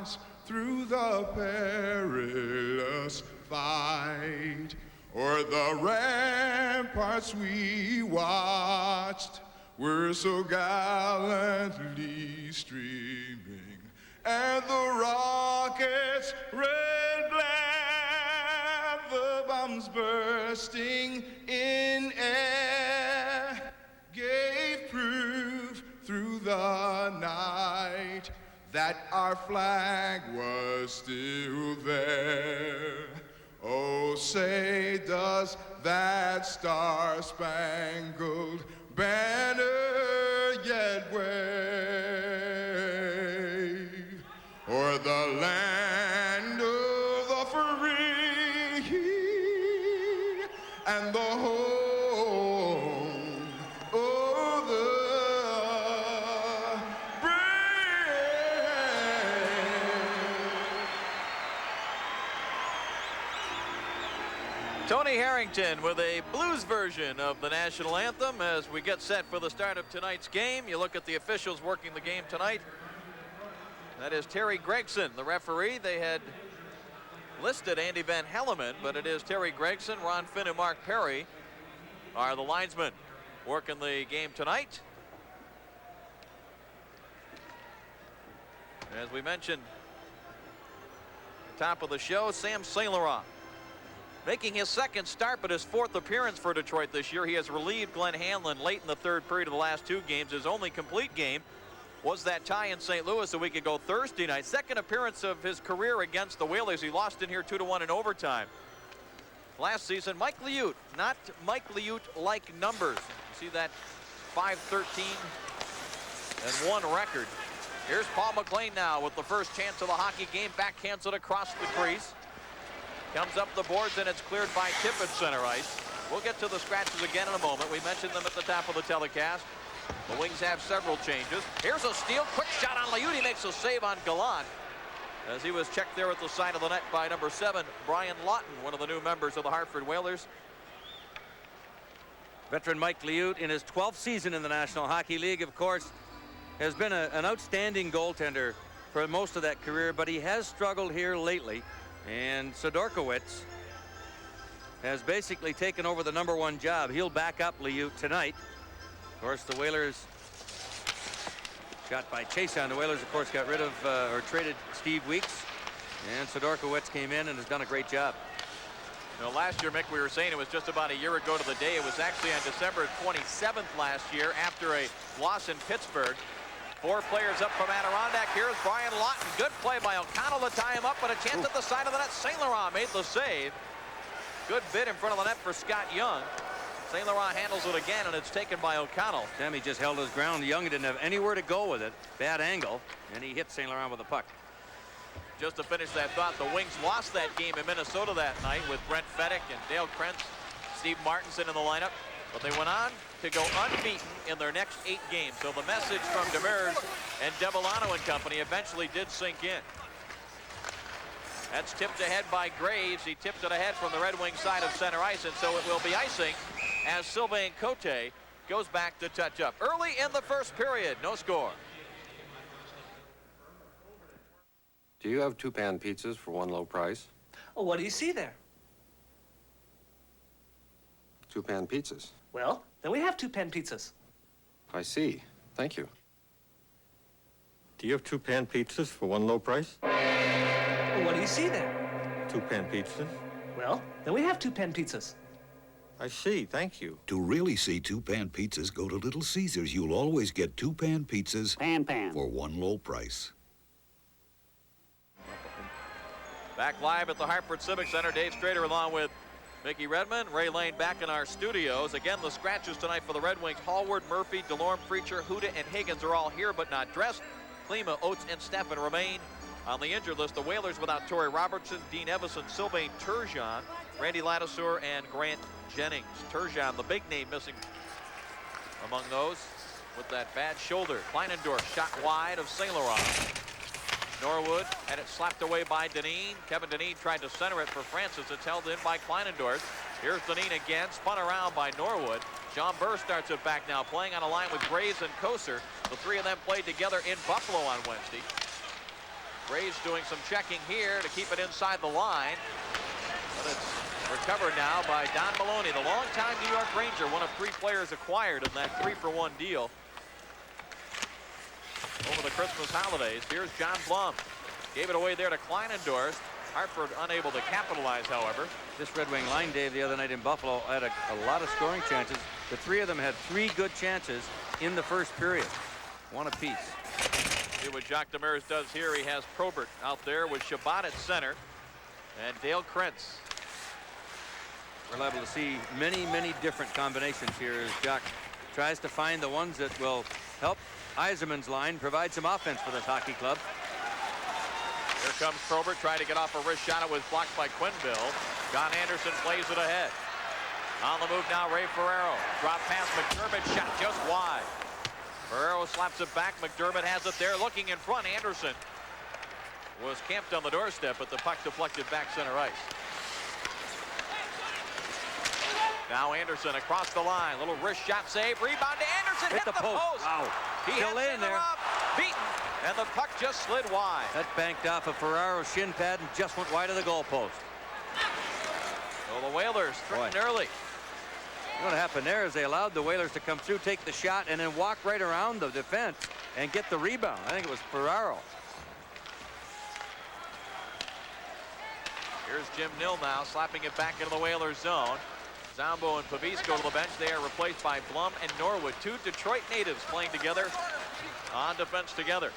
pass through the perilous fight. O'er the ramparts we watched were so gallantly streaming, and the rockets' red glare, the bombs bursting in air, gave proof through the night that our flag was still there. Oh, say does that star-spangled banner yet wave o'er the land of the free and the home of the Tony Harrington with a blues version of the national anthem as we get set for the start of tonight's game. You look at the officials working the game tonight. That is Terry Gregson, the referee. They had listed Andy Van Helleman, but it is Terry Gregson, Ron Finn, and Mark Perry are the linesmen working the game tonight. As we mentioned at the top of the show, Sam St. Laurent making his second start, but his fourth appearance for Detroit this year. He has relieved Glenn Hanlon late in the third period of the last two games. His only complete game was that tie in St. Louis a week ago Thursday night. Second appearance of his career against the Whalers. He lost in here 2-1 in overtime. Last season, Mike Liut, not Mike Liut-like numbers. You see that 5-13-1 record. Here's Paul McLean now with the first chance of the hockey game. Backhands it across the crease. Comes up the boards, and it's cleared by Tippett center ice. We'll get to the scratches again in a moment. We mentioned them at the top of the telecast. The Wings have several changes. Here's a steal. Quick shot on Liut. He makes a save on Gallant as he was checked there at the side of the net by number 7, Brian Lawton, one of the new members of the Hartford Whalers. Veteran Mike Liut, in his 12th season in the National Hockey League, of course, has been an outstanding goaltender for most of that career, but he has struggled here lately. And Sidorkiewicz has basically taken over the #1 job. He'll back up Liut tonight. Of course, the Whalers got by Chason. The Whalers, of course, got rid of or traded Steve Weeks. And Sidorkiewicz came in and has done a great job. You know, last year, Mick, we were saying it was just about a year ago to the day. It was actually on December 27th last year after a loss in Pittsburgh. 4 players up from Adirondack. Here's Brian Lawton. Good play by O'Connell to tie him up, but a chance at the side of the net. St. Laurent made the save. Good bid in front of the net for Scott Young. St. Laurent handles it again, and it's taken by O'Connell. Sammy just held his ground. Young didn't have anywhere to go with it. Bad angle, and he hit St. Laurent with a puck. Just to finish that thought, the Wings lost that game in Minnesota that night with Brent Fedek and Dale Krentz, Steve Martinson in the lineup. But they went on to go unbeaten in their next 8 games. So the message from Demers and Devellano and company eventually did sink in. That's tipped ahead by Graves. He tipped it ahead from the Red Wing side of center ice, and so it will be icing as Sylvain Cote goes back to touch up. Early in the first period, no score. Do you have 2-pan pizzas for one low price? Oh, what do you see there? 2-pan pizzas. Well, then we have 2-pan pizzas. I see. Thank you. Do you have 2-pan pizzas for one low price? Well, what do you see there? 2-pan pizzas. Well, then we have 2-pan pizzas. I see. Thank you. To really see 2-pan pizzas, go to Little Caesars. You'll always get 2-pan pizzas for one low price. Back live at the Hartford Civic Center, Dave Strader along with Mickey Redmond, Ray Lane back in our studios. Again, the scratches tonight for the Red Wings. Hallward, Murphy, Delorme, Preacher, Huda, and Higgins are all here but not dressed. Klima, Oates, and Steffen remain on the injured list. The Whalers without Torrey Robertson, Dean Evison, Sylvain Turgeon, Randy Ladouceur, and Grant Jennings. Turgeon, the big name, missing among those with that bad shoulder. Kleinendorf shot wide of St. Laurent. Norwood had it slapped away by Dineen. Kevin Dineen tried to center it for Francis. It's held in by Kleinendorf. Here's Dineen again, spun around by Norwood. John Burr starts it back now, playing on a line with Graves and Koser. The 3 of them played together in Buffalo on Wednesday. Ray's doing some checking here to keep it inside the line. But it's recovered now by Don Maloney, the longtime New York Ranger, one of 3 players acquired in that 3-for-1 deal over the Christmas holidays. Here's John Blum. Gave it away there to Kleinendorf. Hartford unable to capitalize, however. This Red Wing line, Dave, the other night in Buffalo had a lot of scoring chances. The 3 of them had 3 good chances in the first period. One apiece. See what Jacques Demers does here. He has Probert out there with Shabbat at center and Dale Krentz. We're liable to see many, many different combinations here as Jacques tries to find the ones that will help Yzerman's line provide some offense for this hockey club. Here comes Probert trying to get off a wrist shot. It was blocked by Quenneville. John Anderson plays it ahead. On the move now, Ray Ferraro. Drop pass, McDermott, shot just wide. Ferraro slaps it back. McDermott has it there, looking in front. Anderson was camped on the doorstep, but the puck deflected back center ice. Now Anderson across the line. Little wrist shot save. Rebound to Anderson. Hit the post. Wow. He Still had in there. Beaten. And the puck just slid wide. That banked off of Ferraro's shin pad and just went wide of the goalpost. So the Whalers threatened early. What happened there is they allowed the Whalers to come through, take the shot, and then walk right around the defense and get the rebound. I think it was Ferraro. Here's Jim Nill now, slapping it back into the Whalers zone. Zombo and Pavis go to the bench. They are replaced by Blum and Norwood, 2 Detroit natives playing together on defense together.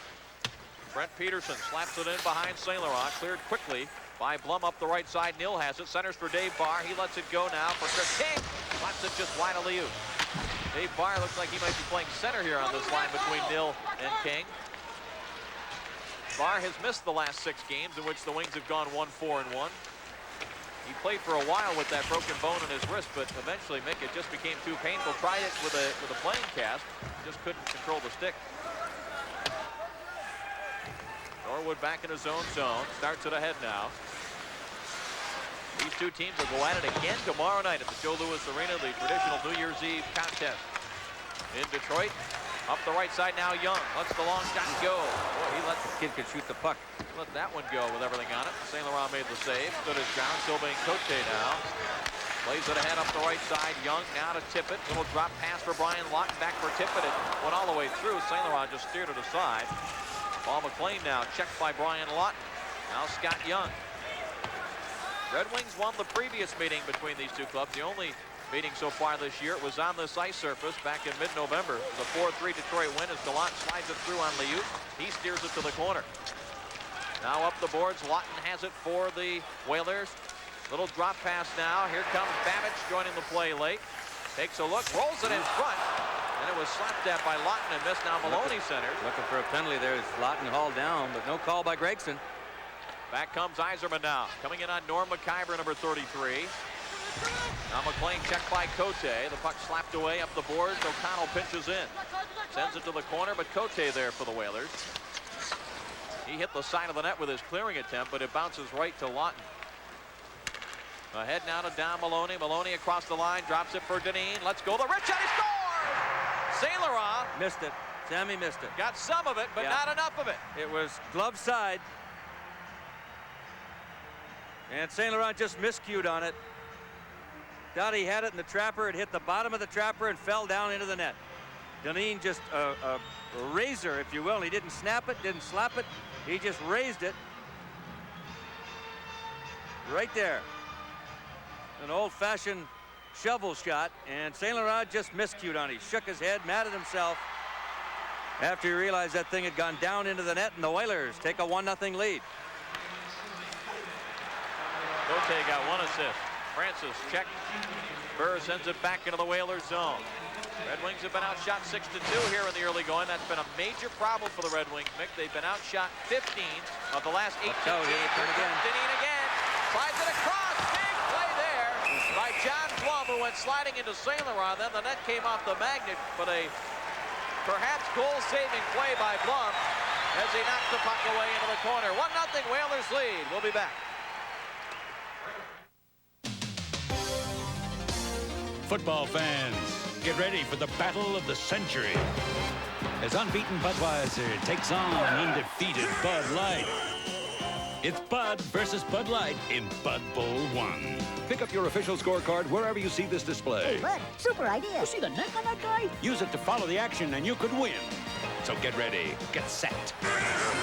Brent Peterson slaps it in behind St. Laurent, cleared quickly by Blum up the right side. Nill has it, centers for Dave Barr. He lets it go now for Chris King. Slaps it just wide of Liu. Dave Barr looks like he might be playing center here on this line between Nill and King. Barr has missed the last 6 games in which the Wings have gone 1-4-1. He played for a while with that broken bone in his wrist, but eventually, Mick, it just became too painful. Tried it with a playing cast, just couldn't control the stick. Norwood back in his own zone, starts it ahead now. These 2 teams will go at it again tomorrow night at the Joe Louis Arena, the traditional New Year's Eve contest in Detroit. Up the right side now, Young lets the long shot go. Boy, he let the Kid could shoot the puck. Let that one go with everything on it. St. Laurent made the save. Stood his ground. Sylvain Cote now. Plays it ahead up the right side. Young now to Tippett. Little drop pass for Brian Lawton. Back for Tippett. It went all the way through. St. Laurent just steered it aside. Paul McLean now checked by Brian Lawton. Now Scott Young. Red Wings won the previous meeting between these 2 clubs. The only meeting so far this year. It was on this ice surface back in mid-November. It was a 4-3 Detroit win as Gallant slides it through on Liu. He steers it to the corner. Now up the boards. Lawton has it for the Whalers. Little drop pass now. Here comes Babbage joining the play late. Takes a look, rolls it in front, and it was slapped at by Lawton and missed. Now Maloney centers. Looking for a penalty there as Lawton hauled down, but no call by Gregson. Back comes Yzerman now. Coming in on Norm McIver, number 33. Now McLean checked by Cote. The puck slapped away up the boards. O'Connell pinches in. Sends it to the corner, but Cote there for the Whalers. He hit the side of the net with his clearing attempt, but it bounces right to Lawton. Ahead now to Don Maloney. Maloney across the line, drops it for Deneen. Let's go. The rich shot, he scores! St. Laurent Missed it. Sammy missed it. got some of it, but not enough of it. It was glove side. And St. Laurent just miscued on it. Thought he had it in the trapper. It hit the bottom of the trapper and fell down into the net. Deneen just a razor, if you will. He didn't snap it, didn't slap it. He just raised it. Right there. An old-fashioned shovel shot, and St. Laurent just miscued on it. He shook his head, mad at himself, after he realized that thing had gone down into the net, and the Whalers take a 1-0 lead. Cote got 1 assist. Francis checked. Burr sends it back into the Whalers zone. Red Wings have been outshot 6-2 here in the early going. That's been a major problem for the Red Wings, Mick. They've been outshot 15 of the last 18 games. Deneen again. Slides it across. Big play there by John Blum, who went sliding into St. Laurent. Then the net came off the magnet, but a perhaps goal-saving play by Blum as he knocks the puck away into the corner. 1-0 Whalers lead. We'll be back. Football fans, get ready for the battle of the century as unbeaten Budweiser takes on undefeated Bud Light. It's Bud versus Bud Light in Bud Bowl 1. Pick up your official scorecard wherever you see this display. Bud, super idea. You see the neck on that guy? Use it to follow the action and you could win. So get ready, get set.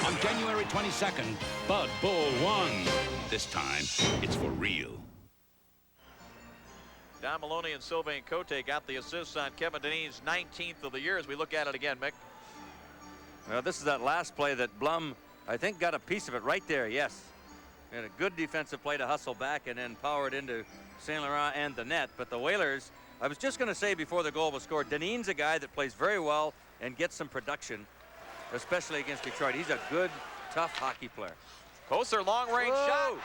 On January 22nd, Bud Bowl 1. This time, it's for real. Don Maloney and Sylvain Cote got the assists on Kevin Dineen's 19th of the year as we look at it again, Mick. Well, this is that last play that Blum, I think, got a piece of it right there, yes. And a good defensive play to hustle back and then power it into St. Laurent and the net. But the Whalers, I was just going to say before the goal was scored, Dineen's a guy that plays very well and gets some production, especially against Detroit. He's a good, tough hockey player. Koser, long-range shot.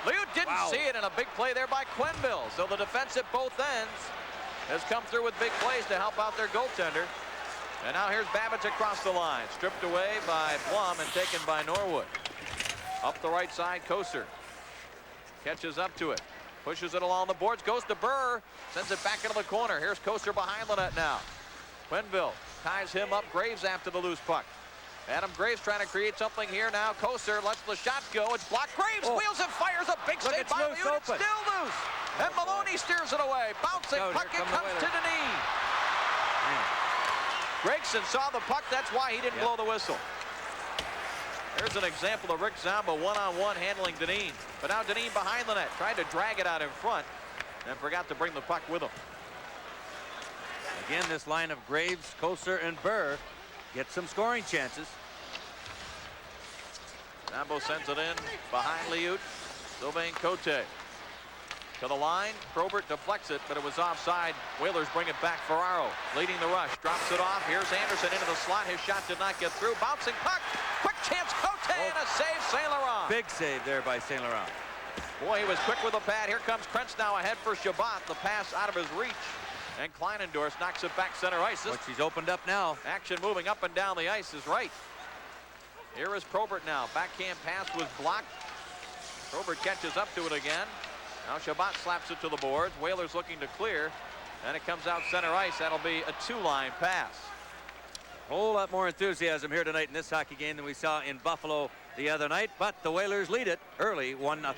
Liut didn't see it, and a big play there by Quenneville. So the defense at both ends has come through with big plays to help out their goaltender. And now here's Babbage across the line, stripped away by Blum and taken by Norwood. Up the right side, Koser catches up to it, pushes it along the boards, goes to Burr, sends it back into the corner. Here's Koser behind the net now. Quenneville ties him up. Graves after the loose puck. Adam Graves trying to create something here now. Koser lets the shot go. It's blocked. Graves wheels and fires a big save by Liut. It's still loose. And Maloney steers it away. Bouncing puck. It comes to Dineen. Gregson saw the puck. That's why he didn't blow the whistle. There's an example of Rick Zombo one-on-one handling Dineen. But now Dineen behind the net. Tried to drag it out in front and forgot to bring the puck with him. Again, this line of Graves, Koser, and Burr get some scoring chances. Zombo sends it in behind Liut. Sylvain Cote to the line. Probert deflects it, but it was offside. Whalers bring it back. Ferraro leading the rush. Drops it off. Here's Anderson into the slot. His shot did not get through. Bouncing puck. Quick chance. Cote and a save. St. Laurent. Big save there by St. Laurent. Boy, he was quick with the pad. Here comes Krentz now ahead for Shabbat. The pass out of his reach. And Kleinendorf knocks it back center ice. But she's opened up now. Action moving up and down the ice is right. Here is Probert now. Backhand pass was blocked. Probert catches up to it again. Now Shabbat slaps it to the boards. Whalers looking to clear. And it comes out center ice. That'll be a two-line pass. A whole lot more enthusiasm here tonight in this hockey game than we saw in Buffalo the other night. But the Whalers lead it early 1-0.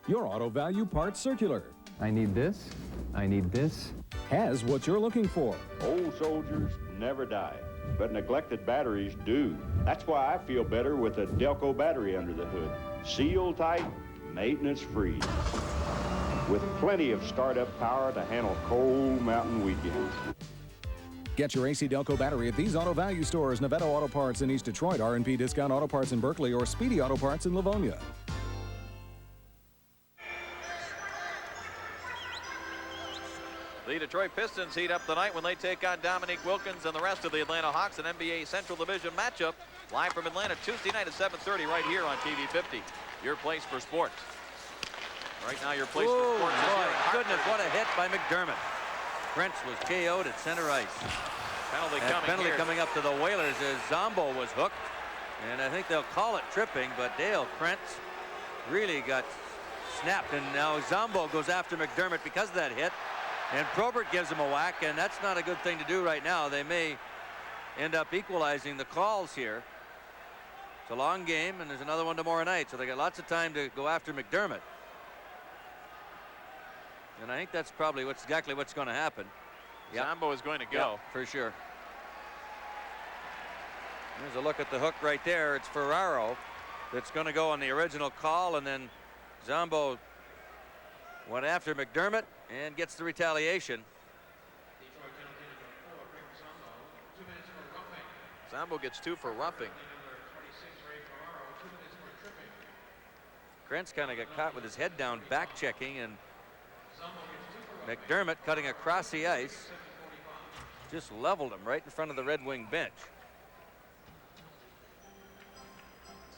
Your Auto Value Parts Circular. I need this. I need this. Has what you're looking for. Old soldiers never die, but neglected batteries do. That's why I feel better with a Delco battery under the hood. Sealed tight, maintenance free, with plenty of startup power to handle cold mountain weekends. Get your AC Delco battery at these Auto Value stores: Nevada Auto Parts in East Detroit, R&P Discount Auto Parts in Berkeley, or Speedy Auto Parts in Livonia. The Detroit Pistons heat up tonight when they take on Dominique Wilkins and the rest of the Atlanta Hawks, an NBA Central Division matchup. Live from Atlanta Tuesday night at 7:30 right here on TV 50. Your place for sports. Right now your place for sports is here in goodness, what a hit by McDermott. Krentz was KO'd at center ice. Penalty coming up to the Whalers as Zombo was hooked. And I think they'll call it tripping, but Dale Krentz really got snapped. And now Zombo goes after McDermott because of that hit. And Probert gives him a whack, and that's not a good thing to do right now. They may end up equalizing the calls here. It's a long game, and there's another one tomorrow night, so they got lots of time to go after McDermott. And I think that's probably exactly what's going to happen. Zombo is going to go. Yep, for sure. There's a look at the hook right there. It's Ferraro that's going to go on the original call, and then Zombo went after McDermott and gets the retaliation. Zombo gets 2 for roughing. Krentz kind of got caught with his head down, back checking, and McDermott cutting across the ice just leveled him right in front of the Red Wing bench.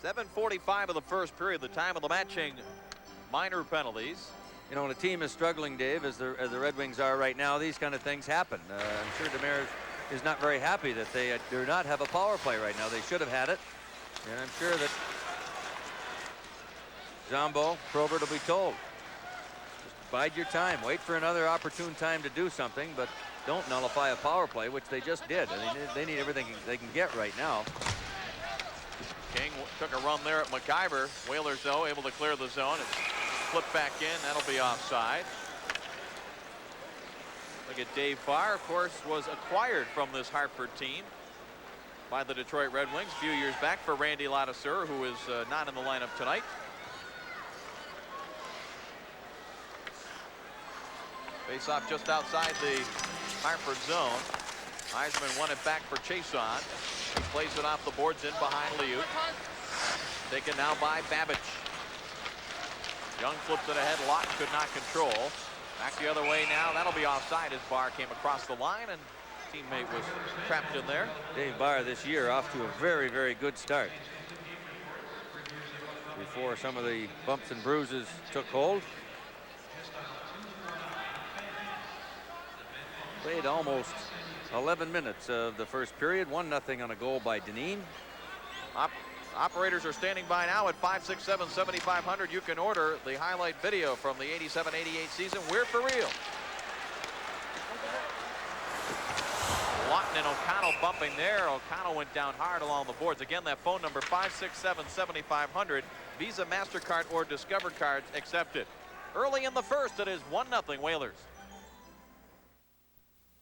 7:45 of the first period, the time of the matching minor penalties. You know, when a team is struggling, Dave, as the Red Wings are right now, these kind of things happen. I'm sure Demers is not very happy that they do not have a power play right now. They should have had it. And I'm sure that Zombo, Probert will be told. Just bide your time. Wait for another opportune time to do something, but don't nullify a power play, which they just did. I mean, they need everything they can get right now. King took a run there at McIver. Whalers, though, able to clear the zone and flip back in. That'll be offside. Look at Dave Barr, of course, was acquired from this Hartford team by the Detroit Red Wings a few years back for Randy Ladouceur, who is not in the lineup tonight. Face off just outside the Hartford zone. Yzerman won it back for Chason. He plays it off the boards in behind Liut. Taken now by Babbage. Young flips it ahead. Lott could not control. Back the other way now. That'll be offside as Barr came across the line and teammate was trapped in there. Dave Barr this year off to a very, very good start. Before some of the bumps and bruises took hold. Played almost 11 minutes of the first period. 1-0 on a goal by Dineen. Operators are standing by now at 567-7500. You can order the highlight video from the 87-88 season. We're for real. Lawton and O'Connell bumping there. O'Connell went down hard along the boards. Again, that phone number 567-7500. Visa, MasterCard, or Discover cards accepted. Early in the first, it is 1-0 Whalers.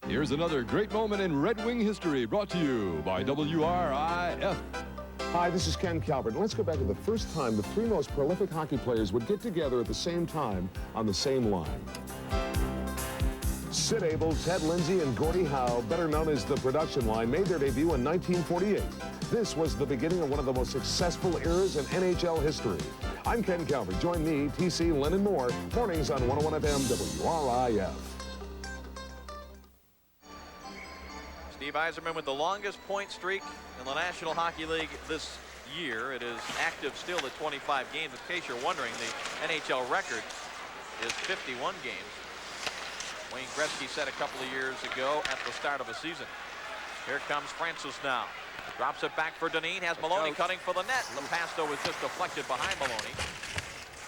Here's another great moment in Red Wing history brought to you by WRIF. Hi, this is Ken Calvert. Let's go back to the first time the three most prolific hockey players would get together at the same time on the same line. Sid Abel, Ted Lindsay, and Gordie Howe, better known as the production line, made their debut in 1948. This was the beginning of one of the most successful eras in NHL history. I'm Ken Calvert. Join me, TC, Lynn, and more, mornings on 101 FM WRIF. Steve Yzerman with the longest point streak in the National Hockey League this year. It is active still at 25 games. In case you're wondering, the NHL record is 51 games. Wayne Gretzky set a couple of years ago at the start of a season. Here comes Francis now. Drops it back for Dineen. Has Maloney cutting for the net. The pass, though, was just deflected behind Maloney.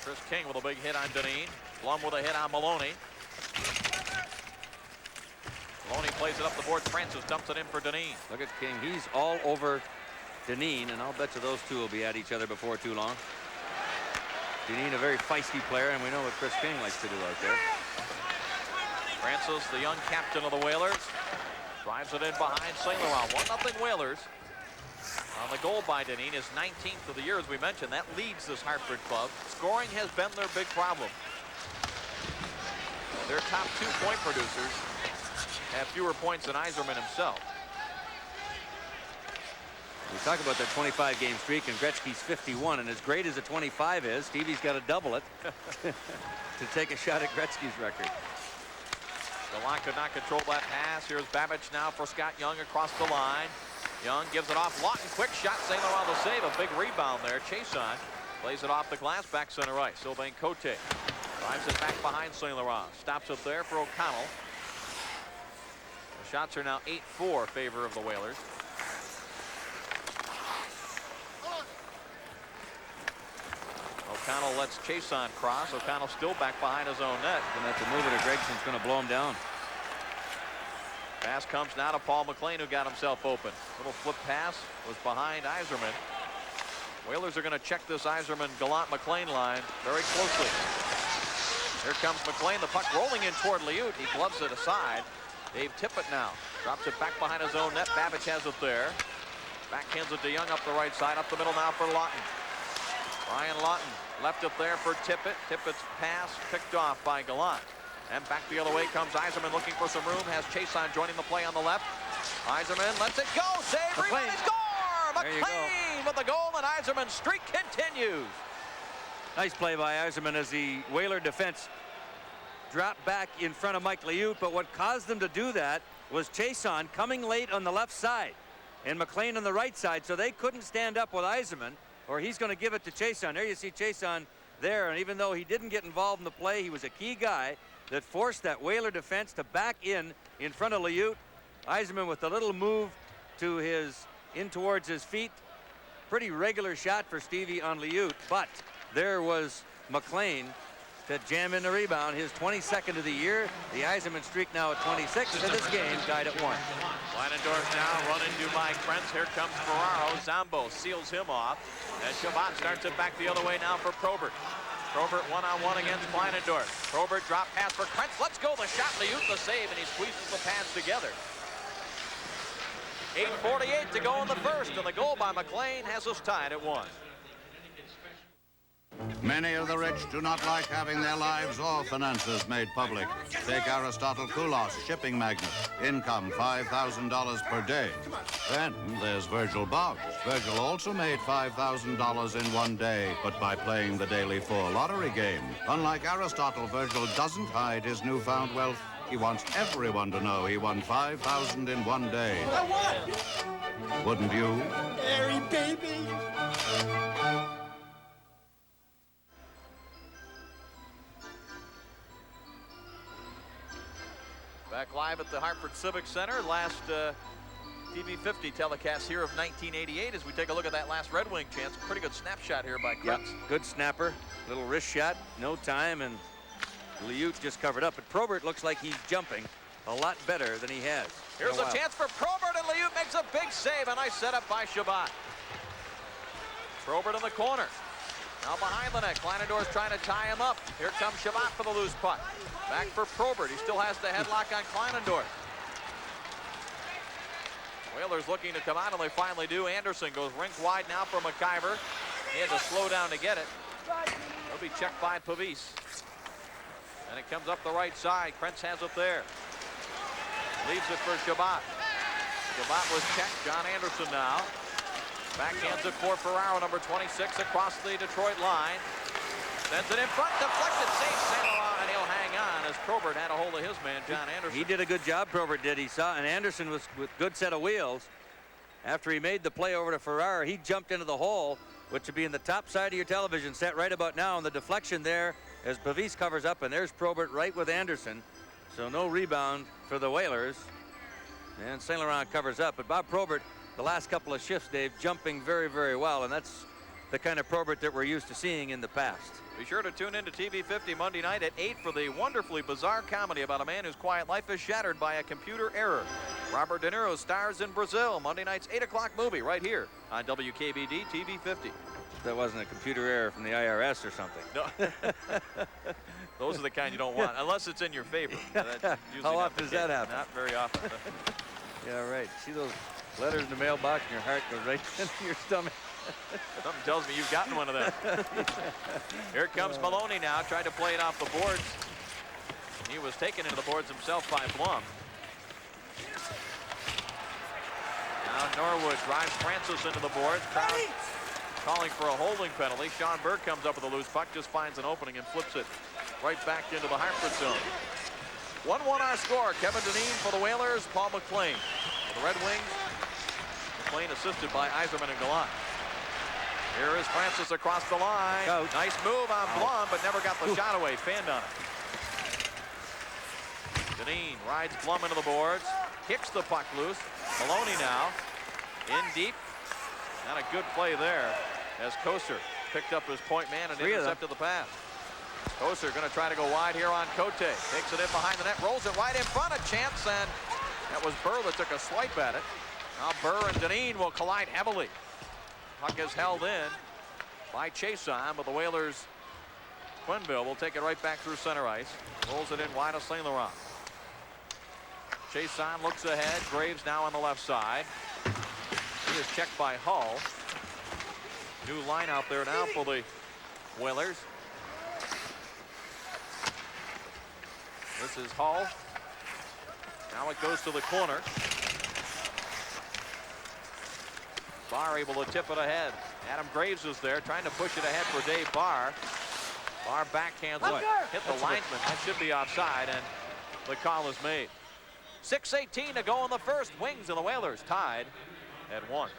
Chris King with a big hit on Dineen. Blum with a hit on Maloney. Maloney plays it up the board. Francis dumps it in for Dineen. Look at King. He's all over Dineen, and I'll bet you those two will be at each other before too long. Dineen, a very feisty player, and we know what Chris King likes to do out there. Francis, the young captain of the Whalers, drives it in behind St. Laurent. 1-0 Whalers. On the goal by Dineen, his 19th of the year, as we mentioned. That leads this Hartford club. Scoring has been their big problem. Their top 2 point producers have fewer points than Yzerman himself. We talk about that 25-game streak, and Gretzky's 51, and as great as a 25 is, Stevie's got to double it to take a shot at Gretzky's record. Gallant could not control that pass. Here's Babbage now for Scott Young across the line. Young gives it off. Lawton, quick shot. St. Laurent will save. A big rebound there. Chason plays it off the glass, back center right. Sylvain Cote drives it back behind St. Laurent. Stops it there for O'Connell. The shots are now 8-4 favor of the Whalers. O'Connell lets Chason cross. O'Connell still back behind his own net. And that's a move that Gregson's going to blow him down. Pass comes now to Paul McLean, who got himself open. Little flip pass was behind Yzerman. Whalers are going to check this Yzerman-Gallant-McLean line very closely. Here comes McLean. The puck rolling in toward Liut. He gloves it aside. Dave Tippett now drops it back behind his own net. Babbage has it there. Backhands it to Young up the right side. Up the middle now for Lawton. Ryan Lawton left it there for Tippett. Tippett's pass picked off by Gallant. And back the other way comes Yzerman looking for some room. Has Chason joining the play on the left. Yzerman lets it go. Save, rebound, score! McLean with the goal, and Yzerman's streak continues. Nice play by Yzerman as the Whaler defense dropped back in front of Mike Liut, but what caused them to do that was Chason coming late on the left side and McLean on the right side, so they couldn't stand up with Yzerman, or he's going to give it to Chason. There you see Chason there, and even though he didn't get involved in the play, he was a key guy that forced that Whaler defense to back in front of Liut. Yzerman with a little move to in towards his feet. Pretty regular shot for Stevie on Liut, but there was McLean to jam in the rebound, his 22nd of the year. The Eisenman streak now at 26, and this game tied at 1. Kleinendorf now run into by Krentz. Here comes Ferraro. Zambo seals him off. And Shabbat starts it back the other way now for Probert. Probert one-on-one against Kleinendorf. Probert drop pass for Krentz. Let's go. The shot, Liut the save, and he squeezes the pads together. 8:48 to go in the first, and the goal by McLean has us tied at 1. Many of the rich do not like having their lives or finances made public. Take Aristotle Koulos, shipping magnate. Income $5,000 per day. Then there's Virgil Boggs. Virgil also made $5,000 in one day, but by playing the Daily 4 lottery game. Unlike Aristotle, Virgil doesn't hide his newfound wealth. He wants everyone to know he won $5,000 in one day. I won! Wouldn't you? Harry, baby! Back live at the Hartford Civic Center. Last TV 50 telecast here of 1988 as we take a look at that last Red Wing chance. A pretty good snapshot here by Krentz. Yep, good snapper. Little wrist shot, no time, and Liut just covered up. But Probert looks like he's jumping a lot better than he has. Here's a chance for Probert, and Liut makes a big save. A nice setup by Shabbat. Probert in the corner. Now behind the net. Kleinendorf's trying to tie him up. Here comes Shabbat for the loose puck. Back for Probert. He still has the headlock on Kleinendorf. Whalers looking to come out, and they finally do. Anderson goes rink wide now for McIver. He had to slow down to get it. He'll be checked by Pavis. And it comes up the right side. Krentz has it there. Leaves it for Shabbat. Shabbat was checked. John Anderson now. Backhands it for Ferraro, number 26, across the Detroit line. Sends it in front, deflected, saves St. Laurent, and he'll hang on as Probert had a hold of his man, John Anderson. He did a good job, Probert did. He saw, and Anderson was with good set of wheels. After he made the play over to Ferraro, he jumped into the hole, which would be in the top side of your television set right about now, and the deflection there as Pavis covers up, and there's Probert right with Anderson. So no rebound for the Whalers. And St. Laurent covers up, but Bob Probert, the last couple of shifts, Dave, jumping very, very well, and that's the kind of Probert that we're used to seeing in the past. Be sure to tune in to TV 50 Monday night at 8 for the wonderfully bizarre comedy about a man whose quiet life is shattered by a computer error. Robert De Niro stars in Brazil. Monday night's 8 o'clock movie right here on WKBD TV 50. That wasn't a computer error from the IRS or something. No. Those are the kind you don't want, unless it's in your favor. How often does that happen? Not very often. Yeah, right. See those letters in the mailbox and your heart goes right into your stomach. Something tells me you've gotten one of them. Here comes Maloney now, tried to play it off the boards. He was taken into the boards himself by Blum. Now Norwood drives Francis into the boards. Crowd calling for a holding penalty. Sean Berg comes up with a loose puck, just finds an opening and flips it right back into the Hartford zone. 1-1 our score. Kevin Dineen for the Whalers, Paul McLean for the Red Wings. McLean assisted by Eiserman and Gallant. Here is Francis across the line. Coach. Nice move on Blum, but never got the shot away. Fanned on it. Dineen rides Blum into the boards, kicks the puck loose. Maloney now in deep. Not a good play there as Koser picked up his point man and intercepted the pass. Koser going to try to go wide here on Cote. Takes it in behind the net, rolls it right in front. A chance, and that was Burr that took a swipe at it. Now Burr and Dineen will collide heavily. Puck is held in by Chason, but the Whalers, Quinville will take it right back through center ice. Rolls it in wide of St. Laurent. Chason looks ahead. Graves now on the left side. He is checked by Hull. New line out there now for the Whalers. This is Hull. Now it goes to the corner. Barr able to tip it ahead. Adam Graves is there trying to push it ahead for Dave Barr. Barr backhands it. Hit the linesman. That should be offside, and the call is made. 6:18 to go in the first. Wings and the Whalers tied at 1.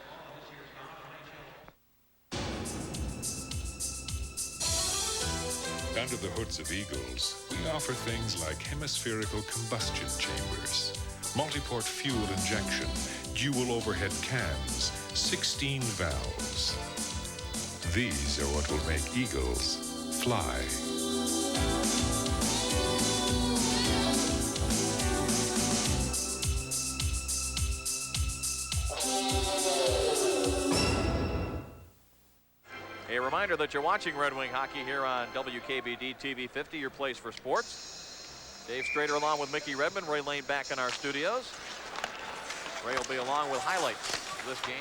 Under the hoods of Eagles, we offer things like hemispherical combustion chambers, multi-port fuel injection, dual overhead cams, 16 valves. These are what will make Eagles fly. A reminder that you're watching Red Wing hockey here on WKBD TV 50, your place for sports. Dave Strader along with Mickey Redmond, Ray Lane back in our studios. Ray will be along with highlights of this game.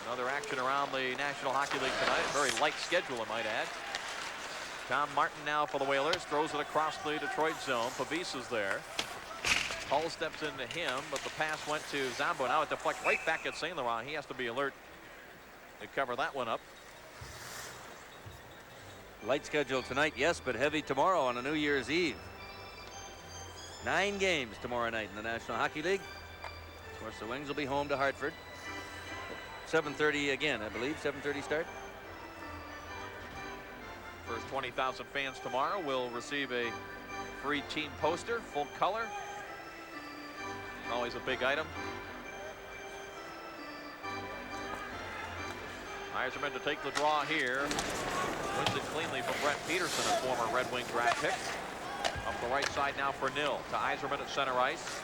Another action around the National Hockey League tonight. A very light schedule, I might add. Tom Martin now for the Whalers, throws it across the Detroit zone. Pavis is there. Hull steps into him, but the pass went to Zambo. Now it deflects right back at St. Laurent. He has to be alert to cover that one up. Light schedule tonight, yes, but heavy tomorrow on a New Year's Eve. 9 games tomorrow night in the National Hockey League. Of course, the Wings will be home to Hartford. 7:30 again, I believe. 7:30 start. First 20,000 fans tomorrow will receive a free team poster, full color. Always a big item. Yzerman to take the draw here. Wins it cleanly from Brent Peterson, a former Red Wing draft pick. Up the right side now for Nil. To Yzerman at center ice.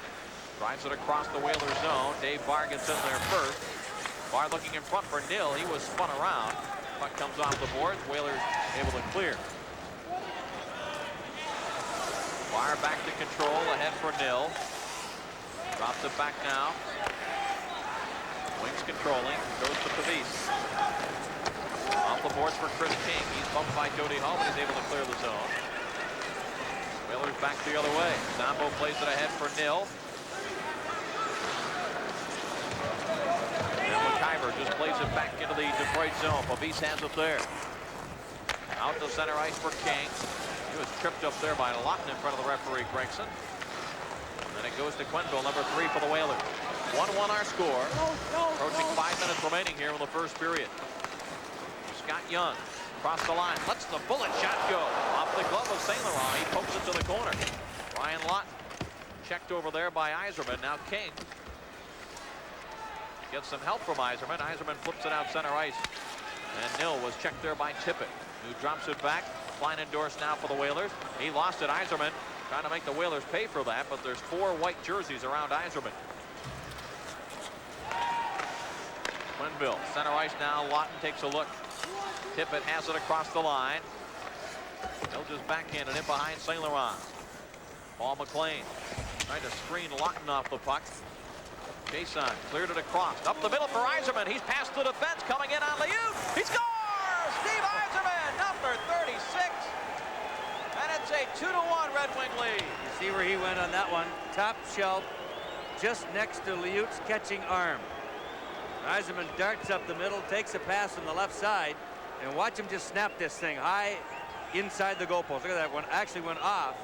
Drives it across the Whalers zone. Dave Barr gets in there first. Barr looking in front for Nil. He was spun around. Puck comes off the boards. Whalers able to clear. Barr back to control. Ahead for Nil. Drops it back now. Wings controlling. Goes to Pavis. Off the boards for Chris King. He's bumped by Jody Hall, but he's able to clear the zone. Whalers back the other way. Zambo plays it ahead for Nil. And McIver just plays it back into the Detroit zone. Pavis has it there. Out to center ice for King. He was tripped up there by Lawton in front of the referee, Gregson. And then it goes to Quenneville, number 3 for the Whalers. 1-1 our score. Approaching 5 minutes remaining here in the first period. Scott Young across the line, lets the bullet shot go off the glove of St. Laurent. He pokes it to the corner. Ryan Lawton checked over there by Yzerman. Now King gets some help from Yzerman. Yzerman flips it out center ice, and Nil was checked there by Tippett, who drops it back. Klein endorsed now for the Whalers. He lost it. Yzerman trying to make the Whalers pay for that, but there's 4 white jerseys around Yzerman. Quenneville center ice now. Lawton takes a look. Tippett has it across the line. He'll just backhand it in behind St. Laurent. Paul McLean trying to screen Lawton off the puck. Jason cleared it across. Up the middle for Yzerman. He's past the defense, coming in on Liut. He scores! Steve Yzerman, number 36. And it's a 2-1 Red Wing lead. You see where he went on that one? Top shelf, just next to Liut's catching arm. Yzerman darts up the middle, takes a pass from the left side, and watch him just snap this thing high inside the goalpost. Look at that one. Actually went off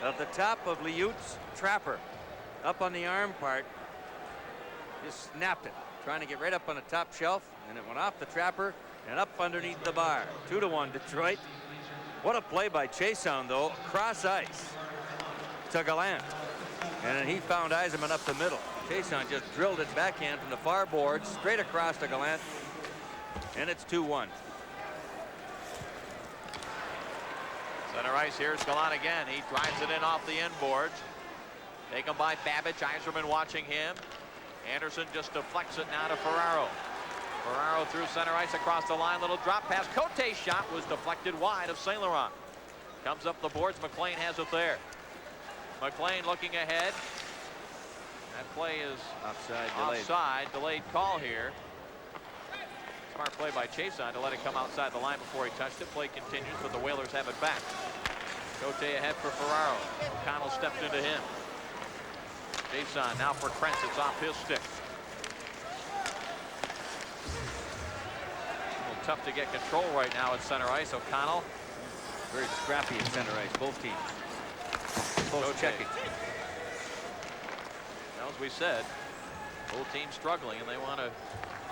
of the top of Liut's trapper. Up on the arm part. Just snapped it. Trying to get right up on the top shelf, and it went off the trapper and up underneath the bar. 2-1 Detroit. What a play by Chason, though. Cross ice to Gallant. And then he found Yzerman up the middle. Chason just drilled it backhand from the far boards straight across to Gallant. And it's 2-1. Center ice, here's Gallant again. He drives it in off the end boards. Taken by Babbage. Yzerman watching him. Anderson just deflects it now to Ferraro. Ferraro through center ice across the line. Little drop pass. Cote's shot was deflected wide of St. Laurent. Comes up the boards. McLean has it there. McLean looking ahead. That play is offside. Delayed call here. Smart play by Chason to let it come outside the line before he touched it. Play continues, but the Whalers have it back. Cote ahead for Ferraro. O'Connell stepped into him. Chason now for Krentz. It's off his stick. A little tough to get control right now at center ice. O'Connell. Very scrappy at center ice, both teams. Both checking. As we said, both teams struggling, and they want to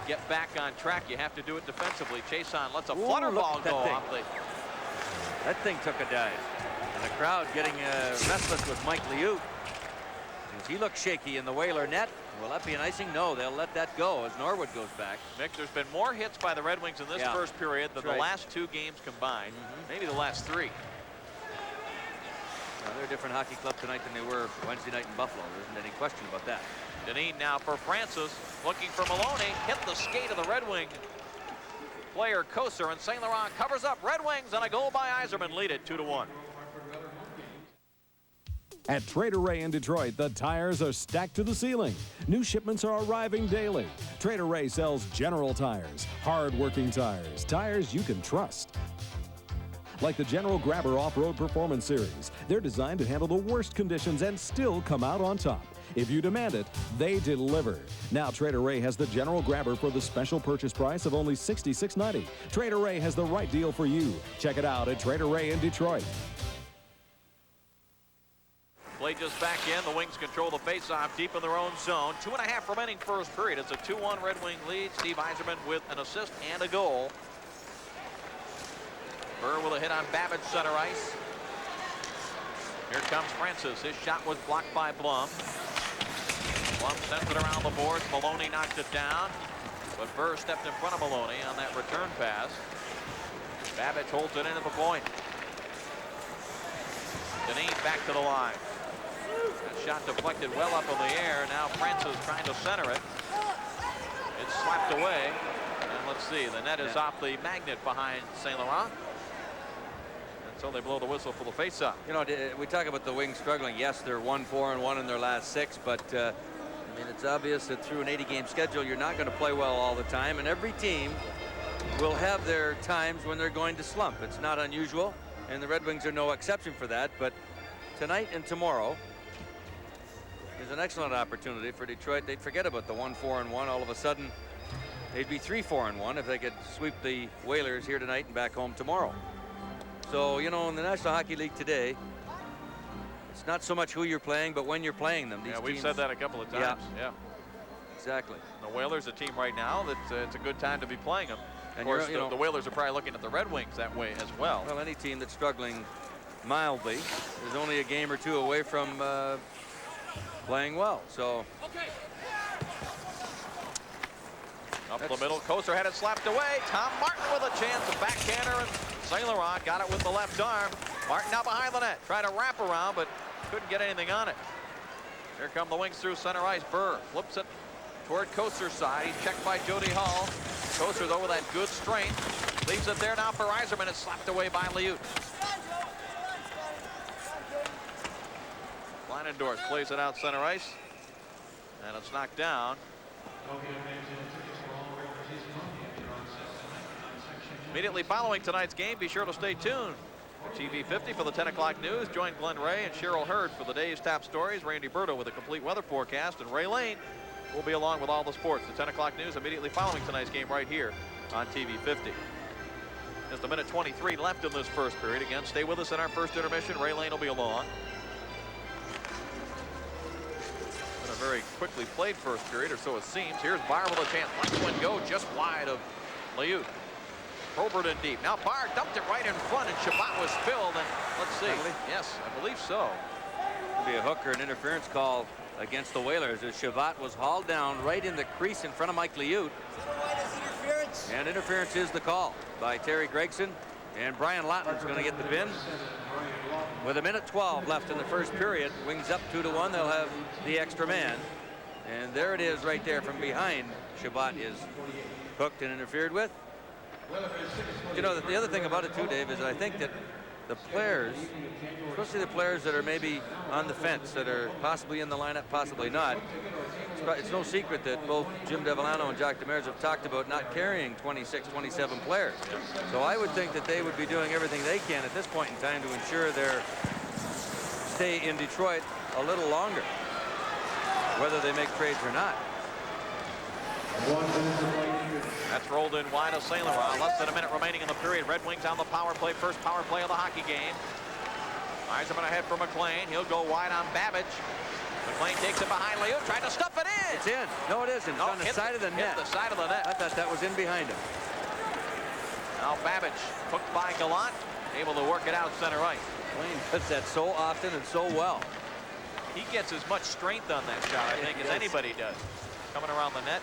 get back on track. You have to do it defensively. Chason lets a flutter ball go off the... That thing took a dive. And the crowd getting restless with Mike Liut. He looks shaky in the Whaler net. Will that be an icing? No, they'll let that go as Norwood goes back. Mick, there's been more hits by the Red Wings in this first period than the last 2 games combined. Maybe the last 3. Well, they're a different hockey club tonight than they were Wednesday night in Buffalo. There isn't any question about that. Deneen now for Francis, looking for Maloney. Hit the skate of the Red Wing player Koser, and St. Laurent covers up. Red Wings and a goal by Yzerman lead it 2-1. At Trader Ray in Detroit, the tires are stacked to the ceiling. New shipments are arriving daily. Trader Ray sells General tires, hard-working tires, tires you can trust. Like the General Grabber Off-Road Performance Series. They're designed to handle the worst conditions and still come out on top. If you demand it, they deliver. Now Trader Ray has the General Grabber for the special purchase price of only $66.90. Trader Ray has the right deal for you. Check it out at Trader Ray in Detroit. Play just back in. The Wings control the faceoff deep in their own zone. 2.5 remaining first period. It's a 2-1 Red Wing lead. Steve Yzerman with an assist and a goal. Burr with a hit on Babbage center ice. Here comes Francis. His shot was blocked by Blum. Blum sends it around the boards. Maloney knocked it down. But Burr stepped in front of Maloney on that return pass. Babbage holds it in at the point. Deneen back to the line. That shot deflected well up in the air. Now Francis trying to center it. It's slapped away. And let's see, the net is off the magnet behind St. Laurent. And so they blow the whistle for the faceoff. You know, we talk about the Wings struggling. Yes, they're 1-4-1 in their last 6, but I mean, it's obvious that through an 80-game schedule, you're not going to play well all the time, and every team will have their times when they're going to slump. It's not unusual, and the Red Wings are no exception for that. But tonight and tomorrow is an excellent opportunity for Detroit. They'd forget about the 1-4-1. All of a sudden, they'd be 3-4-1 if they could sweep the Whalers here tonight and back home tomorrow. So, you know, in the National Hockey League today, it's not so much who you're playing, but when you're playing them. These Yeah, we've teams, said that a couple of times. Yeah. Exactly. The Whalers, a team right now that it's a good time to be playing them. Of course, the Whalers are probably looking at the Red Wings that way as well. Well, any team that's struggling mildly is only a game or two away from playing well. So up the middle, Koser had it slapped away. Tom Martin with a chance, a backhander, and St. Laurent got it with the left arm. Martin now behind the net, tried to wrap around, but couldn't get anything on it. Here come the Wings through center ice. Burr flips it toward Koser's side. He's checked by Jody Hall. Koser, though, with that good strength, leaves it there now for Yzerman. It's slapped away by Liut. Leinendorf plays it out center ice, and it's knocked down. Immediately following tonight's game, be sure to stay tuned to TV 50 for the 10 o'clock news. Join Glenn Ray and Cheryl Hurd for the day's top stories. Randy Berto with a complete weather forecast, and Ray Lane will be along with all the sports. The 10 o'clock news immediately following tonight's game right here on TV 50. Just a minute 23 left in this first period. Again, stay with us in our first intermission. Ray Lane will be along. Been a very quickly played first period, or so it seems. Here's Barr with a chance. Let the one go just wide of Liut. Probert in deep. Now Barr dumped it right in front, and Shabbat was filled. And let's see. Yes, I believe so. It'll be a hook or an interference call against the Whalers as Shabbat was hauled down right in the crease in front of Mike Liut. And interference is the call by Terry Gregson, and Brian Latton's going to get the pin. With a minute 12 left in the first period, Wings up 2-1. They'll have the extra man, and there it is right there from behind. Shabbat is hooked and interfered with. You know, the other thing about it too, Dave, is I think that the players, especially the players that are maybe on the fence, that are possibly in the lineup, possibly not, it's no secret that both Jim Devellano and Jacques Demers have talked about not carrying 26, 27 players. So I would think that they would be doing everything they can at this point in time to ensure their stay in Detroit a little longer, whether they make trades or not. That's rolled in wide of St. Laurent. Less than a minute remaining in the period. Red Wings on the power play. First power play of the hockey game. Yzerman ahead for McLean. He'll go wide on Babbage. McLean takes it behind Liut. Tried to stuff it in. It's in. No, it isn't. It's on the side of the net. Hit the side of the net. I thought that was in behind him. Now Babbage hooked by Gallant. Able to work it out center ice. McLean does that so often and so well. He gets as much strength on that shot, I think, as anybody does. Coming around the net.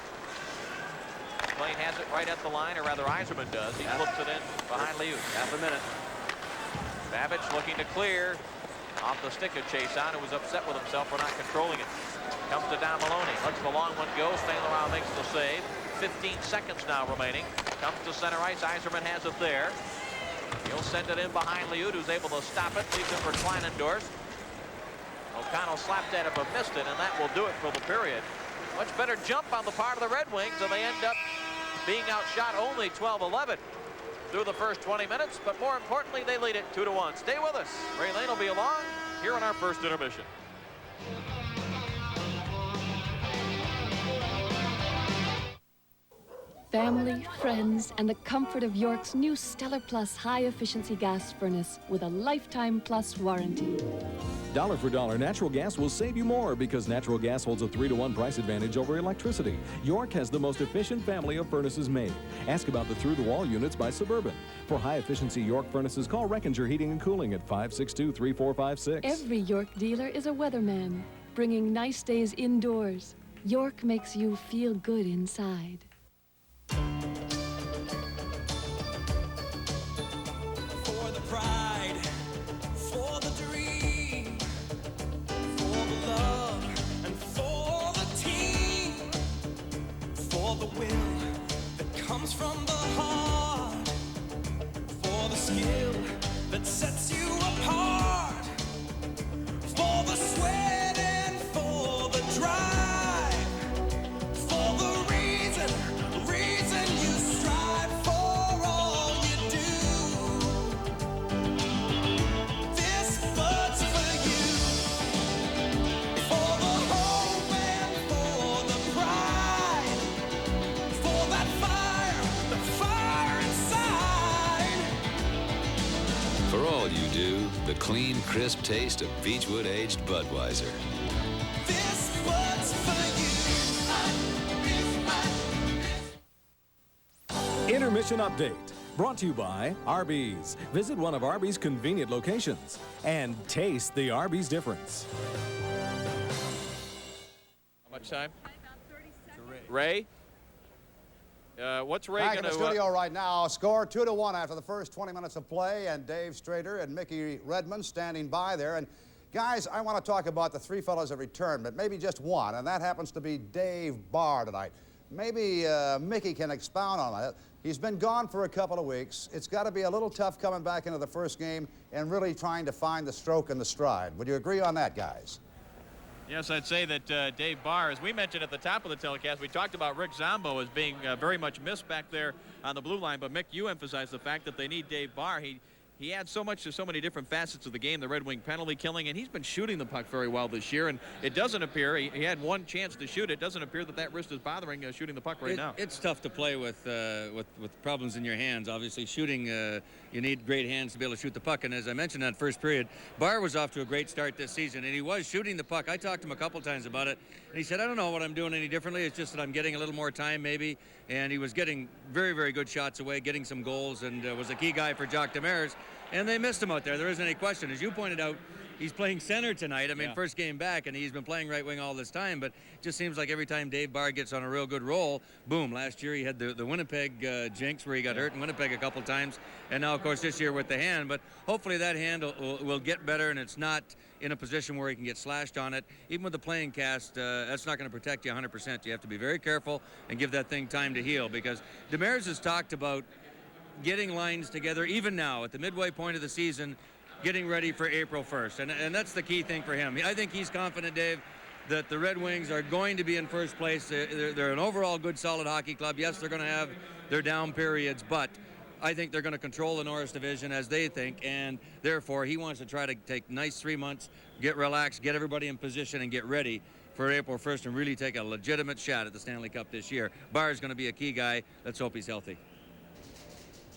McLean has it right at the line, or rather Yzerman does. He flips it in behind Liut. Half a minute. Babbage looking to clear off the stick of Chase on, who was upset with himself for not controlling it. Comes to Don Maloney. Lets the long one go. St. Laurent makes the save. 15 seconds now remaining. Comes to center ice. Yzerman has it there. He'll send it in behind Liut, who's able to stop it. Leaves it for Kleinendorf. O'Connell slapped at it but missed it, and that will do it for the period. Much better jump on the part of the Red Wings, and they end up being outshot only 12-11 through the first 20 minutes, but more importantly, they lead it 2-1. Stay with us. Ray Lane will be along here on our first intermission. Family, friends, and the comfort of York's new Stellar Plus high-efficiency gas furnace with a lifetime plus warranty. Dollar for dollar, natural gas will save you more because natural gas holds a 3-to-1 price advantage over electricity. York has the most efficient family of furnaces made. Ask about the through-the-wall units by Suburban. For high-efficiency York furnaces, call Reckinger Heating and Cooling at 562-3456. Every York dealer is a weatherman, bringing nice days indoors. York makes you feel good inside. For the pride, for the dream, for the love, and for the team, for the will that comes from the heart, for the skill that sets you apart, for the sweat and for the drive, for the reason you strive for all you do. This bud's for you, for the hope and for the pride, for that fire, the fire inside. For all you do, the clean, crisp taste of Beechwood aged Budweiser. This bud's for Intermission update. Brought to you by Arby's. Visit one of Arby's convenient locations and taste the Arby's difference. How much time? Ray? What's Ray Back going in the studio right now, score 2-1 after the first 20 minutes of play, and Dave Strader and Mickey Redmond standing by there. And guys, I want to talk about the three fellows that returned, but maybe just one, and that happens to be Dave Barr tonight. Maybe Mickey can expound on that. He's been gone for a couple of weeks. It's got to be a little tough coming back into the first game and really trying to find the stroke and the stride. Would you agree on that, guys? Yes, I'd say that Dave Barr, as we mentioned at the top of the telecast, we talked about Rick Zombo as being very much missed back there on the blue line. But, Mick, you emphasized the fact that they need Dave Barr. He adds so much to so many different facets of the game, the Red Wing penalty killing, and he's been shooting the puck very well this year. And it doesn't appear, he had one chance to shoot. It doesn't appear that wrist is bothering shooting the puck right now. It's tough to play with problems in your hands. Obviously, shooting, you need great hands to be able to shoot the puck. And as I mentioned in that first period, Barr was off to a great start this season, and he was shooting the puck. I talked to him a couple times about it, and he said, I don't know what I'm doing any differently. It's just that I'm getting a little more time maybe. And he was getting very, very good shots away, getting some goals, and was a key guy for Jacques Demers. And they missed him out there. There isn't any question. As you pointed out, he's playing center tonight. I mean, first game back, and he's been playing right wing all this time. But it just seems like every time Dave Barr gets on a real good roll, boom. Last year he had the Winnipeg jinx where he got hurt in Winnipeg a couple times. And now, of course, this year with the hand. But hopefully that hand will get better, and it's not in a position where he can get slashed on it. Even with the playing cast, that's not going to protect you 100%. You have to be very careful and give that thing time to heal, because Demers has talked about getting lines together even now at the midway point of the season, getting ready for April 1st. And that's the key thing for him. I think he's confident, Dave, that the Red Wings are going to be in first place. They're an overall good, solid hockey club. Yes, they're going to have their down periods, but I think they're going to control the Norris division as they think, and therefore he wants to try to take nice 3 months, get relaxed, get everybody in position, and get ready for April 1st and really take a legitimate shot at the Stanley Cup this year. Barr is going to be a key guy. Let's hope he's healthy.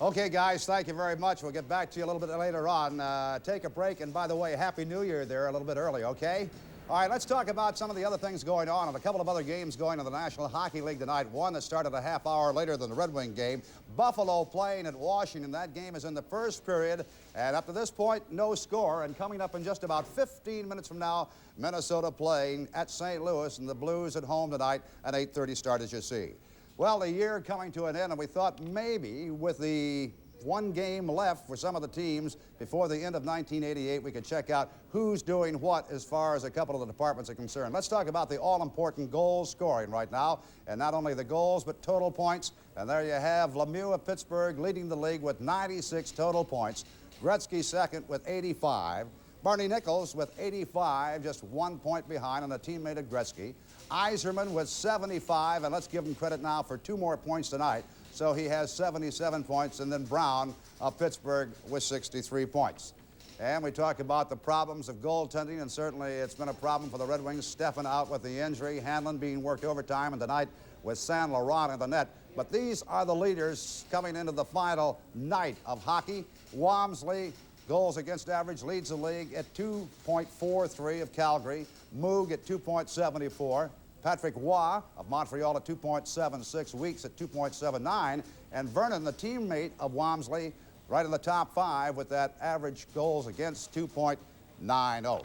Okay, guys, thank you very much. We'll get back to you a little bit later on. Take a break, and by the way, Happy New Year there a little bit early, okay? All right, let's talk about some of the other things going on and a couple of other games going in the National Hockey League tonight. One that started a half hour later than the Red Wing game. Buffalo playing at Washington. That game is in the first period, and up to this point, no score. And coming up in just about 15 minutes from now, Minnesota playing at St. Louis, and the Blues at home tonight, an 8:30 start, as you see. Well, the year coming to an end, and we thought maybe with the one game left for some of the teams before the end of 1988. We could check out who's doing what as far as a couple of the departments are concerned. Let's talk about the all-important goal scoring right now, and not only the goals but total points. And there you have Lemieux of Pittsburgh leading the league with 96 total points. Gretzky second with 85. Barney Nichols with 85, just 1 point behind on a teammate of Gretzky. Yzerman with 75, and let's give him credit now for 2 more points tonight. So he has 77 points, and then Brown of Pittsburgh with 63 points. And we talk about the problems of goaltending, and certainly it's been a problem for the Red Wings. Stefan out with the injury, Hanlon being worked overtime, and tonight with Saint Laurent in the net. But these are the leaders coming into the final night of hockey. Walmsley, goals against average, leads the league at 2.43 of Calgary. Moog at 2.74. Patrick Roy of Montreal at 2.76. Weeks at 2.79. And Vernon, the teammate of Walmsley, right in the top 5 with that average goals against 2.90.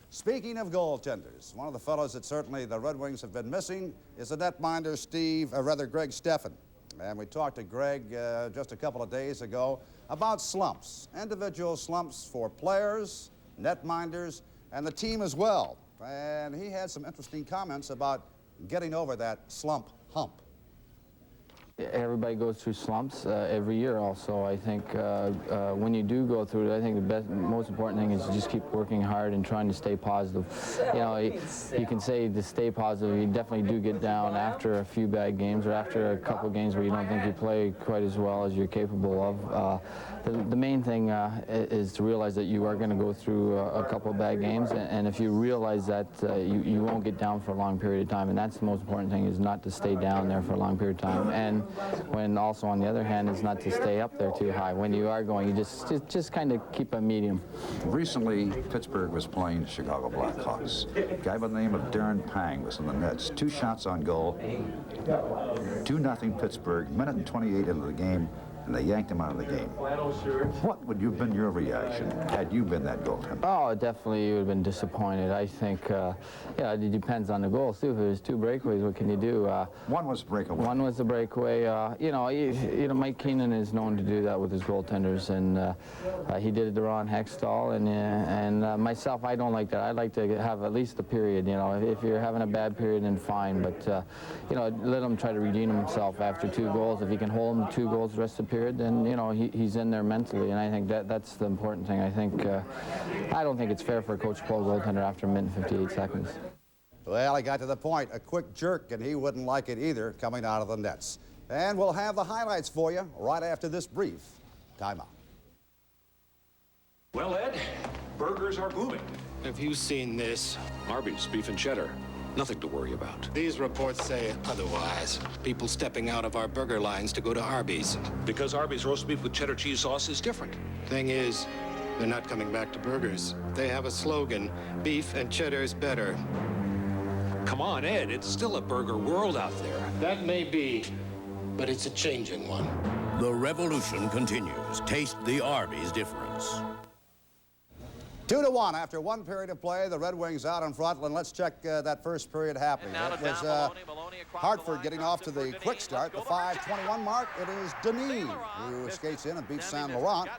Speaking of goaltenders, one of the fellows that certainly the Red Wings have been missing is the netminder Greg Stephan. And we talked to Greg just a couple of days ago about slumps, individual slumps for players, netminders, and the team as well. And he had some interesting comments about getting over that slump hump. Everybody goes through slumps every year also. I think when you do go through it, I think the most important thing is to just keep working hard and trying to stay positive. You know, you can say to stay positive, you definitely do get down after a few bad games or after a couple of games where you don't think you play quite as well as you're capable of. The main thing is to realize that you are going to go through a couple of bad games, and if you realize that, you won't get down for a long period of time, and that's the most important thing, is not to stay down there for a long period of time. And when also, on the other hand, is not to stay up there too high. When you are going, you just kind of keep a medium. Recently, Pittsburgh was playing the Chicago Blackhawks. A guy by the name of Darren Pang was in the nets. 2 shots on goal, 2-0 Pittsburgh, minute and 28 into the game, and they yanked him out of the game. What would have been your reaction had you been that goaltender? Oh, definitely you would have been disappointed. I think, yeah, it depends on the goals, too. If there's 2 breakaways, what can you do? One was breakaway. One was a breakaway. You know, Mike Keenan is known to do that with his goaltenders, and he did it to Ron Hextall, and myself, I don't like that. I like to have at least a period, you know. If you're having a bad period, then fine, but, you know, let him try to redeem himself after 2 goals. If he can hold him to 2 goals the rest of the period, then, you know, he's in there mentally, and I think that's the important thing. I think, I don't think it's fair for a coach to pull a goaltender after a minute and 58 seconds. Well, he got to the point, a quick jerk, and he wouldn't like it either coming out of the nets. And we'll have the highlights for you right after this brief timeout. Well, Ed, burgers are booming. Have you seen this? Arby's, beef and cheddar. Nothing to worry about. These reports say otherwise. People stepping out of our burger lines to go to Arby's. Because Arby's roast beef with cheddar cheese sauce is different. Thing is, they're not coming back to burgers. They have a slogan, beef and cheddar's better. Come on, Ed, it's still a burger world out there. That may be, but it's a changing one. The revolution continues. Taste the Arby's difference. 2-1 after 1 period of play. The Red Wings out in front. And let's check that first period happening. It was Hartford getting off to the quick start, the 5:21 mark. It is Denis who skates in and beats Saint Laurent.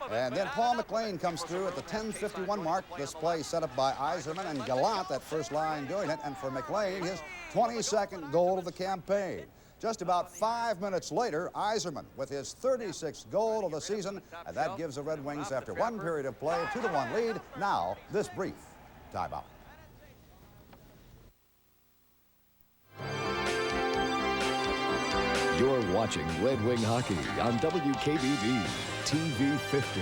And then Paul McLean comes through at the 10:51 mark. This play set up by Yzerman and Gallant, that first line doing it. And for McLean, his 22nd goal of the campaign. Just about 5 minutes later, Yzerman with his 36th goal of the season, and that gives the Red Wings, after 1 period of play, a 2-1 lead. Now, this brief timeout. You're watching Red Wing Hockey on WKBB TV 50.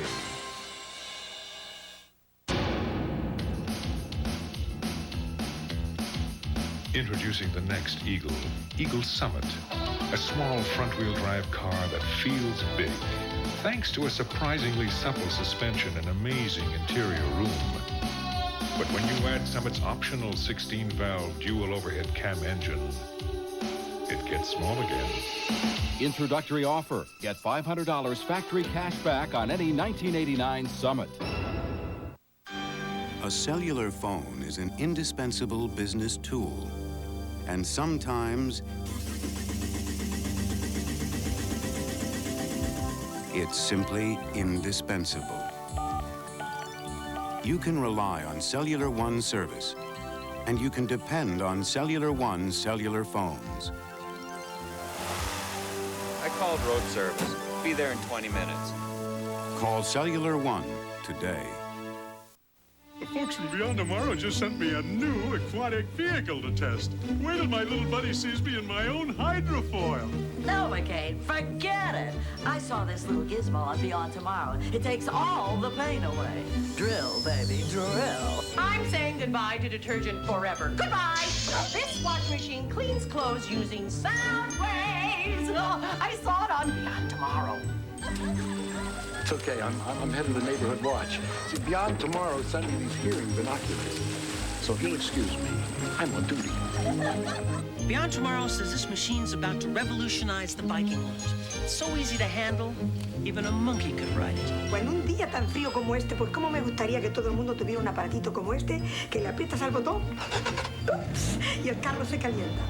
Introducing the next Eagle, Eagle Summit, a small front-wheel drive car that feels big, thanks to a surprisingly supple suspension and amazing interior room. But when you add Summit's optional 16-valve dual overhead cam engine, it gets small again. Introductory offer. Get $500 factory cash back on any 1989 Summit. A cellular phone is an indispensable business tool. And sometimes It's simply indispensable. You can rely on Cellular One service, and you can depend on Cellular One cellular phones. I called road service. Be there in 20 minutes. Call Cellular One today. The folks from Beyond Tomorrow just sent me a new aquatic vehicle to test. Wait till my little buddy sees me in my own hydrofoil. No, McCain, forget it. I saw this little gizmo on Beyond Tomorrow. It takes all the pain away. Drill, baby, drill. I'm saying goodbye to detergent forever. Goodbye! This wash machine cleans clothes using sound waves. Oh, I saw it on Beyond Tomorrow. It's okay, I'm heading to the neighborhood watch. See, Beyond Tomorrow sent me these hearing binoculars. So if you'll excuse me, I'm on duty. Beyond Tomorrow says this machine's about to revolutionize the biking world. It's so easy to handle, even a monkey could ride it. Bueno, un día tan frío como este, pues cómo me gustaría que todo el mundo tuviera un aparatito como este, que le aprietas al botón, ups, y el carro se calienta.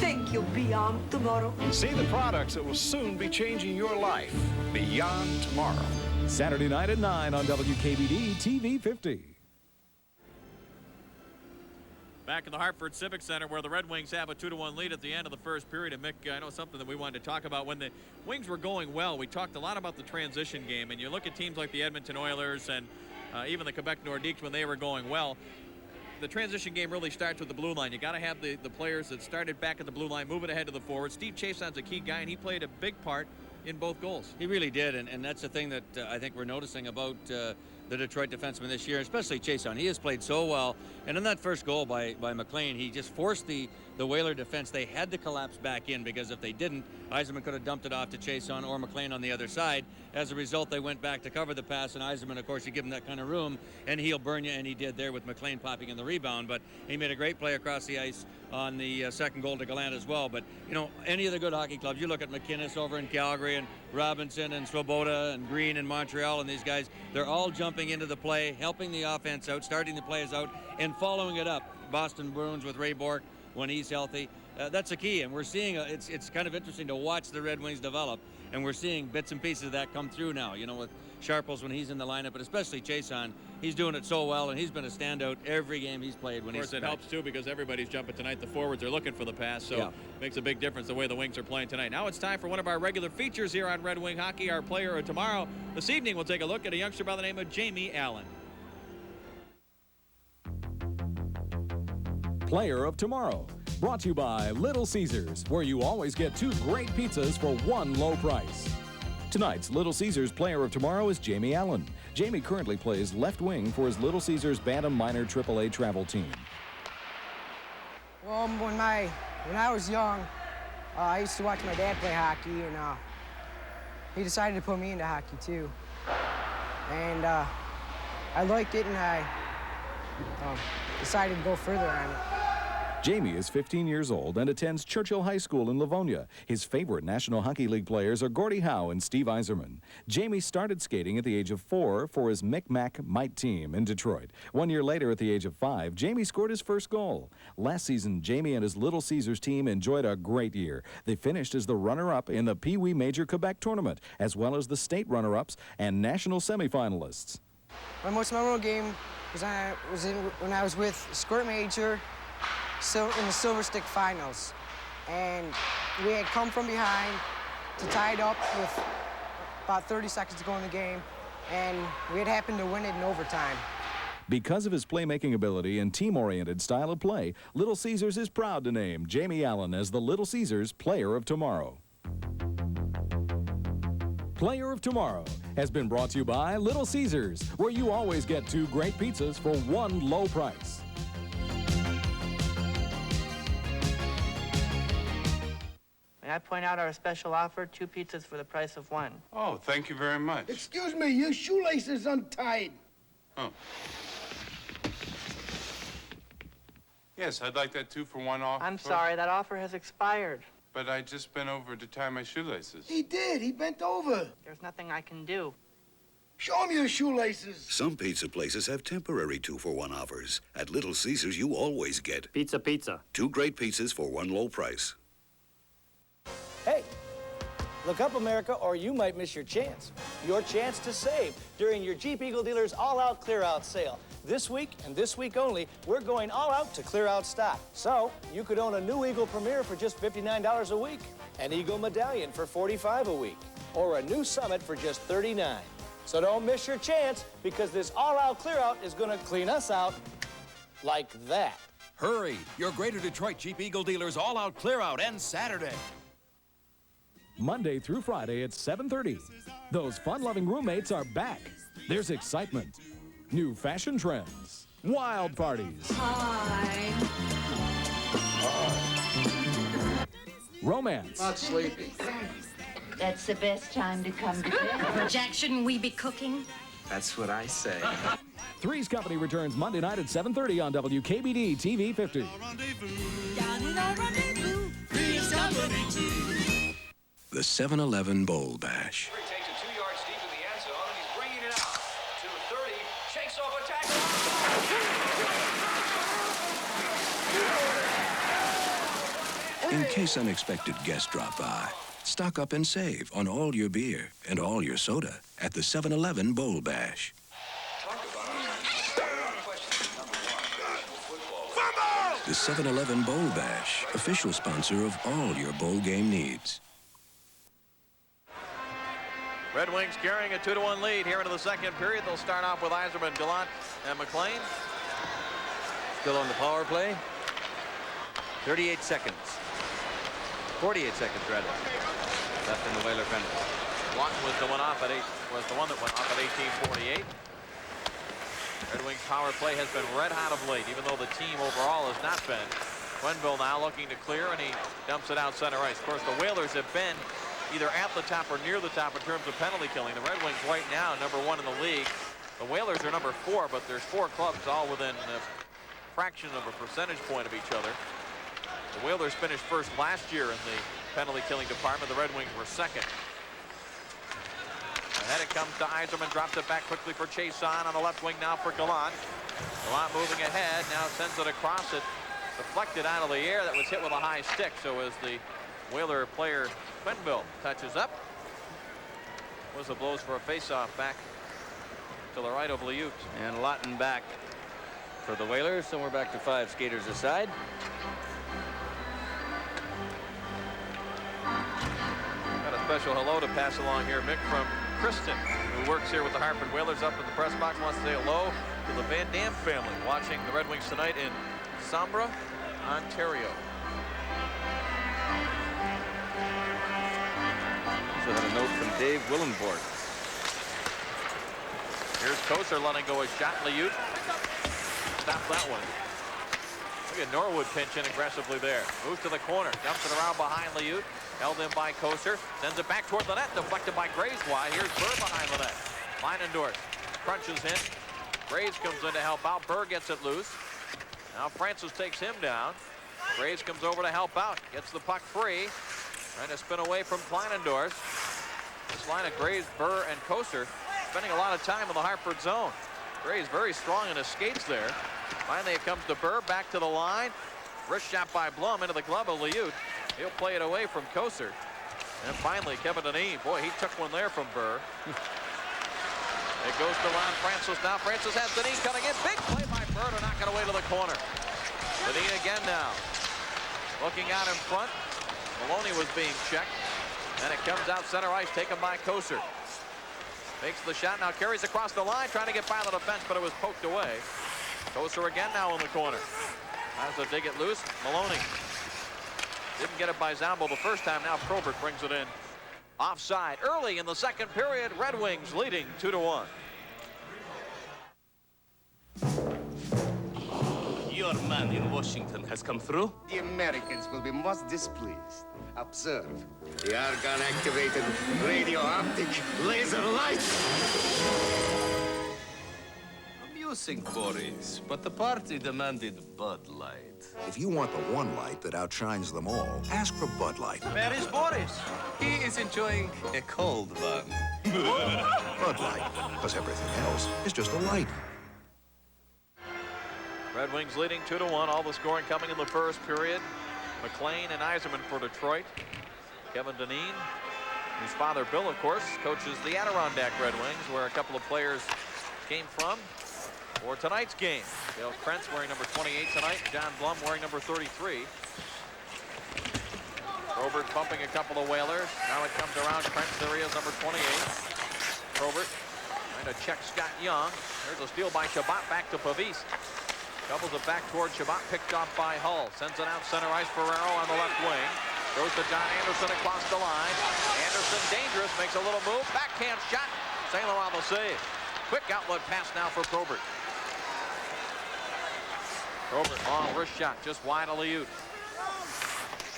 Thank you, Beyond Tomorrow. See the products that will soon be changing your life. Beyond Tomorrow. Saturday night at 9 on WKBD TV 50. Back in the Hartford Civic Center where the Red Wings have a 2-1 lead at the end of the first period. And Mick, I know something that we wanted to talk about. When the Wings were going well, we talked a lot about the transition game. And you look at teams like the Edmonton Oilers and even the Quebec Nordiques when they were going well. The transition game really starts with the blue line. You got to have the players that started back at the blue line moving ahead to the forward. Steve Chason's a key guy, and he played a big part in both goals. He really did, and that's the thing that I think we're noticing about the Detroit defenseman this year, especially Chason. He has played so well, and in that first goal by McLean, he just forced the Whaler defense. They had to collapse back in, because if they didn't, Yzerman could have dumped it off to Chason or McLean on the other side. As a result, they went back to cover the pass, and Yzerman, of course, you give him that kind of room, and he'll burn you, and he did there with McLean popping in the rebound. But he made a great play across the ice on the second goal to Gallant as well. But, you know, any of the good hockey clubs, you look at McInnes over in Calgary and Robinson and Swoboda and Green in Montreal, and these guys, they're all jumping into the play, helping the offense out, starting the plays out, and following it up. Boston Bruins with Ray Bourque when he's healthy. That's a key, and we're seeing it's kind of interesting to watch the Red Wings develop, and we're seeing bits and pieces of that come through now, you know, with Sharples when he's in the lineup, but especially Chason. He's doing it so well, and he's been a standout every game he's played when he's back. Of course, it helps, too, because everybody's jumping tonight. The forwards are looking for the pass, so it makes a big difference the way the Wings are playing tonight. Now it's time for one of our regular features here on Red Wing Hockey. Our player of tomorrow. This evening, we'll take a look at a youngster by the name of Jamie Allen. Player of Tomorrow, brought to you by Little Caesars, where you always get 2 great pizzas for 1 low price. Tonight's Little Caesars Player of Tomorrow is Jamie Allen. Jamie currently plays left wing for his Little Caesars Bantam Minor AAA travel team. Well, when I was young, I used to watch my dad play hockey, and he decided to put me into hockey too. And I liked it, and I decided to go further on it. Jamie is 15 years old and attends Churchill High School in Livonia. His favorite National Hockey League players are Gordie Howe and Steve Yzerman. Jamie started skating at the age of 4 for his Micmac Mite team in Detroit. 1 year later, at the age of 5, Jamie scored his first goal. Last season, Jamie and his Little Caesars team enjoyed a great year. They finished as the runner-up in the Pee Wee Major Quebec tournament, as well as the state runner-ups and national semifinalists. My most memorable game was when I was with Squirt Major in the Silver Stick Finals. And we had come from behind to tie it up with about 30 seconds to go in the game, and we had happened to win it in overtime. Because of his playmaking ability and team-oriented style of play, Little Caesars is proud to name Jamie Allen as the Little Caesars Player of Tomorrow. Player of Tomorrow has been brought to you by Little Caesars, where you always get 2 great pizzas for 1 low price. May I point out our special offer, 2 pizzas for the price of 1. Oh, thank you very much. Excuse me, your shoelace is untied. Oh. Yes, I'd like that 2 for 1 offer. I'm sorry, that offer has expired. But I just bent over to tie my shoelaces. He did. He bent over. There's nothing I can do. Show him your shoelaces. Some pizza places have temporary 2 for 1 offers. At Little Caesars, you always get pizza. 2 great pizzas for 1 low price. Hey, Look up, America, or you might miss your chance. Your chance to save during your Jeep Eagle Dealers all-out clear-out sale. This week, and this week only, we're going all out to clear out stock. So, you could own a new Eagle Premier for just $59 a week, an Eagle Medallion for $45 a week, or a new Summit for just $39. So don't miss your chance, because this all-out clear-out is going to clean us out like that. Hurry! Your Greater Detroit Jeep Eagle Dealers all-out clear-out ends Saturday. Monday through Friday at 7:30. Those fun-loving roommates are back. There's excitement, new fashion trends, wild parties. Hi. Romance. Not sleepy. That's the best time to come to bed. Jack, shouldn't we be cooking? That's what I say. Three's Company returns Monday night at 7:30 on WKBD TV 50. The 7-Eleven Bowl Bash. Takes it 2 yards deep in the end zone, and he's bringing it out to 30. Shakes off a tackle. In case unexpected guests drop by, stock up and save on all your beer and all your soda at the 7-Eleven Bowl Bash. The 7-Eleven Bowl Bash, official sponsor of all your bowl game needs. Red Wings carrying a 2-1 lead here into the second period. They'll start off with Yzerman, Gallant, and McLean. Still on the power play. 38 seconds. 48 seconds, rather, left in the Whaler penalty. Gallant was the one that went off at 18:48. Red Wings power play has been red hot of late, even though the team overall has not been. Quenneville now looking to clear, and he dumps it out center ice. Of course, the Whalers have been either at the top or near the top in terms of penalty killing. The Red Wings right now #1 in the league. The Whalers are #4, but there's 4 clubs all within a fraction of a percentage point of each other. The Whalers finished first last year in the penalty killing department. The Red Wings were second. Ahead it comes to Yzerman, drops it back quickly for Chason on the left wing now for Gallant. Gallant moving ahead, now sends it across it, deflected out of the air. That was hit with a high stick, so as the Whaler player Quenneville touches up. Whistle blows for a face-off back to the right of Liut. And Lawton back for the Whalers, so we're back to 5 skaters aside. Got a special hello to pass along here, Mick, from Kristen, who works here with the Hartford Whalers up in the press box. Wants to say hello to the Van Dam family watching the Red Wings tonight in Sombra, Ontario. Also had a note from Dave Willenborg. Here's Koser letting go a shot. Liut stops that one. Look at Norwood pinching aggressively there. Moves to the corner, dumps it around behind Liut. Held in by Koser, sends it back toward the net, deflected by Graves. Why? Here's Burr behind the net. Leinendorf crunches in. Graves comes in to help out. Burr gets it loose. Now Francis takes him down. Graves comes over to help out. Gets the puck free. Trying to spin away from Kleinendorf. This line of Graves, Burr, and Koser spending a lot of time in the Hartford zone. Graves very strong in his skates there. Finally it comes to Burr, back to the line. Wrist shot by Blum into the glove of Liut. He'll play it away from Koser. And finally, Kevin Dineen. Boy, he took one there from Burr. It goes to Ron Francis now. Francis has Dineen coming in. Big play by Burr to knock it away to the corner. Dineen again now. Looking out in front. Maloney was being checked. And it comes out center ice, taken by Koser. Makes the shot, now carries across the line, trying to get by the defense, but it was poked away. Koser again now in the corner. Has to dig it loose. Maloney didn't get it by Zambo the first time. Now Probert brings it in. Offside early in the second period. Red Wings leading 2-1. Your man in Washington has come through. The Americans will be most displeased. Observe. The argon-activated radio-optic laser light. Amusing, Boris, but the party demanded Bud Light. If you want the one light that outshines them all, ask for Bud Light. Where is Boris? He is enjoying a cold one. Bud Light, because everything else is just a light. Red Wings leading 2-1. All the scoring coming in the first period. McLean and Yzerman for Detroit. Kevin Dineen His father, Bill, of course, coaches the Adirondack Red Wings, where a couple of players came from for tonight's game. Dale Krentz wearing number 28 tonight, and John Blum wearing number 33. Probert bumping a couple of Whalers. Now it comes around. Krentz, there he is, number 28. Probert trying to check Scott Young. There's a steal by Shabbat back to Pavis. Doubles it back toward Shabbat, picked off by Hull. Sends it out center ice. Ferraro on the left wing. Goes to John Anderson across the line. Anderson dangerous, makes a little move. Backhand shot. St. Laurent the save. Quick outlet pass now for Probert. Probert, long wrist shot, just wide of Liut.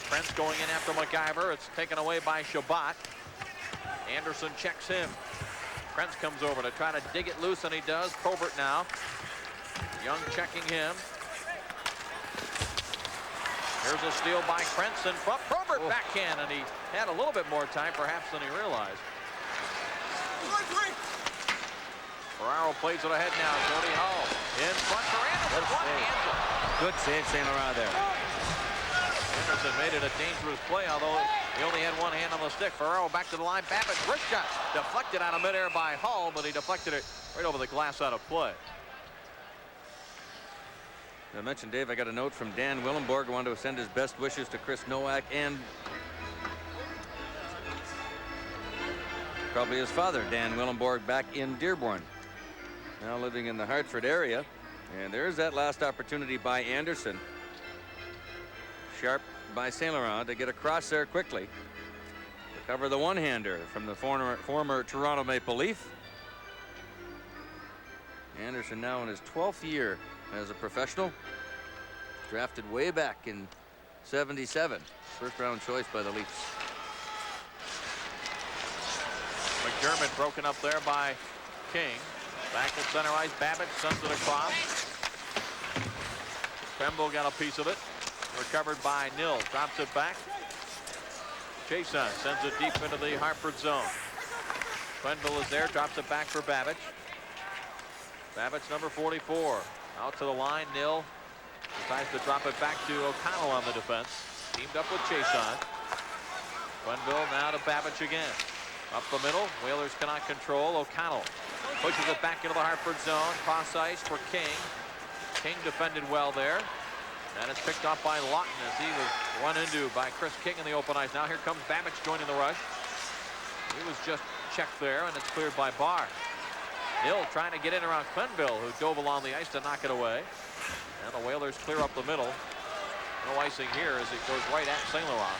Krentz going in after MacIver. It's taken away by Shabbat. Anderson checks him. Krentz comes over to try to dig it loose, and he does. Probert now. Young checking him. Here's a steal by Krentz in front. Probert backhand, and he had a little bit more time perhaps than he realized. Ferraro plays it ahead now. Jody Hull in front for Anderson. One-handed. Good save, St. Laurent there. Anderson made it a dangerous play, although he only had one hand on the stick. Ferraro back to the line. Babbitt wrist shot deflected out of midair by Hull, but he deflected it right over the glass out of play. I mentioned, Dave, I got a note from Dan Willenborg. Wanted to send his best wishes to Chris Nowak and probably his father, Dan Willenborg, back in Dearborn. Now living in the Hartford area. And there's that last opportunity by Anderson. Sharp by St. Laurent to get across there quickly. To cover the one-hander from the former Toronto Maple Leaf. Anderson now in his 12th year as a professional. Drafted way back in '77. First round choice by the Leafs. McDermott broken up there by King. Back at center ice. Babbitt sends it across. Pembo got a piece of it. Recovered by Nil. Drops it back. Chason sends it deep into the Hartford zone. Quenneville is there. Drops it back for Babbitt. Babbitt's number 44. Out to the line. Nil decides to drop it back to O'Connell on the defense. Teamed up with Chason. Quenneville now to Babbitt again. Up the middle. Whalers cannot control. O'Connell pushes it back into the Hartford zone. Cross ice for King. King defended well there. And it's picked up by Lawton as he was run into by Chris King in the open ice. Now here comes Babbitt joining the rush. He was just checked there, and it's cleared by Barr. Hill trying to get in around Quenneville, who dove along the ice to knock it away. And the Whalers clear up the middle. No icing here as it goes right at St. Laurent.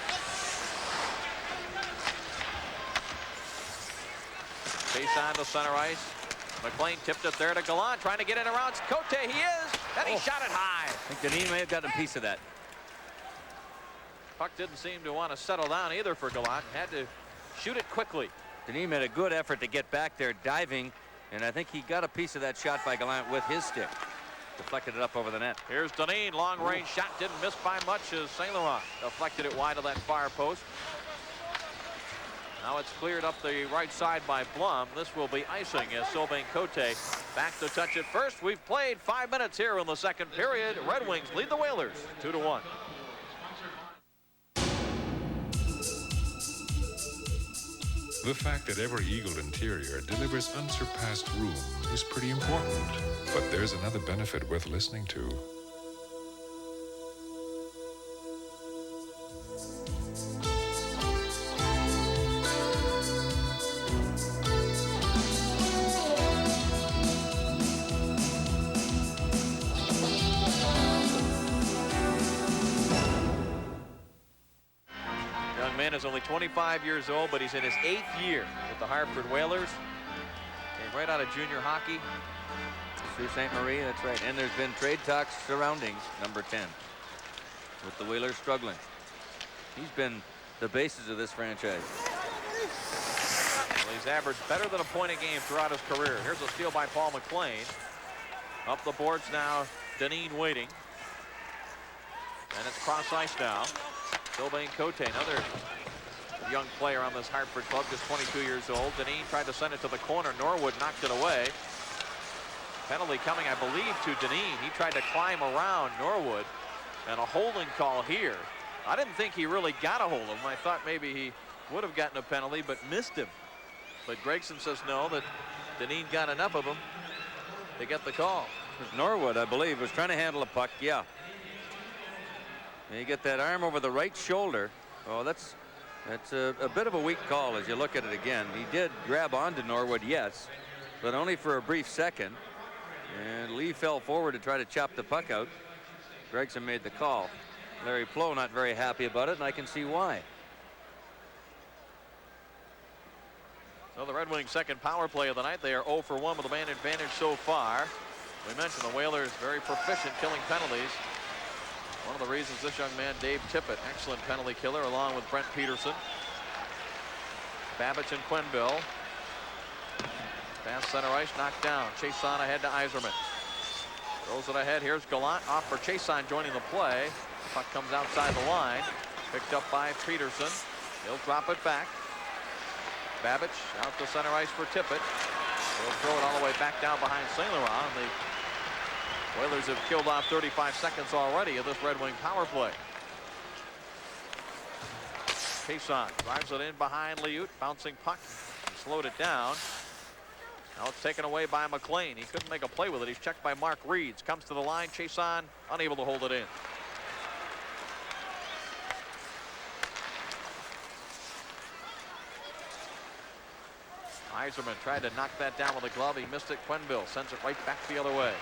Chase on to center ice. McLean tipped it there to Gallant, trying to get in around Cote. He is, and he shot it high. I think Deneen may have gotten a piece of that. Puck didn't seem to want to settle down either for Gallant. Had to shoot it quickly. Deneen made a good effort to get back there diving, and I think he got a piece of that shot by Gallant with his stick. Deflected it up over the net. Here's Deneen, long range shot, didn't miss by much as St. Laurent deflected it wide of that far post. Now it's cleared up the right side by Blum. This will be icing as Sylvain Cote back to touch it first. We've played 5 minutes here in the second period. Red Wings lead the Whalers 2-1. The fact that every Eagle interior delivers unsurpassed room is pretty important. But there's another benefit worth listening to. Is only 25 years old, but he's in his 8th year with the Hartford Whalers. Came right out of junior hockey. Sault Ste. Marie, that's right. And there's been trade talks surrounding number 10 with the Whalers struggling. He's been the basis of this franchise. Well, he's averaged better than a point a game throughout his career. Here's a steal by Paul McLean. Up the boards now, Deneen waiting. And it's cross ice now. Sylvain Cote, another young player on this Hartford club, just 22 years old. Deneen tried to send it to the corner. Norwood knocked it away. Penalty coming, I believe, to Deneen. He tried to climb around Norwood, and a holding call here. I didn't think he really got a hold of him. I thought maybe he would have gotten a penalty, but missed him. But Gregson says no, that Dineen got enough of him to get the call. Norwood, I believe, was trying to handle a puck. Yeah. And you get that arm over the right shoulder. Oh, that's a bit of a weak call as you look at it again. He did grab onto Norwood, yes, but only for a brief second. And Lee fell forward to try to chop the puck out. Gregson made the call. Larry Plow not very happy about it, and I can see why. So the Red Wings' second power play of the night. They are 0 for 1 with a man advantage so far. We mentioned the Whalers very proficient killing penalties. One of the reasons this young man, Dave Tippett, excellent penalty killer, along with Brent Peterson. Babbage and Quenneville. Pass center ice, knocked down. Chason ahead to Yzerman. Throws it ahead. Here's Gallant off for Chason joining the play. Puck comes outside the line. Picked up by Peterson. He'll drop it back. Babbage out to center ice for Tippett. He'll throw it all the way back down behind St. Laurent. The Oilers have killed off 35 seconds already of this Red Wing power play. Chason drives it in behind Liut. Bouncing puck. He slowed it down. Now it's taken away by McLean. He couldn't make a play with it. He's checked by Mark Reeds. Comes to the line. Chason unable to hold it in. Yzerman tried to knock that down with a glove. He missed it. Quenneville sends it right back the other way.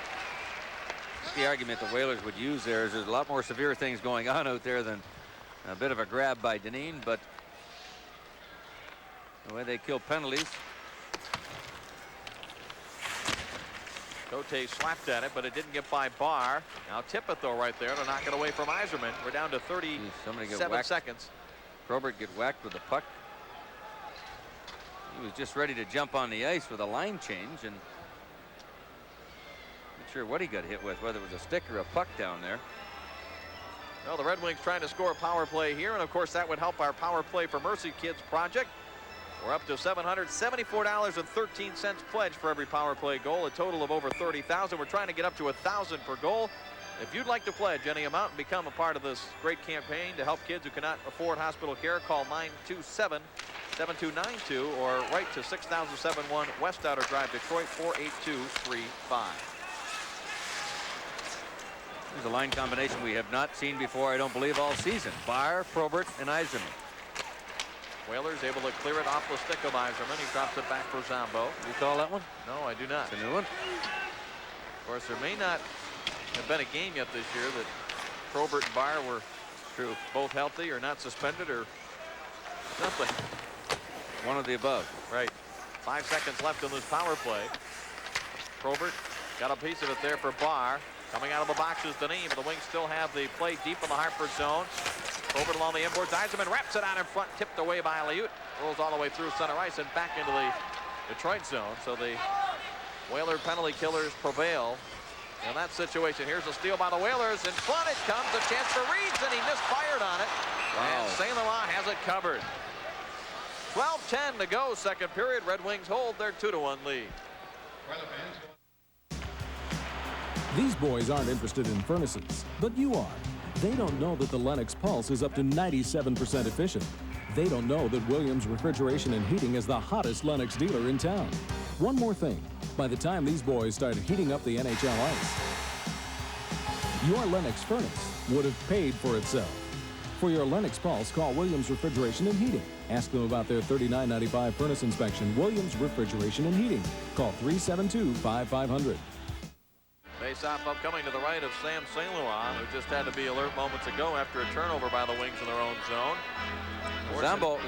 The argument the Whalers would use there is there's a lot more severe things going on out there than a bit of a grab by Dineen, but the way they kill penalties. Cote slapped at it, but it didn't get by Barr. Now Tippett, though, right there to knock it away from Yzerman. We're down to 37 seconds. Probert get whacked with the puck. He was just ready to jump on the ice with a line change, and not sure what he got hit with, whether it was a stick or a puck down there. Well, the Red Wings trying to score a power play here, and of course that would help our Power Play for Mercy Kids project. We're up to $774.13 pledge for every power play goal, a total of over 30,000. We're trying to get up to 1,000 per goal. If you'd like to pledge any amount and become a part of this great campaign to help kids who cannot afford hospital care, call 927-7292 or write to 6071 West Outer Drive, Detroit 48235. There's a line combination we have not seen before, I don't believe, all season. Barr, Probert, and Yzerman. Whalers able to clear it off the stick of Yzerman. He drops it back for Zombo. You call that one? No, I do not. It's a new one. Of course, there may not have been a game yet this year that Probert and Barr were both healthy or not suspended or nothing. One of the above. Right. 5 seconds left in this power play. Probert got a piece of it there for Barr. Coming out of the box is Dineen, but the Wings still have the play deep in the Hartford zone. Probert along the inboards. Yzerman wraps it out in front, tipped away by Liut. Rolls all the way through center ice and back into the Detroit zone. So the Whaler penalty killers prevail in that situation. Here's a steal by the Whalers. In front it comes. A chance for Reeds, and he misfired on it. Wow. And St. Laurent has it covered. 12:10 to go, second period. Red Wings hold their 2-1 lead. These boys aren't interested in furnaces, but you are. They don't know that the Lennox Pulse is up to 97% efficient. They don't know that Williams Refrigeration and Heating is the hottest Lennox dealer in town. One more thing. By the time these boys started heating up the NHL ice, your Lennox furnace would have paid for itself. For your Lennox Pulse, call Williams Refrigeration and Heating. Ask them about their $39.95 furnace inspection. Williams Refrigeration and Heating. Call 372-5500. Face-off upcoming to the right of Sam St. Laurent, who just had to be alert moments ago after a turnover by the Wings in their own zone.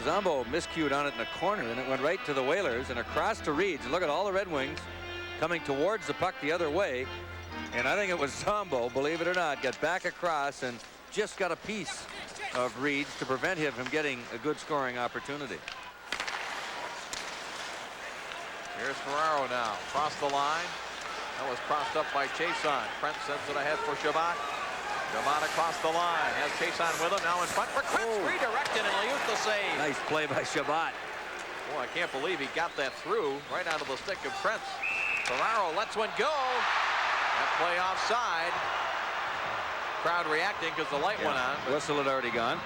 Zombo miscued on it in the corner, and it went right to the Whalers and across to Reeds. And look at all the Red Wings coming towards the puck the other way. And I think it was Zombo, believe it or not, got back across and just got a piece of Reeds to prevent him from getting a good scoring opportunity. Here's Ferraro now, across the line. That was crossed up by Chason. Trent sends it ahead for Shabbat. Shabbat across the line. Has Chason with him. Now in front for Krebs. Redirected and Liut the save. Nice play by Shabbat. Boy, I can't believe he got that through right out of the stick of Trent. Ferraro lets one go. That play offside. Crowd reacting because the light went on. Whistle had already gone.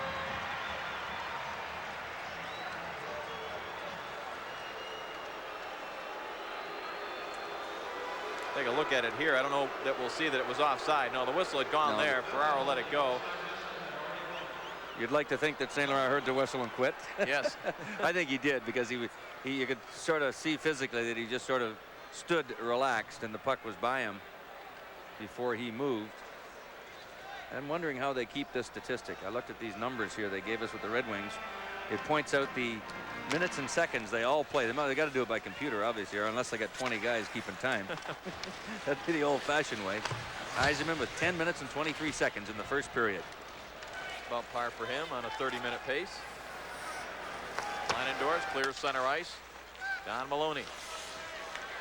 Take a look at it here. I don't know that we'll see that it was offside. No, the whistle had gone there. Ferraro let it go. You'd like to think that St. Laurent heard the whistle and quit. Yes. I think he did, because you could sort of see physically that he just sort of stood relaxed and the puck was by him before he moved. I'm wondering how they keep this statistic. I looked at these numbers here they gave us with the Red Wings. It points out the minutes and seconds they all play. They got to do it by computer, obviously, or unless they got 20 guys keeping time. That'd be the old-fashioned way. Eiserman with 10 minutes and 23 seconds in the first period. About par for him on a 30-minute pace. Line indoors, clears center ice. Don Maloney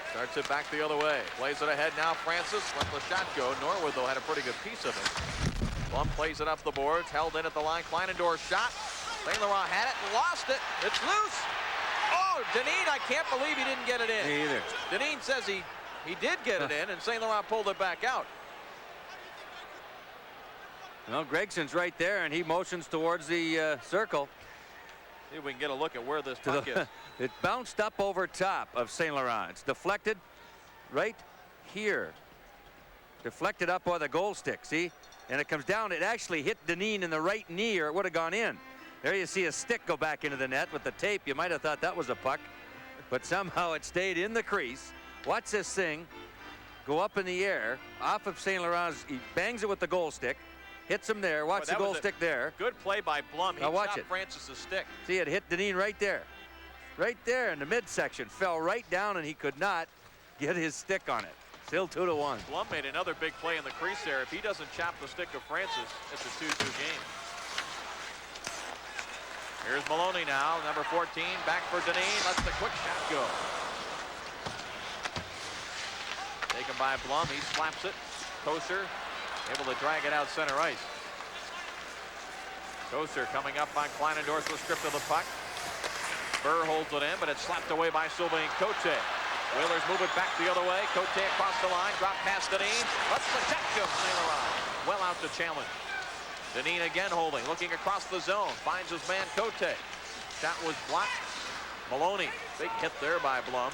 starts it back the other way. Plays it ahead now. Francis let the shot go. Norwood, though, had a pretty good piece of it. Blum plays it up the boards, held in at the line. Kleinendorf's shot. St. Laurent had it and lost it. It's loose. Oh, Dineen, I can't believe he didn't get it in. Me either. Dineen says he did get it in, and St. Laurent pulled it back out. Well, Gregson's right there, and he motions towards the circle. See if we can get a look at where this puck is. It bounced up over top of St. Laurent. It's deflected right here. Deflected up by the goal stick, see? And it comes down. It actually hit Dineen in the right knee, or it would have gone in. There you see a stick go back into the net with the tape. You might have thought that was a puck, but somehow it stayed in the crease. Watch this thing go up in the air off of St. Laurent's. He bangs it with the goal stick, hits him there. Watch the goal stick there. Good play by Blum. He now watch stopped it. Francis's stick. See, it hit Dineen right there. Right there in the midsection. Fell right down, and he could not get his stick on it. Still 2-1. Blum made another big play in the crease there. If he doesn't chop the stick of Francis, it's a 2-2 game. Here's Maloney now, number 14, back for Dineen. Lets the quick shot go. Taken by Blum. He slaps it. Kosher able to drag it out center ice. Kosher coming up on Kleinendorf, was stripped of the puck. Burr holds it in, but it's slapped away by Sylvain Cote. Whalers move it back the other way. Cote across the line, drop past Dineen. Let's the check of St. Laurent. Well out to challenge. Dineen again holding, looking across the zone. Finds his man Cote. Shot was blocked. Maloney, big hit there by Blum.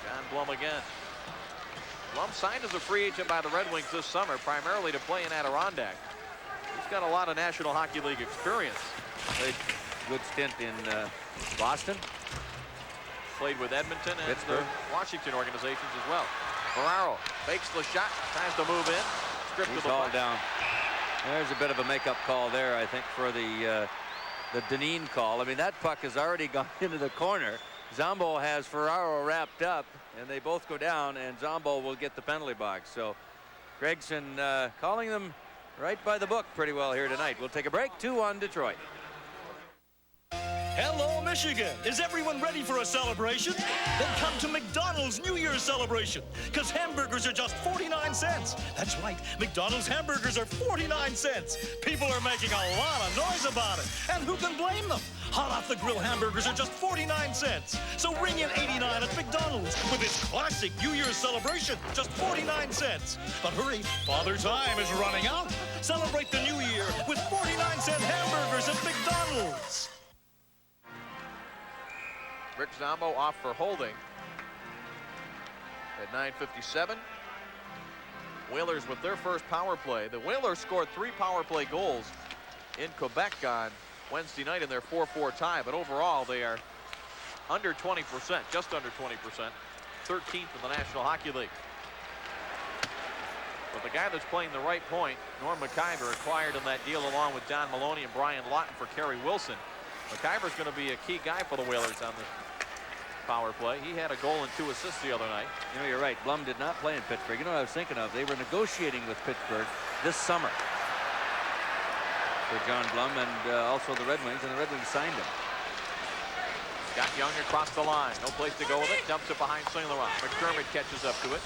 John Blum again. Blum signed as a free agent by the Red Wings this summer, primarily to play in Adirondack. He's got a lot of National Hockey League experience. Played a good stint in Boston. Played with Edmonton and Pittsburgh. Washington organizations as well. Ferraro fakes the shot, tries to move in. Stripped He's to the all puck. down. There's a bit of a makeup call there, I think, for the Dineen call. I mean, that puck has already gone into the corner. Zombo has Ferraro wrapped up, and they both go down, and Zombo will get the penalty box. So Gregson calling them right by the book pretty well here tonight. We'll take a break. 2-1 Detroit. Hello, Michigan. Is everyone ready for a celebration? Then come to McDonald's New Year's celebration, because hamburgers are just 49 cents. That's right, McDonald's hamburgers are 49 cents. People are making a lot of noise about it, and who can blame them? Hot off the grill hamburgers are just 49 cents. So ring in 89 at McDonald's with its classic New Year's celebration, just 49 cents. But hurry, Father Time is running out. Celebrate the new year with 49-cent hamburgers at McDonald's. Rick Zombo off for holding at 9:57. Whalers with their first power play. The Whalers scored 3 power play goals in Quebec on Wednesday night in their 4-4 tie, but overall they are under 20%, just under 20%, 13th in the National Hockey League. But the guy that's playing the right point, Norm McIver, acquired in that deal along with Don Maloney and Brian Lawton for Kerry Wilson. McIver's going to be a key guy for the Whalers on the power play. He had a goal and 2 assists the other night. You know, you're right. Blum did not play in Pittsburgh. You know what I was thinking of? They were negotiating with Pittsburgh this summer for John Blum and also the Red Wings, and the Red Wings signed him. Scott Young across the line. No place to go with it. Dumps it behind St. Laurent. McDermott catches up to it.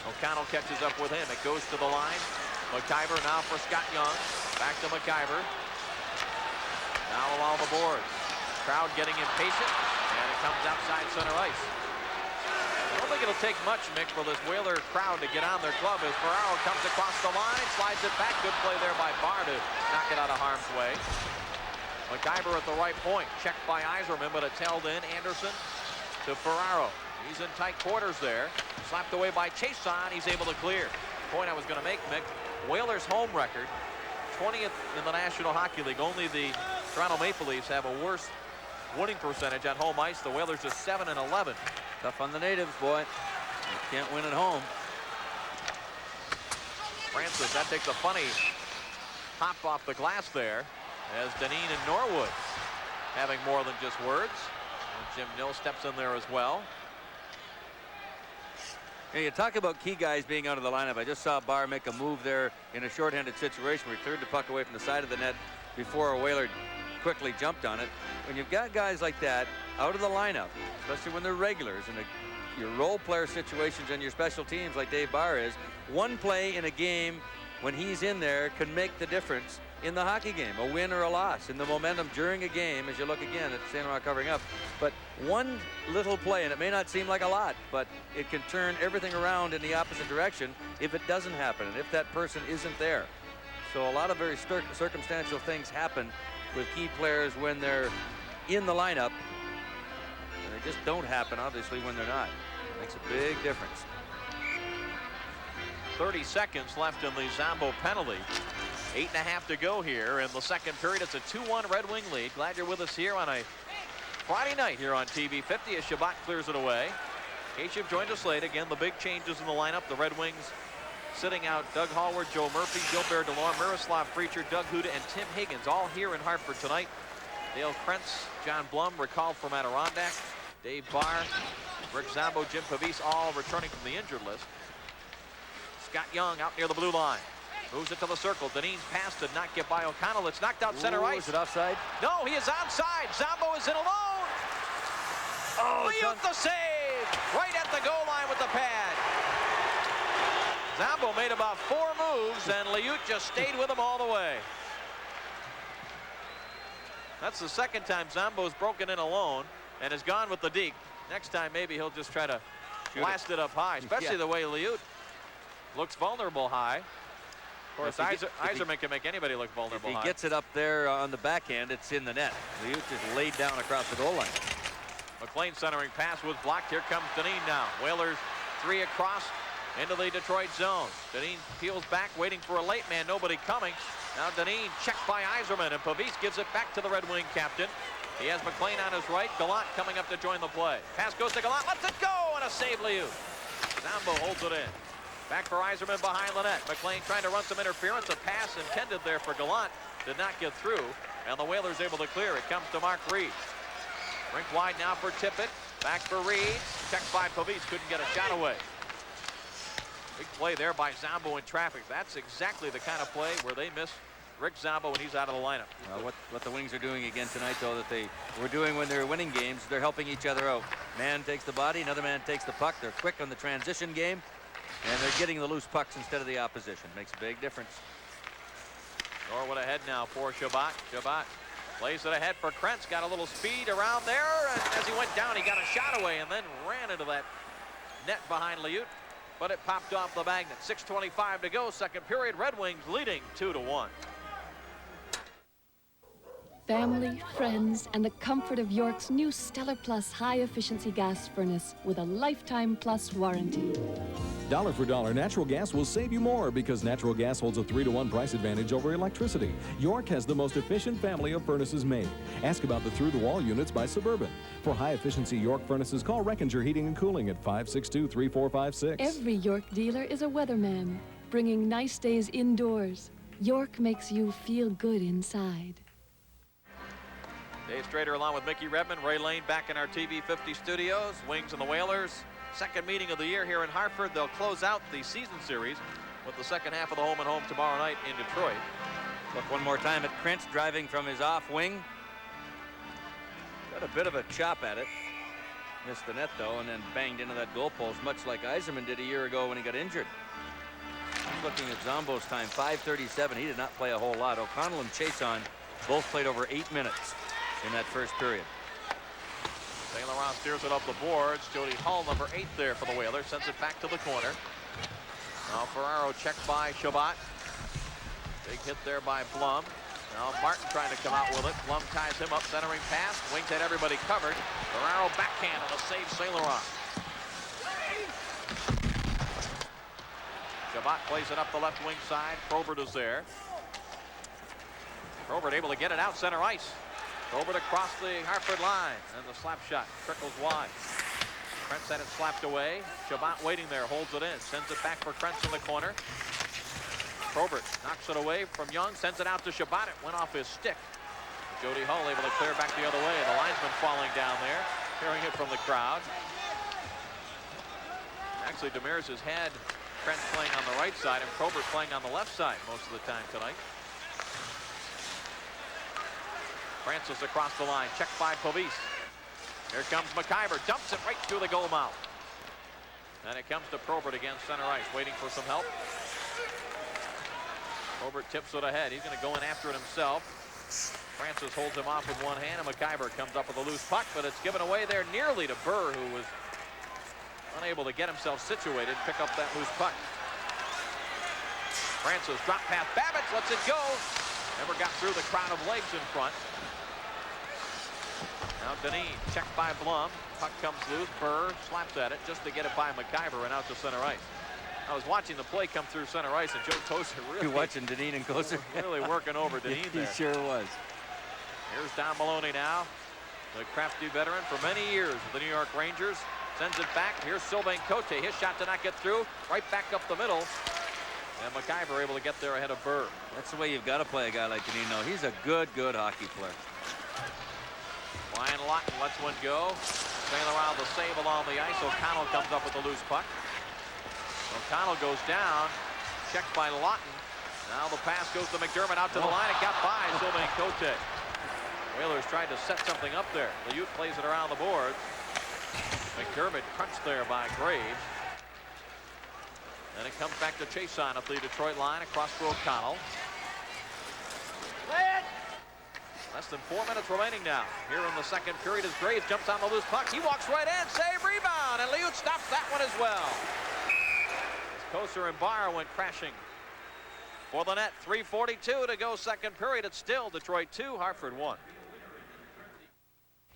O'Connell catches up with him. It goes to the line. McIver now for Scott Young. Back to McIver. Now along the boards. Crowd getting impatient, and it comes outside center ice. I don't think it'll take much, Mick, for this Whaler crowd to get on their glove as Ferraro comes across the line, slides it back. Good play there by Barr to knock it out of harm's way. McIver at the right point. Checked by Eiserman, but it's held in. Anderson to Ferraro. He's in tight quarters there. Slapped away by Chason. He's able to clear. Point I was going to make, Mick. Whalers' home record, 20th in the National Hockey League. Only the Toronto Maple Leafs have a worse winning percentage on home ice. The Whalers are 7-11. Tough on the natives, boy. You can't win at home. Francis, that takes a funny hop off the glass there as Deneen and Norwood having more than just words. And Jim Nill steps in there as well. Yeah, you talk about key guys being out of the lineup. I just saw Barr make a move there in a shorthanded situation where he cleared the puck away from the side of the net before a Whaler quickly jumped on it. When you've got guys like that out of the lineup, especially when they're regulars in your role player situations and your special teams like Dave Barr is, one play in a game when he's in there can make the difference in the hockey game, a win or a loss, in the momentum during a game, as you look again at St. Laurent covering up. But one little play, and it may not seem like a lot, but it can turn everything around in the opposite direction if it doesn't happen and if that person isn't there. So a lot of very circumstantial things happen with key players when they're in the lineup. And they just don't happen, obviously, when they're not. Makes a big difference. 30 seconds left in the Zombo penalty. 8.5 to go here in the second period. It's a 2-1 Red Wing lead. Glad you're with us here on a Friday night here on TV 50 as Shabbat clears it away. In case you've joined us late, again, the big changes in the lineup. The Red Wings sitting out Doug Hallward, Joe Murphy, Gilbert Delorme, Miroslav Preacher, Doug Huda, and Tim Higgins, all here in Hartford tonight. Dale Krentz, John Blum, recalled from Adirondack. Dave Barr, Rick Zombo, Jim Pavis, all returning from the injured list. Scott Young out near the blue line. Moves it to the circle. Deneen's pass did not get by O'Connell. It's knocked out center ice. Is it offside? No, he is onside. Zombo is in alone. Oh, Liut the save. Right at the goal line with the pad. Zombo made about 4 moves, and Liut just stayed with him all the way. That's the second time Zombo's broken in alone and has gone with the deke. Next time, maybe he'll just try to blast it up high, especially the way Liut looks vulnerable high. Of course, Yzerman can make anybody look vulnerable high. If he gets it up there on the backhand, it's in the net. Liut just laid down across the goal line. McLean centering pass was blocked. Here comes Deneen now. Whalers 3 across into the Detroit zone. Deneen peels back, waiting for a late man. Nobody coming. Now Deneen checked by Yzerman, and Pavis gives it back to the Red Wing captain. He has McLean on his right. Gallant coming up to join the play. Pass goes to Gallant. Lets it go, and a save Liut. Zombo holds it in. Back for Yzerman behind the net. McLean trying to run some interference. A pass intended there for Gallant did not get through, and the Whalers able to clear. It comes to Mark Reed. Rink wide now for Tippett. Back for Reed. Checked by Pavis. Couldn't get a shot away. Big play there by Zombo in traffic. That's exactly the kind of play where they miss Rick Zombo when he's out of the lineup. What the Wings are doing again tonight, though, that they were doing when they're winning games, they're helping each other out. Man takes the body, another man takes the puck. They're quick on the transition game, and they're getting the loose pucks instead of the opposition. Makes a big difference. Norwood ahead now for Shabbat. Shabbat plays it ahead for Krentz. Got a little speed around there, and as he went down, he got a shot away and then ran into that net behind Liut. But it popped off the magnet. 6:25 to go, second period. Red Wings leading 2-1. Family, friends, and the comfort of York's new Stellar Plus high-efficiency gas furnace with a lifetime plus warranty. Dollar for dollar, natural gas will save you more because natural gas holds a 3-to-1 price advantage over electricity. York has the most efficient family of furnaces made. Ask about the through-the-wall units by Suburban. For high-efficiency York furnaces, call Reckinger Heating and Cooling at 562-3456. Every York dealer is a weatherman, bringing nice days indoors. York makes you feel good inside. Dave Strader along with Mickey Redmond, Ray Lane back in our TV 50 studios. Wings and the Whalers. Second meeting of the year here in Hartford. They'll close out the season series with the second half of the home and home tomorrow night in Detroit. Look one more time at Krentz driving from his off wing. Got a bit of a chop at it. Missed the net though, and then banged into that goalpost, much like Yzerman did a year ago when he got injured. I'm looking at Zombo's time, 5:37. He did not play a whole lot. O'Connell and Chason both played over 8 minutes in that first period. St. Laurent steers it up the boards. Jody Hull, number 8 there for the Whalers, sends it back to the corner. Now Ferraro checked by Shabbat. Big hit there by Blum. Now Martin trying to come out with it. Blum ties him up, centering pass. Wings had everybody covered. Ferraro backhand on a save, St. Laurent. Shabbat plays it up the left wing side. Probert is there. Probert able to get it out center ice. Probert across the Hartford line. And the slap shot trickles wide. Krentz had it slapped away. Shabbat waiting there, holds it in. Sends it back for Krentz in the corner. Probert knocks it away from Young. Sends it out to Shabbat. It went off his stick. Jody Hull able to clear back the other way. The linesman falling down there. Hearing it from the crowd. Actually, Demers has had Krentz playing on the right side and Probert playing on the left side most of the time tonight. Francis across the line, checked by Pavis. Here comes McIver, dumps it right through the goal mouth. And it comes to Probert against center ice, waiting for some help. Probert tips it ahead. He's going to go in after it himself. Francis holds him off with one hand, and McIver comes up with a loose puck, but it's given away there nearly to Burr, who was unable to get himself situated, pick up that loose puck. Francis drop pass, Babbitts lets it go. Never got through the crowd of legs in front. Now Deneen checked by Blum. Puck comes loose. Burr slaps at it just to get it by McIver and out to center ice. I was watching the play come through center ice, and Joe Tozer really... You're watching Deneen and Koser? Really working over Deneen there. He sure was. Here's Don Maloney now. The crafty veteran for many years with the New York Rangers. Sends it back. Here's Sylvain Cote. His shot did not get through. Right back up the middle. And McIver able to get there ahead of Burr. That's the way you've got to play a guy like Deneen. No, he's a good hockey player. Ryan Lawton lets one go. Sailor around the save along the ice. O'Connell comes up with a loose puck. O'Connell goes down. Checked by Lawton. Now the pass goes to McDermott out to the line. It got by Sylvain Cote. Whalers tried to set something up there. Liut plays it around the boards. McDermott crunched there by Graves. Then it comes back to Chason at the Detroit line across for O'Connell. Less than 4 minutes remaining now. Here in the second period as Graves jumps on the loose puck. He walks right in. Save, rebound. And Liut stops that one as well. Koser and Barr went crashing for the net. 3:42 to go second period. It's still Detroit 2, Hartford 1.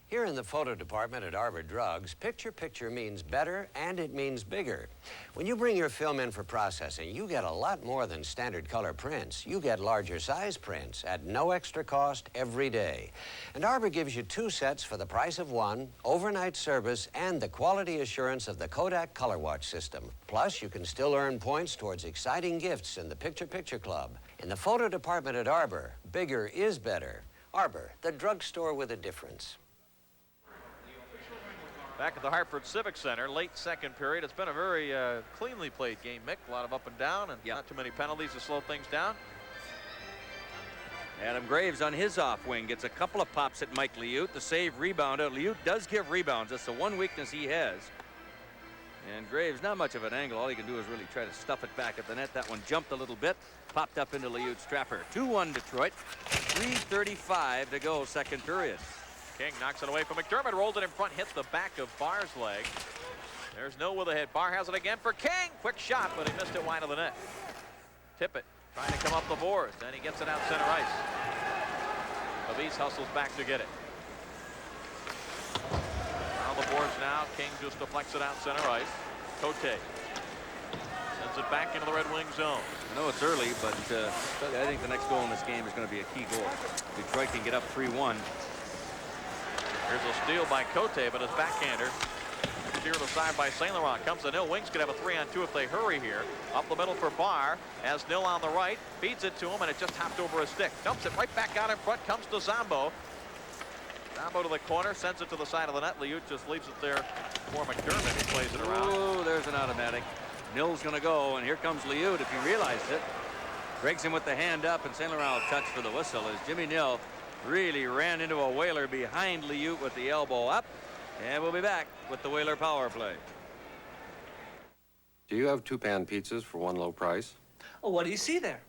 Here in the photo department at Arbor Drugs, picture means better and it means bigger. When you bring your film in for processing, you get a lot more than standard color prints. You get larger size prints at no extra cost every day. And Arbor gives you 2 sets for the price of 1, overnight service, and the quality assurance of the Kodak Color Watch system. Plus, you can still earn points towards exciting gifts in the Picture Club. In the photo department at Arbor, bigger is better. Arbor, the drugstore with a difference. Back at the Hartford Civic Center, late second period. It's been a very cleanly played game, Mick. A lot of up and down, and not too many penalties to slow things down. Adam Graves on his off wing gets a couple of pops at Mike Liut. The save rebounder. Liut does give rebounds. That's the one weakness he has. And Graves, not much of an angle. All he can do is really try to stuff it back at the net. That one jumped a little bit, popped up into Liut's trapper. 2-1 Detroit. 3:35 to go second period. King knocks it away from McDermott, rolled it in front, hit the back of Barr's leg. There's no with a hit. Barr has it again for King. Quick shot, but he missed it wide of the net. Tippett trying to come up the boards, and he gets it out center ice. Pavis hustles back to get it. On the boards now. King just deflects it out center ice. Cote sends it back into the Red Wing zone. I know it's early, but I think the next goal in this game is going to be a key goal. Detroit can get up 3-1. Here's a steal by Cote, but his backhander steered aside by St. Laurent. Comes to Nil. Wings could have a 3-on-2 if they hurry here. Up the middle for Barr. Has Nil on the right. Feeds it to him, and it just hopped over his stick. Dumps it right back out in front. Comes to Zombo. Zombo to the corner. Sends it to the side of the net. Liut just leaves it there for McDermott. He plays it around. Oh, there's an automatic. Nil's going to go, and here comes Liut if he realized it. Breaks him with the hand up, and St. Laurent will touch for the whistle as Jimmy Nil really ran into a Whaler behind Liut with the elbow up. And we'll be back with the Whaler power play. Do you have 2-pan pizzas for 1 low price? Oh, what do you see there?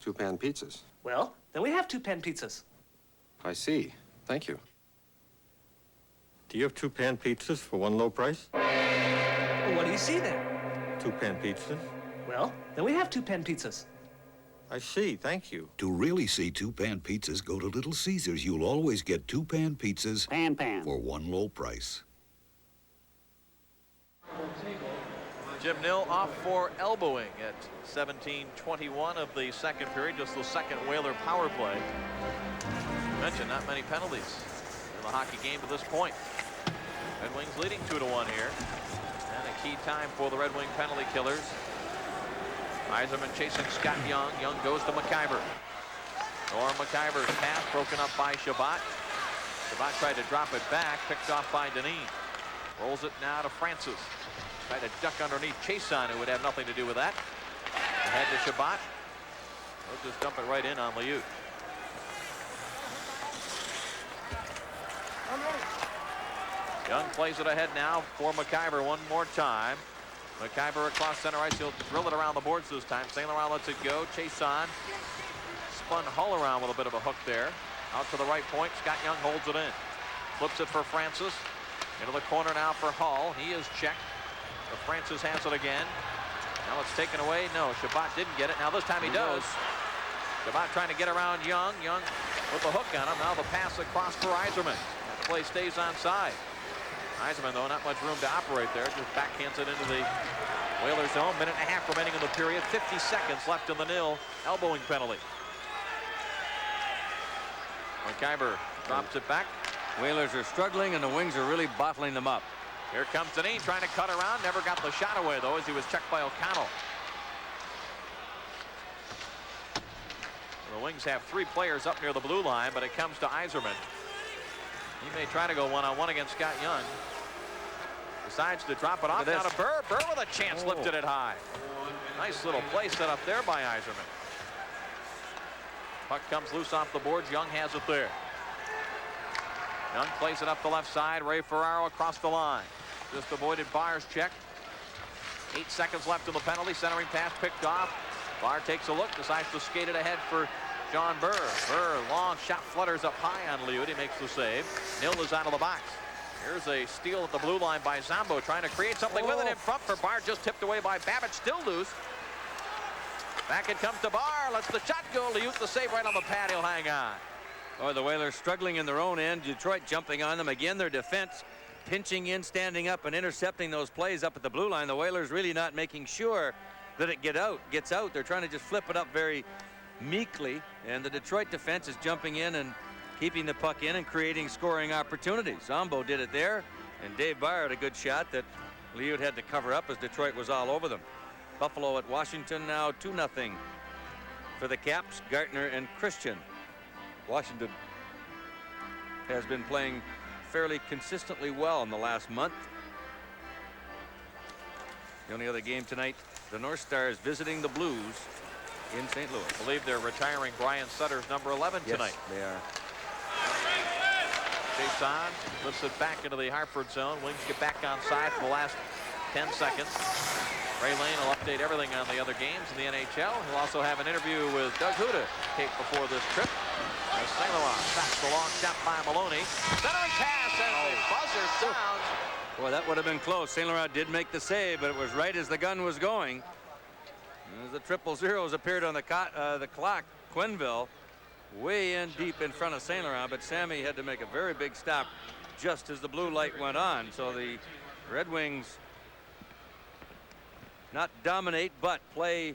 2-pan pizzas. Well, then we have 2-pan pizzas. I see. Thank you. Do you have 2-pan pizzas for 1 low price? Oh, what do you see there? 2-pan pizzas. Well, then we have 2-pan pizzas. I see. Thank you. To really see 2-pan pizzas, go to Little Caesars. You'll always get 2-pan pizzas for 1 low price. Jim Nill off for elbowing at 17:21 of the second period, just the second Whaler power play. I mentioned not many penalties in the hockey game to this point. Red Wings leading 2-1 here. And a key time for the Red Wing penalty killers. Yzerman chasing Scott Young. Young goes to McIver. Norm McIver's pass broken up by Shabbat. Shabbat tried to drop it back, picked off by Deneen. Rolls it now to Francis. Tried to duck underneath Chason, who would have nothing to do with that. Ahead to Shabbat. He'll just dump it right in on Liut. Young plays it ahead now for McIver one more time. McIver across center ice. He'll drill it around the boards this time. St. Laurent lets it go. Chason spun Hull around with a bit of a hook there. Out to the right point. Scott Young holds it in. Flips it for Francis. Into the corner now for Hull. He is checked. But Francis has it again. Now it's taken away. No, Shabbat didn't get it. Now this time he does. Shabbat trying to get around Young. Young with the hook on him. Now the pass across for Yzerman. That play stays onside. Yzerman, though, not much room to operate there. Just backhands it into the Whalers zone. Minute and a half remaining in the period. 50 seconds left in the nil. Elbowing penalty. McIver drops it back. Whalers are struggling, and the Wings are really bottling them up. Here comes Deneen trying to cut around. Never got the shot away, though, as he was checked by O'Connell. The Wings have 3 players up near the blue line, but it comes to Yzerman. He may try to go one-on-one against Scott Young. Decides to drop it off now to Burr. Burr with a chance, lifted it high. Nice little play set up there by Yzerman. Puck comes loose off the boards. Young has it there. Young plays it up the left side. Ray Ferraro across the line. Just avoided Barr's check. 8 seconds left in the penalty. Centering pass picked off. Barr takes a look, decides to skate it ahead for John Burr. Burr, long shot, flutters up high on Liut. He makes the save. Nill is out of the box. Here's a steal at the blue line by Zombo, trying to create something with it in front for Barr. Just tipped away by Babbitt, still loose. Back it comes to Barr. Lets the shot go. Liut the save right on the pad. He'll hang on. Oh, the Whalers struggling in their own end. Detroit jumping on them. Again, their defense pinching in, standing up, and intercepting those plays up at the blue line. The Whalers really not making sure that it gets out. They're trying to just flip it up very meekly, and the Detroit defense is jumping in and keeping the puck in and creating scoring opportunities. Zombo did it there, and Dave Barr had a good shot that Liut had to cover up as Detroit was all over them. Buffalo at Washington now 2-0 for the Caps. Gartner and Christian. Washington has been playing fairly consistently well in the last month. The only other game tonight, the North Stars visiting the Blues in St. Louis. I believe they're retiring Brian Sutter's number 11 tonight. Yes, they are. Chason lifts it back into the Hartford zone. Wings get back on side for the last 10 seconds. Ray Lane will update everything on the other games in the NHL. He'll also have an interview with Doug Huda taped before this trip. As St. Laurent stops the long shot by Maloney. Centering pass as the buzzer sounds. Boy, that would have been close. St. Laurent did make the save, but it was right as the gun was going. As the 000s appeared on the clock, Quenneville way in deep in front of St. Laurent, but Sammy had to make a very big stop just as the blue light went on. So the Red Wings not dominate, but play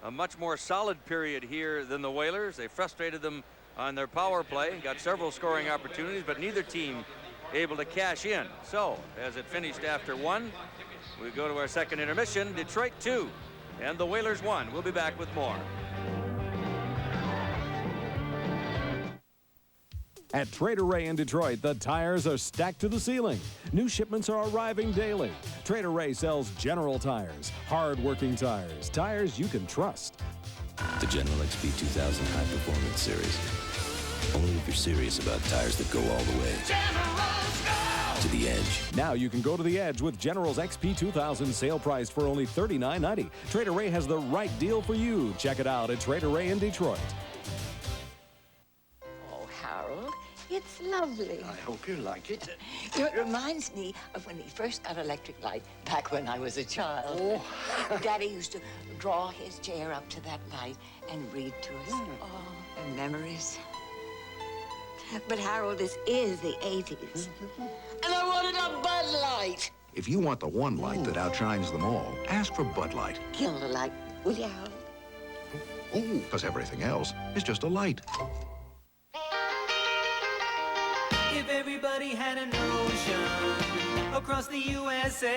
a much more solid period here than the Whalers. They frustrated them on their power play, got several scoring opportunities, but neither team able to cash in. So as it finished after 1, we go to our second intermission. Detroit 2 and the Whalers 1. We'll be back with more. At Trader Ray in Detroit, the tires are stacked to the ceiling. New shipments are arriving daily. Trader Ray sells General Tires, hard-working tires, tires you can trust. The General XP 2000 High Performance Series. Only if you're serious about tires that go all the way. To the edge. Now you can go to the edge with General's XP 2000 sale priced for only $39.90. Trader Ray has the right deal for you. Check it out at Trader Ray in Detroit. Harold, it's lovely. I hope you like it. It reminds me of when we first got electric light back when I was a child. Oh. Daddy used to draw his chair up to that light and read to us. Oh, and memories. But Harold, this is the 80s. And I wanted a Bud Light. If you want the one light that outshines them all, ask for Bud Light. Kill the light, will ya? Because everything else is just a light. If everybody had an ocean across the USA,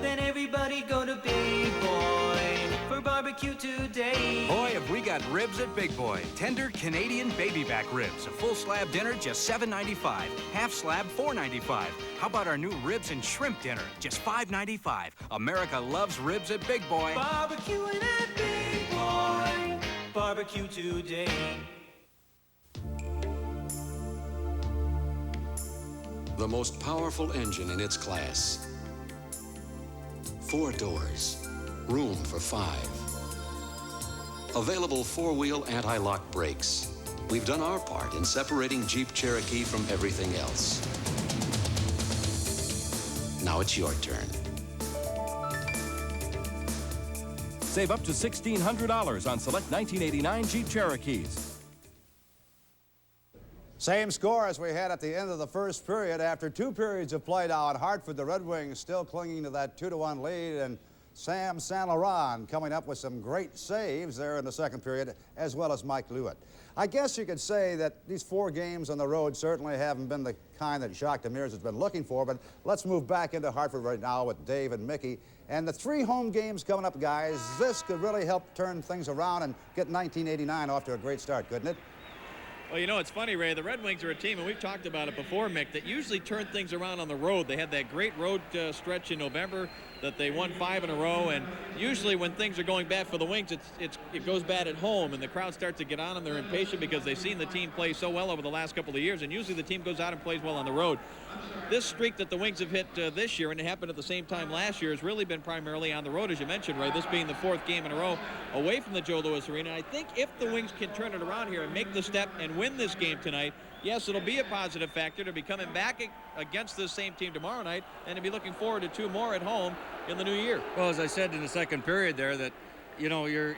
then everybody go to Big Boy for barbecue today. Boy, have we got ribs at Big Boy. Tender Canadian baby back ribs. A full slab dinner, just $7.95. Half slab, $4.95. How about our new ribs and shrimp dinner? Just $5.95. America loves ribs at Big Boy. Barbecuing at Big Boy. Barbecue today. The most powerful engine in its class. 4 doors, room for 5. Available 4-wheel anti-lock brakes. We've done our part in separating Jeep Cherokee from everything else. Now it's your turn. Save up to $1,600 on select 1989 Jeep Cherokees. Same score as we had at the end of the first period. After 2 periods of play now at Hartford, the Red Wings still clinging to that 2-1 lead, and Sam St. Laurent coming up with some great saves there in the second period, as well as Mike Lewitt. I guess you could say that these 4 games on the road certainly haven't been the kind that Jacques Demers has been looking for, but let's move back into Hartford right now with Dave and Mickey. And the 3 home games coming up, guys, this could really help turn things around and get 1989 off to a great start, couldn't it? Well, you know, it's funny, Ray. The Red Wings are a team, and we've talked about it before, Mick, that usually turn things around on the road. They had that great road stretch in November that they won 5 in a row, and usually when things are going bad for the Wings, it goes bad at home, and the crowd starts to get on them. They're impatient because they've seen the team play so well over the last couple of years, and usually the team goes out and plays well on the road. This streak that the Wings have hit this year, and it happened at the same time last year, has really been primarily on the road, as you mentioned, Ray, this being the 4th game in a row away from the Joe Louis Arena. And I think if the Wings can turn it around here and make the step and win this game tonight, yes, it'll be a positive factor to be coming back against this same team tomorrow night and to be looking forward to 2 more at home in the new year. Well, as I said in the second period there, that, you know, you're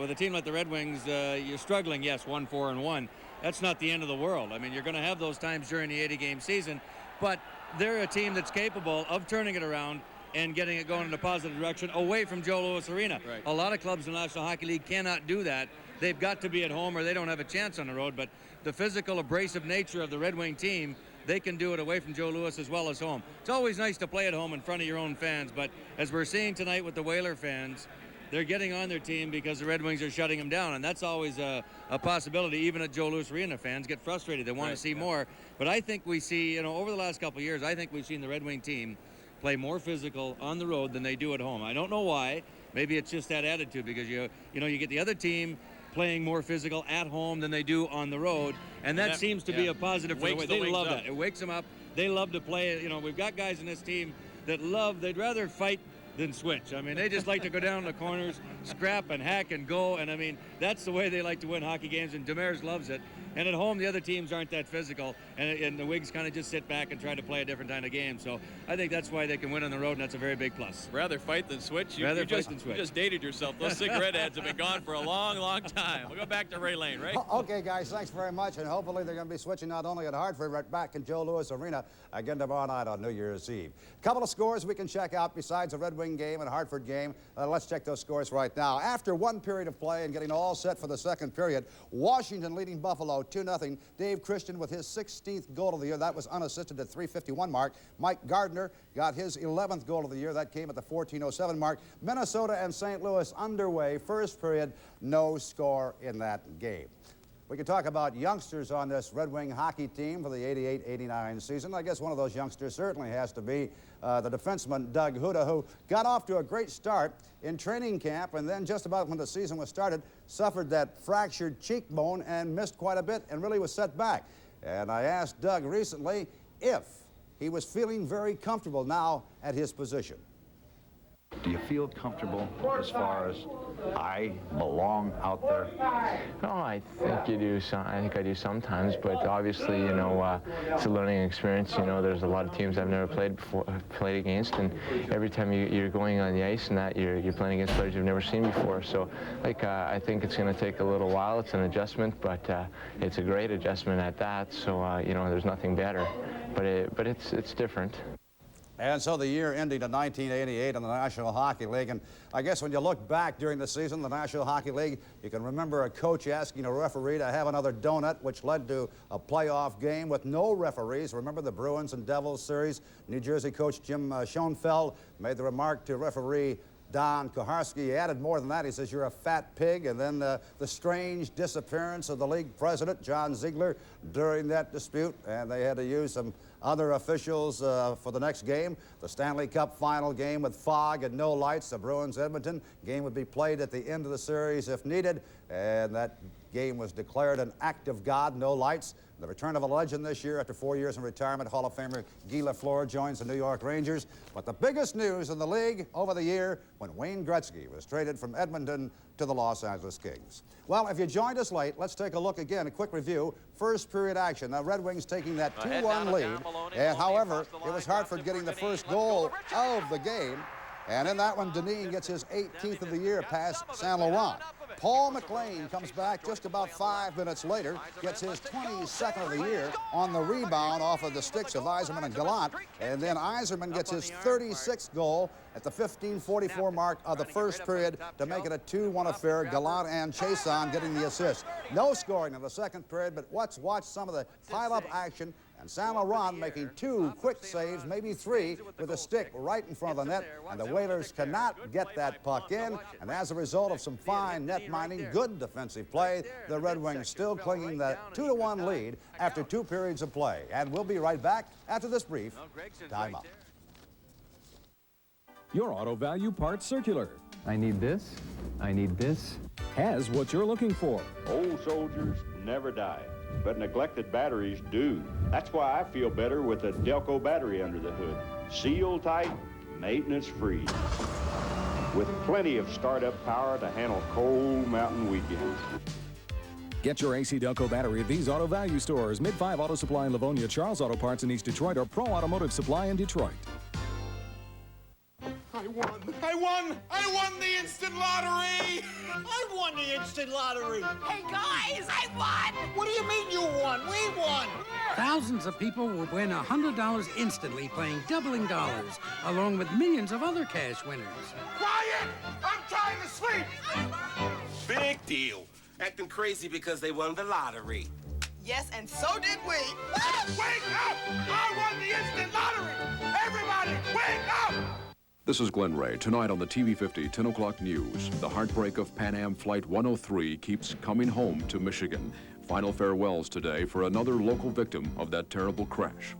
with a team like the Red Wings, you're struggling, yes, 1-4-1. That's not the end of the world. I mean, you're going to have those times during the 80-game season, but they're a team that's capable of turning it around and getting it going in a positive direction away from Joe Louis Arena. Right. A lot of clubs in the National Hockey League cannot do that. They've got to be at home or they don't have a chance on the road, but the physical, abrasive nature of the Red Wing team, they can do it away from Joe Louis as well as home. It's always nice to play at home in front of your own fans, but as we're seeing tonight with the Whaler fans, they're getting on their team because the Red Wings are shutting them down, and that's always a possibility. Even at Joe Louis Arena, fans get frustrated. They want to see more. But I think we see, you know, over the last couple of years, I think we've seen the Red Wing team play more physical on the road than they do at home. I don't know why. Maybe it's just that attitude because you get the other team playing more physical at home than they do on the road, and that seems to be a positive for the Wings. They love that. It wakes them up. They love to play. You know, we've got guys in this team that they'd rather fight than switch. I mean, they just like to go down the corners, scrap and hack and go, and I mean, that's the way they like to win hockey games, and Demers loves it. And at home, the other teams aren't that physical, and the Wings kind of just sit back and try to play a different kind of game. So I think that's why they can win on the road, and that's a very big plus. Rather fight than switch. You just dated yourself. Those cigarette ads have been gone for a long, long time. We'll go back to Ray Lane, right? Okay, guys, thanks very much, and hopefully they're going to be switching not only at Hartford, right back in Joe Louis Arena again tomorrow night on New Year's Eve. A couple of scores we can check out besides the Red Wing game and Hartford game. Let's check those scores right now. After 1 period of play and getting all set for the second period, Washington leading Buffalo 2-0. Dave Christian with his 16th goal of the year. That was unassisted at 3:51 mark. Mike Gardner got his 11th goal of the year. That came at the 14:07 mark. Minnesota and St. Louis underway. First period, no score in that game. We can talk about youngsters on this Red Wing hockey team for the 88-89 season. I guess one of those youngsters certainly has to be the defenseman Dtr Hrtf, who got off to a great start in training camp, and then just about when the season was started, suffered that fractured cheekbone and missed quite a bit and really was set back. And I asked Doug recently if he was feeling very comfortable now at his position. Do you feel comfortable as far as I belong out there? No, I think you do. I think I do sometimes, but obviously, you know, it's a learning experience. You know, there's a lot of teams I've never played against, and every time you're going on the ice and that you're playing against players you've never seen before. So, like, I think it's going to take a little while. It's an adjustment, but it's a great adjustment at that. So, you know, there's nothing better, but it's different. And so the year ending in 1988 in the National Hockey League. And I guess when you look back during the season, the National Hockey League, you can remember a coach asking a referee to have another donut, which led to a playoff game with no referees. Remember the Bruins and Devils series? New Jersey coach Jim Schoenfeld made the remark to referee Don Koharski. He added more than that. He says, "You're a fat pig." And then the strange disappearance of the league president, John Ziegler, during that dispute. And they had to use some other officials for the next game. The Stanley Cup final game with fog and no lights. The Bruins-Edmonton game would be played at the end of the series if needed. And that game was declared an act of God, no lights. The return of a legend this year after 4 years in retirement, Hall of Famer Guy Lafleur joins the New York Rangers. But the biggest news in the league over the year when Wayne Gretzky was traded from Edmonton to the Los Angeles Kings. Well, if you joined us late, let's take a look again, a quick review. First period action. The Red Wings taking that 2-1 lead. And however, it was Hartford getting the first goal of the game. And in that one, Dineen gets his 18th of the year past Saint Laurent. Paul McLean comes back just about 5 minutes later, gets his 22nd of the year on the rebound off of the sticks of Yzerman and Gallant. And then Yzerman gets his 36th goal at the 15:44 mark of the first period to make it a 2-1 affair. Gallant and Chason getting the assist. No scoring in the second period, but let's watch some of the pile-up action. And Saint Laurent making 2 quick saves, maybe 3, with a stick right in front of the net. And the Whalers cannot get that puck in. And as a result of some fine net mining, good defensive play, the Red Wings still clinging that 2-1 lead after 2 periods of play. And we'll be right back after this brief timeout. Your Auto Value Parts Circular. I need this. I need this. Has what you're looking for. Old soldiers never die, but neglected batteries do. That's why I feel better with a Delco battery under the hood. Sealed tight, maintenance-free, with plenty of startup power to handle cold mountain weekends. Get your AC Delco battery at these Auto Value stores. Mid-5 Auto Supply in Livonia, Charles Auto Parts in East Detroit, or Pro Automotive Supply in Detroit. I won! I won! I won the instant lottery! I won the instant lottery! Hey guys, I won! What do you mean you won? We won! Thousands of people will win $100 instantly playing Doubling Dollars, along with millions of other cash winners. Quiet! I'm trying to sleep! Big deal. Acting crazy because they won the lottery. Yes, and so did we. Wake up! I won the instant lottery! Everybody, wake up! This is Glenn Ray. Tonight on the TV50 10 o'clock news, the heartbreak of Pan Am Flight 103 keeps coming home to Michigan. Final farewells today for another local victim of that terrible crash.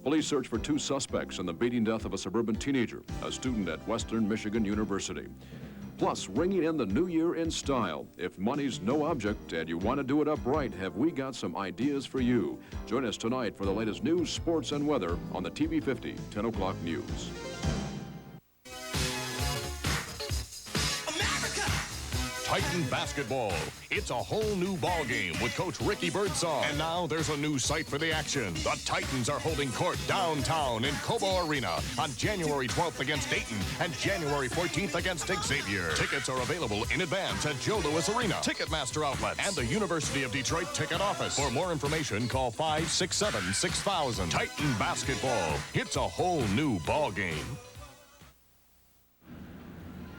Police search for 2 suspects in the beating death of a suburban teenager, a student at Western Michigan University. Plus, ringing in the new year in style. If money's no object and you want to do it upright, have we got some ideas for you? Join us tonight for the latest news, sports, and weather on the TV50 10 o'clock news. Titan basketball. It's a whole new ball game with Coach Ricky Birdsong. And now there's a new site for the action. The Titans are holding court downtown in Cobo Arena on January 12th against Dayton and January 14th against Xavier. Tickets are available in advance at Joe Louis Arena, Ticketmaster outlets, and the University of Detroit ticket office. For more information, call 567-6000. Titan basketball. It's a whole new ball game.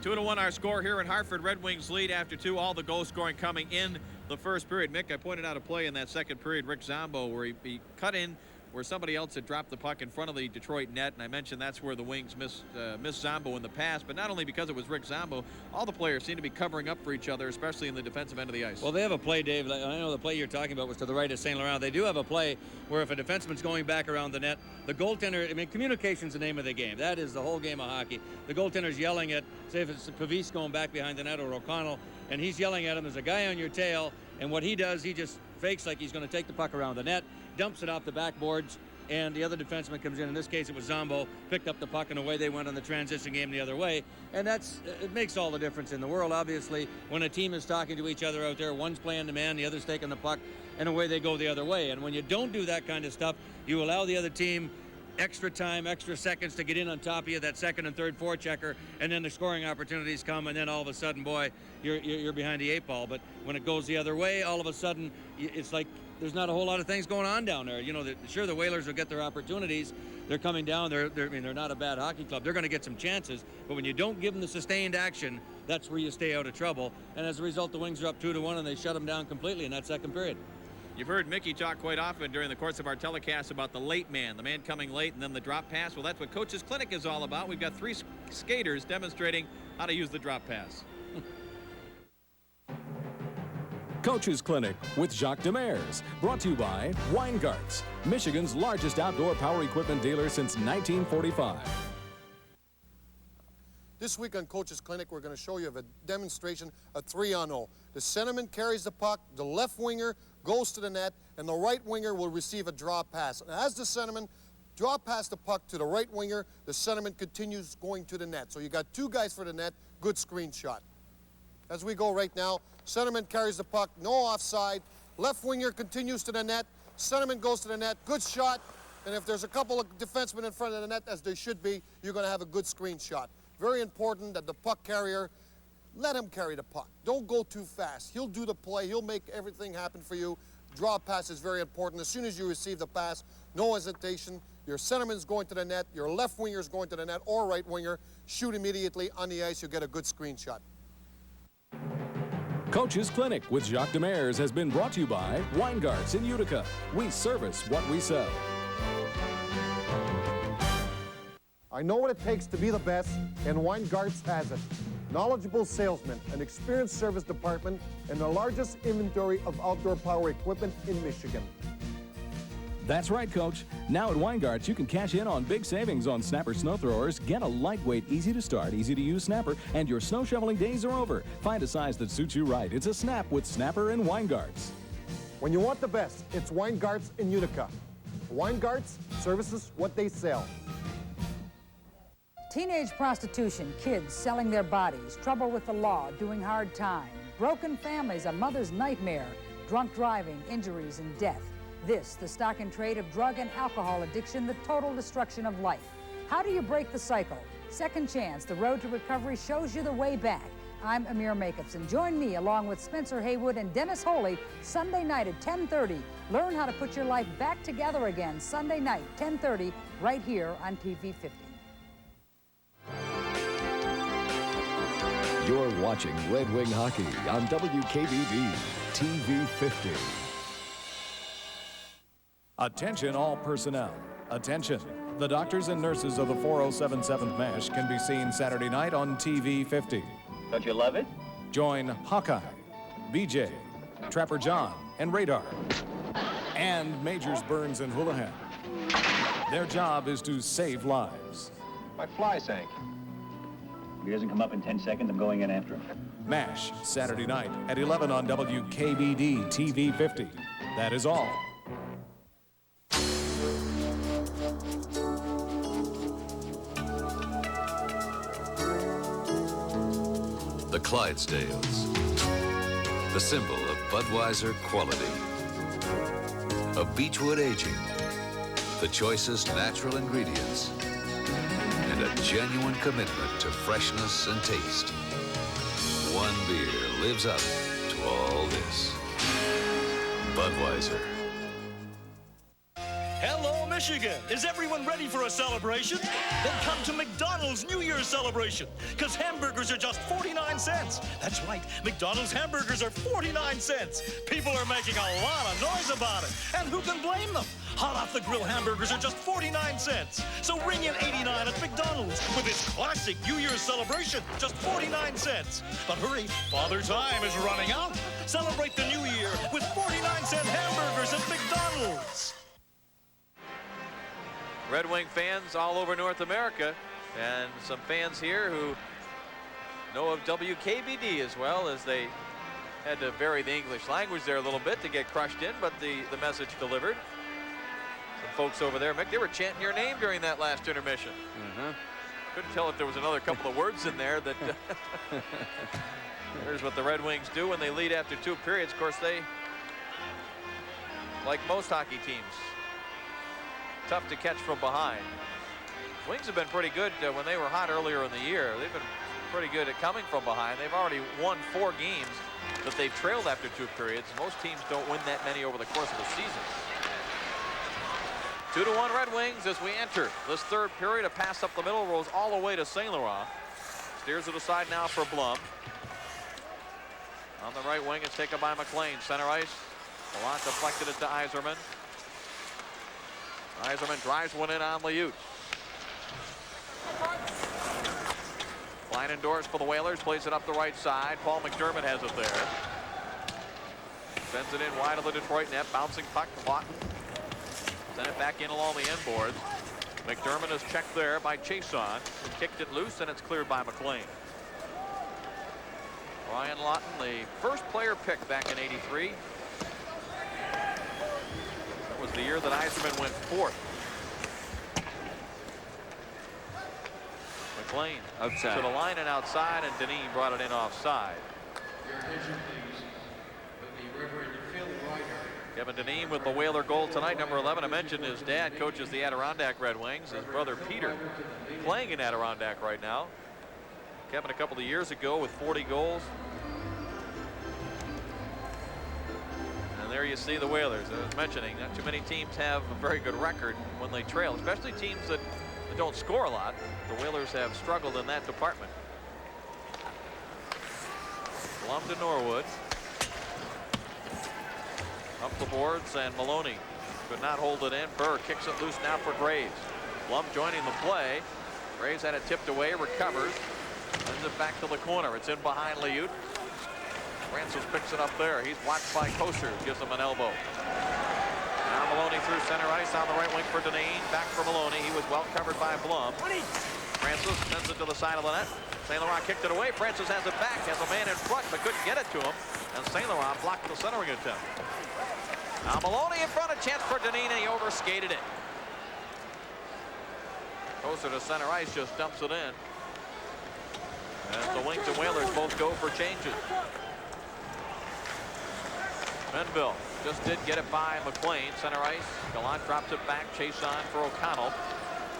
2-1 our score here in Hartford. Red Wings lead after 2. All the goal scoring coming in the first period. Mick, I pointed out a play in that second period, Rick Zombo, where he cut in where somebody else had dropped the puck in front of the Detroit net, and I mentioned that's where the Wings missed Zombo in the past, but not only because it was Rick Zombo, all the players seem to be covering up for each other, especially in the defensive end of the ice. Well, they have a play, Dave. I know the play you're talking about was to the right of St. Laurent. They do have a play where if a defenseman's going back around the net, the goaltender, I mean, communication's the name of the game. That is the whole game of hockey. The goaltender's yelling at, say if it's Pavis going back behind the net or O'Connell, and he's yelling at him, there's a guy on your tail, and what he does, he just fakes like he's going to take the puck around the net, dumps it off the backboards, and the other defenseman comes in. In this case, it was Zombo, picked up the puck, and away they went on the transition game the other way. And it makes all the difference in the world, obviously, when a team is talking to each other out there. One's playing the man, the other's taking the puck, and away they go the other way. And when you don't do that kind of stuff, you allow the other team extra time, extra seconds to get in on top of you, that second and third forechecker, and then the scoring opportunities come, and then all of a sudden, boy, you're behind the 8 ball. But when it goes the other way, all of a sudden, it's like there's not a whole lot of things going on down there. You know, sure, the Whalers will get their opportunities. They're coming down. I mean, they're not a bad hockey club. They're going to get some chances. But when you don't give them the sustained action, that's where you stay out of trouble. And as a result, the Wings are up 2-1, and they shut them down completely in that second period. You've heard Mickey talk quite often during the course of our telecast about the late man, the man coming late and then the drop pass. Well, that's what Coach's Clinic is all about. We've got 3 skaters demonstrating how to use the drop pass. Coach's Clinic with Jacques Demers, brought to you by Weingarts, Michigan's largest outdoor power equipment dealer since 1945. This week on Coach's Clinic, we're going to show you a demonstration of 3-on-0. The centerman carries the puck, the left winger goes to the net, and the right winger will receive a draw pass. And as the centerman draw pass the puck to the right winger, the centerman continues going to the net. So you got 2 guys for the net, good screen shot. As we go right now, centerman carries the puck, no offside. Left winger continues to the net. Centerman goes to the net, good shot. And if there's a couple of defensemen in front of the net, as there should be, you're going to have a good screen shot. Very important that the puck carrier, let him carry the puck. Don't go too fast. He'll do the play. He'll make everything happen for you. Draw pass is very important. As soon as you receive the pass, no hesitation. Your centerman's going to the net. Your left winger's going to the net or right winger. Shoot immediately on the ice. You'll get a good screen shot. Coach's Clinic with Jacques Demers has been brought to you by Weingarts in Utica. We service what we sell. I know what it takes to be the best, and Weingarts has it. Knowledgeable salesmen, an experienced service department, and the largest inventory of outdoor power equipment in Michigan. That's right, Coach. Now at Weingarts, you can cash in on big savings on Snapper snow throwers. Get a lightweight, easy to start, easy to use Snapper, and your snow shoveling days are over. Find a size that suits you right. It's a Snap with Snapper and Weingarts. When you want the best, it's Weingarts in Utica. Weingarts services what they sell. Teenage prostitution, kids selling their bodies, trouble with the law, doing hard time, broken families, a mother's nightmare, drunk driving, injuries, and death. This, the stock and trade of drug and alcohol addiction, the total destruction of life. How do you break the cycle? Second Chance, the road to recovery shows you the way back. I'm Amir Makeups, and join me along with Spencer Haywood and Dennis Holy Sunday night at 10:30. Learn how to put your life back together again Sunday night, 10:30, right here on TV 50. You're watching Red Wing Hockey on WKBD TV 50. Attention all personnel. Attention. The doctors and nurses of the 407 MASH can be seen Saturday night on TV 50. Don't you love it? Join Hawkeye, BJ, Trapper John, and Radar, and Majors Burns and Houlihan. Their job is to save lives. My fly sank. If he doesn't come up in 10 seconds, I'm going in after him. MASH, Saturday night at 11 on WKBD TV 50. That is all. The Clydesdales, the symbol of Budweiser quality, of Beechwood aging, the choicest natural ingredients, and a genuine commitment to freshness and taste. One beer lives up to all this. Budweiser. Hello, Michigan. Is everyone ready for a celebration? Then come to McDonald's New Year's celebration, because hamburgers are just 49 cents. That's right, McDonald's hamburgers are 49 cents. People are making a lot of noise about it, and who can blame them? Hot off the grill hamburgers are just 49 cents. So ring in 89 at McDonald's with this classic New Year's celebration, just 49 cents. But hurry, Father Time is running out. Celebrate the new year with 49-cent hamburgers at McDonald's. Red Wing fans all over North America, and some fans here who know of WKBD as well, as they had to vary the English language there a little bit to get crushed in, but the message delivered. Some folks over there, Mick, they were chanting your name during that last intermission. Couldn't tell if there was another couple of words in there that here's what the Red Wings do when they lead after 2 periods. Of course, they, like most hockey teams, tough to catch from behind. Wings have been pretty good when they were hot earlier in the year. They've been pretty good at coming from behind. They've already won 4 games that they've trailed after 2 periods. Most teams don't win that many over the course of the season. 2-1 Red Wings as we enter this 3rd period. A pass up the middle rolls all the way to St. Laurent. Steers it aside now for Blum. On the right wing, it's taken by McLean. Center ice. Gallant deflected it to Yzerman. Yzerman drives one in on Liut. Line endorsed for the Whalers. Plays it up the right side. Paul McDermott has it there. Sends it in wide of the Detroit net. Bouncing puck. Lawton. Send it back in along the end boards. McDermott is checked there by Chason. Kicked it loose, and it's cleared by McLean. Ryan Lawton, the first player picked back in '83. That was the year that Yzerman went 4th. McLean outside to the line and outside, and Dineen brought it in offside. Kevin Dineen with the Whaler goal tonight, number 11. I mentioned his dad coaches the Adirondack Red Wings. His brother Peter playing in Adirondack right now. Kevin a couple of years ago with 40 goals. And there you see the Whalers. I was mentioning not too many teams have a very good record when they trail, especially teams that don't score a lot. The Whalers have struggled in that department. Blum to Norwood. Up the boards, and Maloney could not hold it in. Burr kicks it loose now for Graves. Blum joining the play. Graves had it tipped away, recovers, sends it back to the corner. It's in behind Liut. Francis picks it up there. He's watched by Kosher, gives him an elbow. Now Maloney through center ice on the right wing for Dineen. Back for Maloney. He was well covered by Blum. Francis sends it to the side of the net. St. Laurent kicked it away. Francis has it back, has a man in front, but couldn't get it to him. And St. Laurent blocked the centering attempt. Now Maloney in front, a chance for Dineen, and he overskated it. Closer to center ice, just dumps it in. As the Wings and Whalers both go for changes. Menville just did get it by McLean. Center ice. Gallant drops it back. Chason for O'Connell.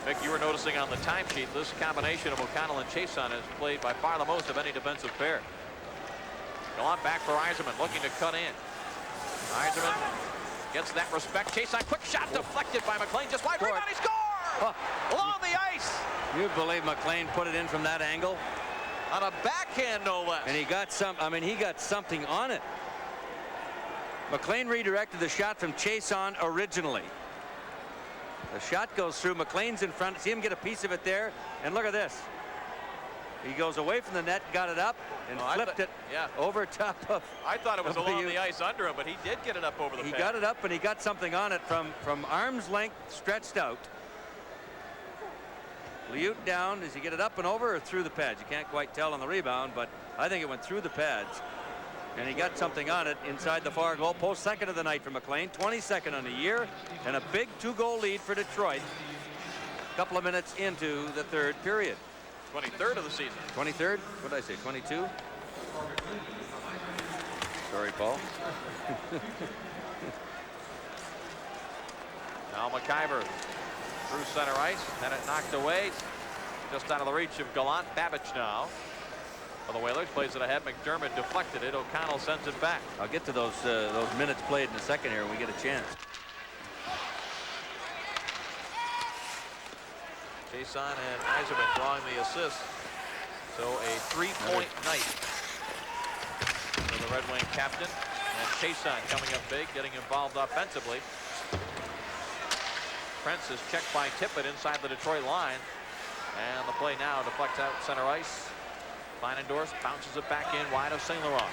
Mick, you were noticing on the timesheet, this combination of O'Connell and Chason has played by far the most of any defensive pair. Gallant back for Yzerman, looking to cut in. Yzerman gets that respect. Chason, quick shot deflected by McLean. Just wide. Rebound, he scores! Along the ice. You believe McLean put it in from that angle? On a backhand, no less. And he got he got something on it. McLean redirected the shot from Chason originally. The shot goes through. McLean's in front. See him get a piece of it there. And look at this. He goes away from the net, got it up, and flipped it over top of. I thought it was along the ice under him, but he did get it up over the pad. He got it up, and he got something on it from arm's length stretched out. Liut down. Does he get it up and over or through the pads? You can't quite tell on the rebound, but I think it went through the pads. And he got something on it inside the far goal post. Second of the night for McLean. 22nd on the year, and a big 2-goal lead for Detroit. A couple of minutes into the 3rd period. 23rd of the season. 23rd? What did I say? 22? Sorry, Paul. Now McIver through center ice. Had it knocked away. Just out of the reach of Gallant. Babbage now. For the Whalers, plays it ahead. McDermott deflected it. O'Connell sends it back. I'll get to those minutes played in a second here when we get a chance. Chason and Yzerman drawing the assist. So a 3-point night for the Red Wing captain. And Chason coming up big, getting involved offensively. Prince is checked by Tippett inside the Detroit line. And the play now deflects out center ice. Fine endorsed, bounces it back in wide of St. Laurent.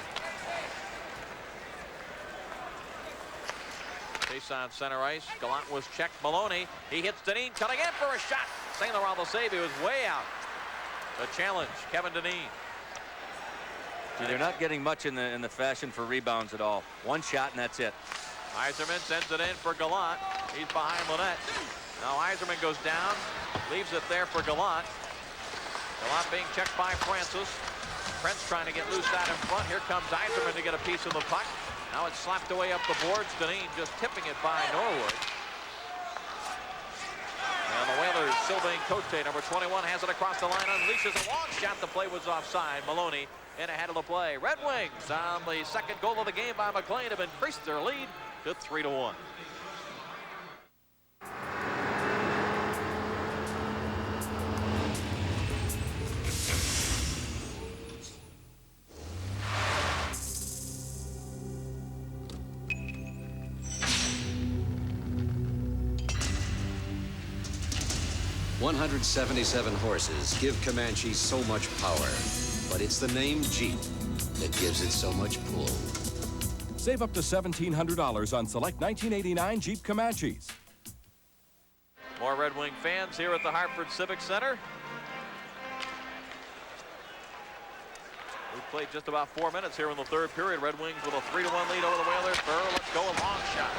Chason center ice. Gallant was checked. Maloney. He hits Dineen, cutting in for a shot. St. Laurent will save. He was way out. The challenge, Kevin Dineen. See, they're not getting much in the fashion for rebounds at all. One shot and that's it. Yzerman sends it in for Gallant. He's behind the net. Now Yzerman goes down, leaves it there for Gallant. Gallant being checked by Francis. Prince trying to get loose out in front. Here comes Yzerman to get a piece of the puck. Now it's slapped away up the boards. Dineen just tipping it by Norwood. And the Whalers, Sylvain Cote, number 21, has it across the line, unleashes a long shot. The play was offside. Maloney in ahead of the play. Red Wings on the second goal of the game by McLean have increased their lead to 3-1. "177 horses give Comanche so much power, but it's the name Jeep that gives it so much pull." Save up to $1,700 on select 1989 Jeep Comanches. More Red Wing fans here at the Hartford Civic Center. We played just about 4 minutes here in the third period. Red Wings with a 3-1 lead over the Whalers. Burr, let's go, a long shot.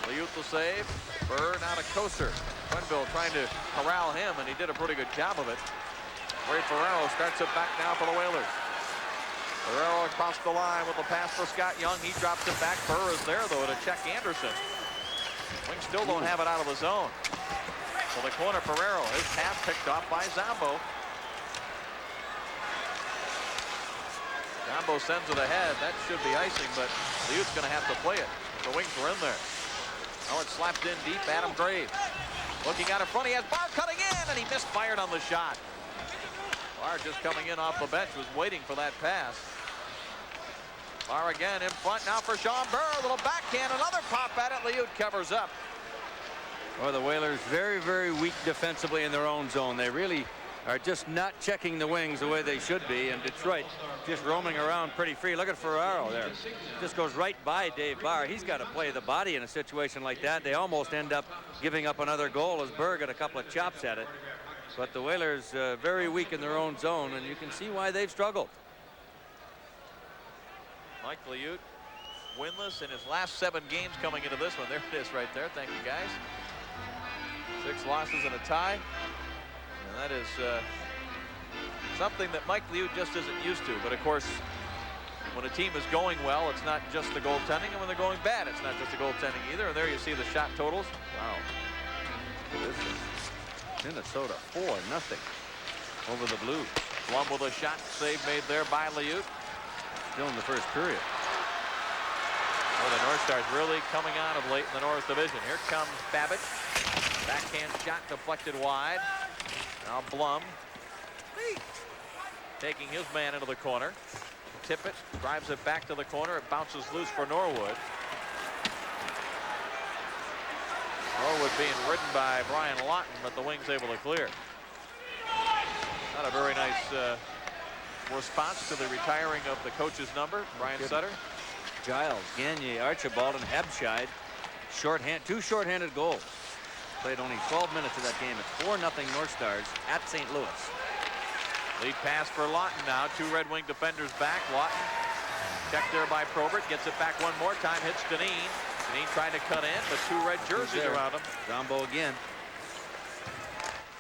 Liut the save. Burr now to Koser. Quenville trying to corral him, and he did a pretty good job of it. Ray Ferraro starts it back now for the Whalers. Ferraro across the line with the pass for Scott Young. He drops it back. Burr is there, though, to check Anderson. Wings still don't have it out of the zone. So the corner, Ferraro, his pass picked off by Zombo. Zombo sends it ahead. That should be icing, but Liut's going to have to play it. The Wings were in there. Now it's slapped in deep. Adam Graves looking out in front. He has Barr cutting in, and he misfired on the shot. Barr just coming in off the bench, was waiting for that pass. Barr again in front now for Sean Burr. A little backhand, another pop at it. Liut covers up. Well, the Whalers very, very weak defensively in their own zone. They really are just not checking the wings the way they should be, and Detroit just roaming around pretty free. Look at Ferraro there. Just goes right by Dave Barr. He's got to play the body in a situation like that. They almost end up giving up another goal as Burr got a couple of chops at it. But the Whalers very weak in their own zone, and you can see why they've struggled. Mike Liut, winless in his last 7 games coming into this one. There it is right there. Thank you, guys. 6 losses and a tie. And that is something that Mike Liut just isn't used to. But, of course, when a team is going well, it's not just the goaltending. And when they're going bad, it's not just the goaltending either. And there you see the shot totals. Wow. This is Minnesota 4-0 over the Blues. Blum with a shot save made there by Liut. Still in the first period. Oh, the North Stars really coming on of late in the North Division. Here comes Babbitt. Backhand shot deflected wide. Now Blum taking his man into the corner. Tippett drives it back to the corner. It bounces loose for Norwood. Norwood being ridden by Brian Lawton, but the Wings able to clear. Not a very nice response to the retiring of the coach's number, Brian Sutter. Giles, Gagne, Archibald, and Habscheid. Two shorthanded goals. Played only 12 minutes of that game. It's 4-0 North Stars at St. Louis. Lead pass for Lawton now. 2 Red Wing defenders back. Lawton checked there by Probert. Gets it back one more time. Hits Dineen. Dineen trying to cut in, but 2 red jerseys around him. Zombo again.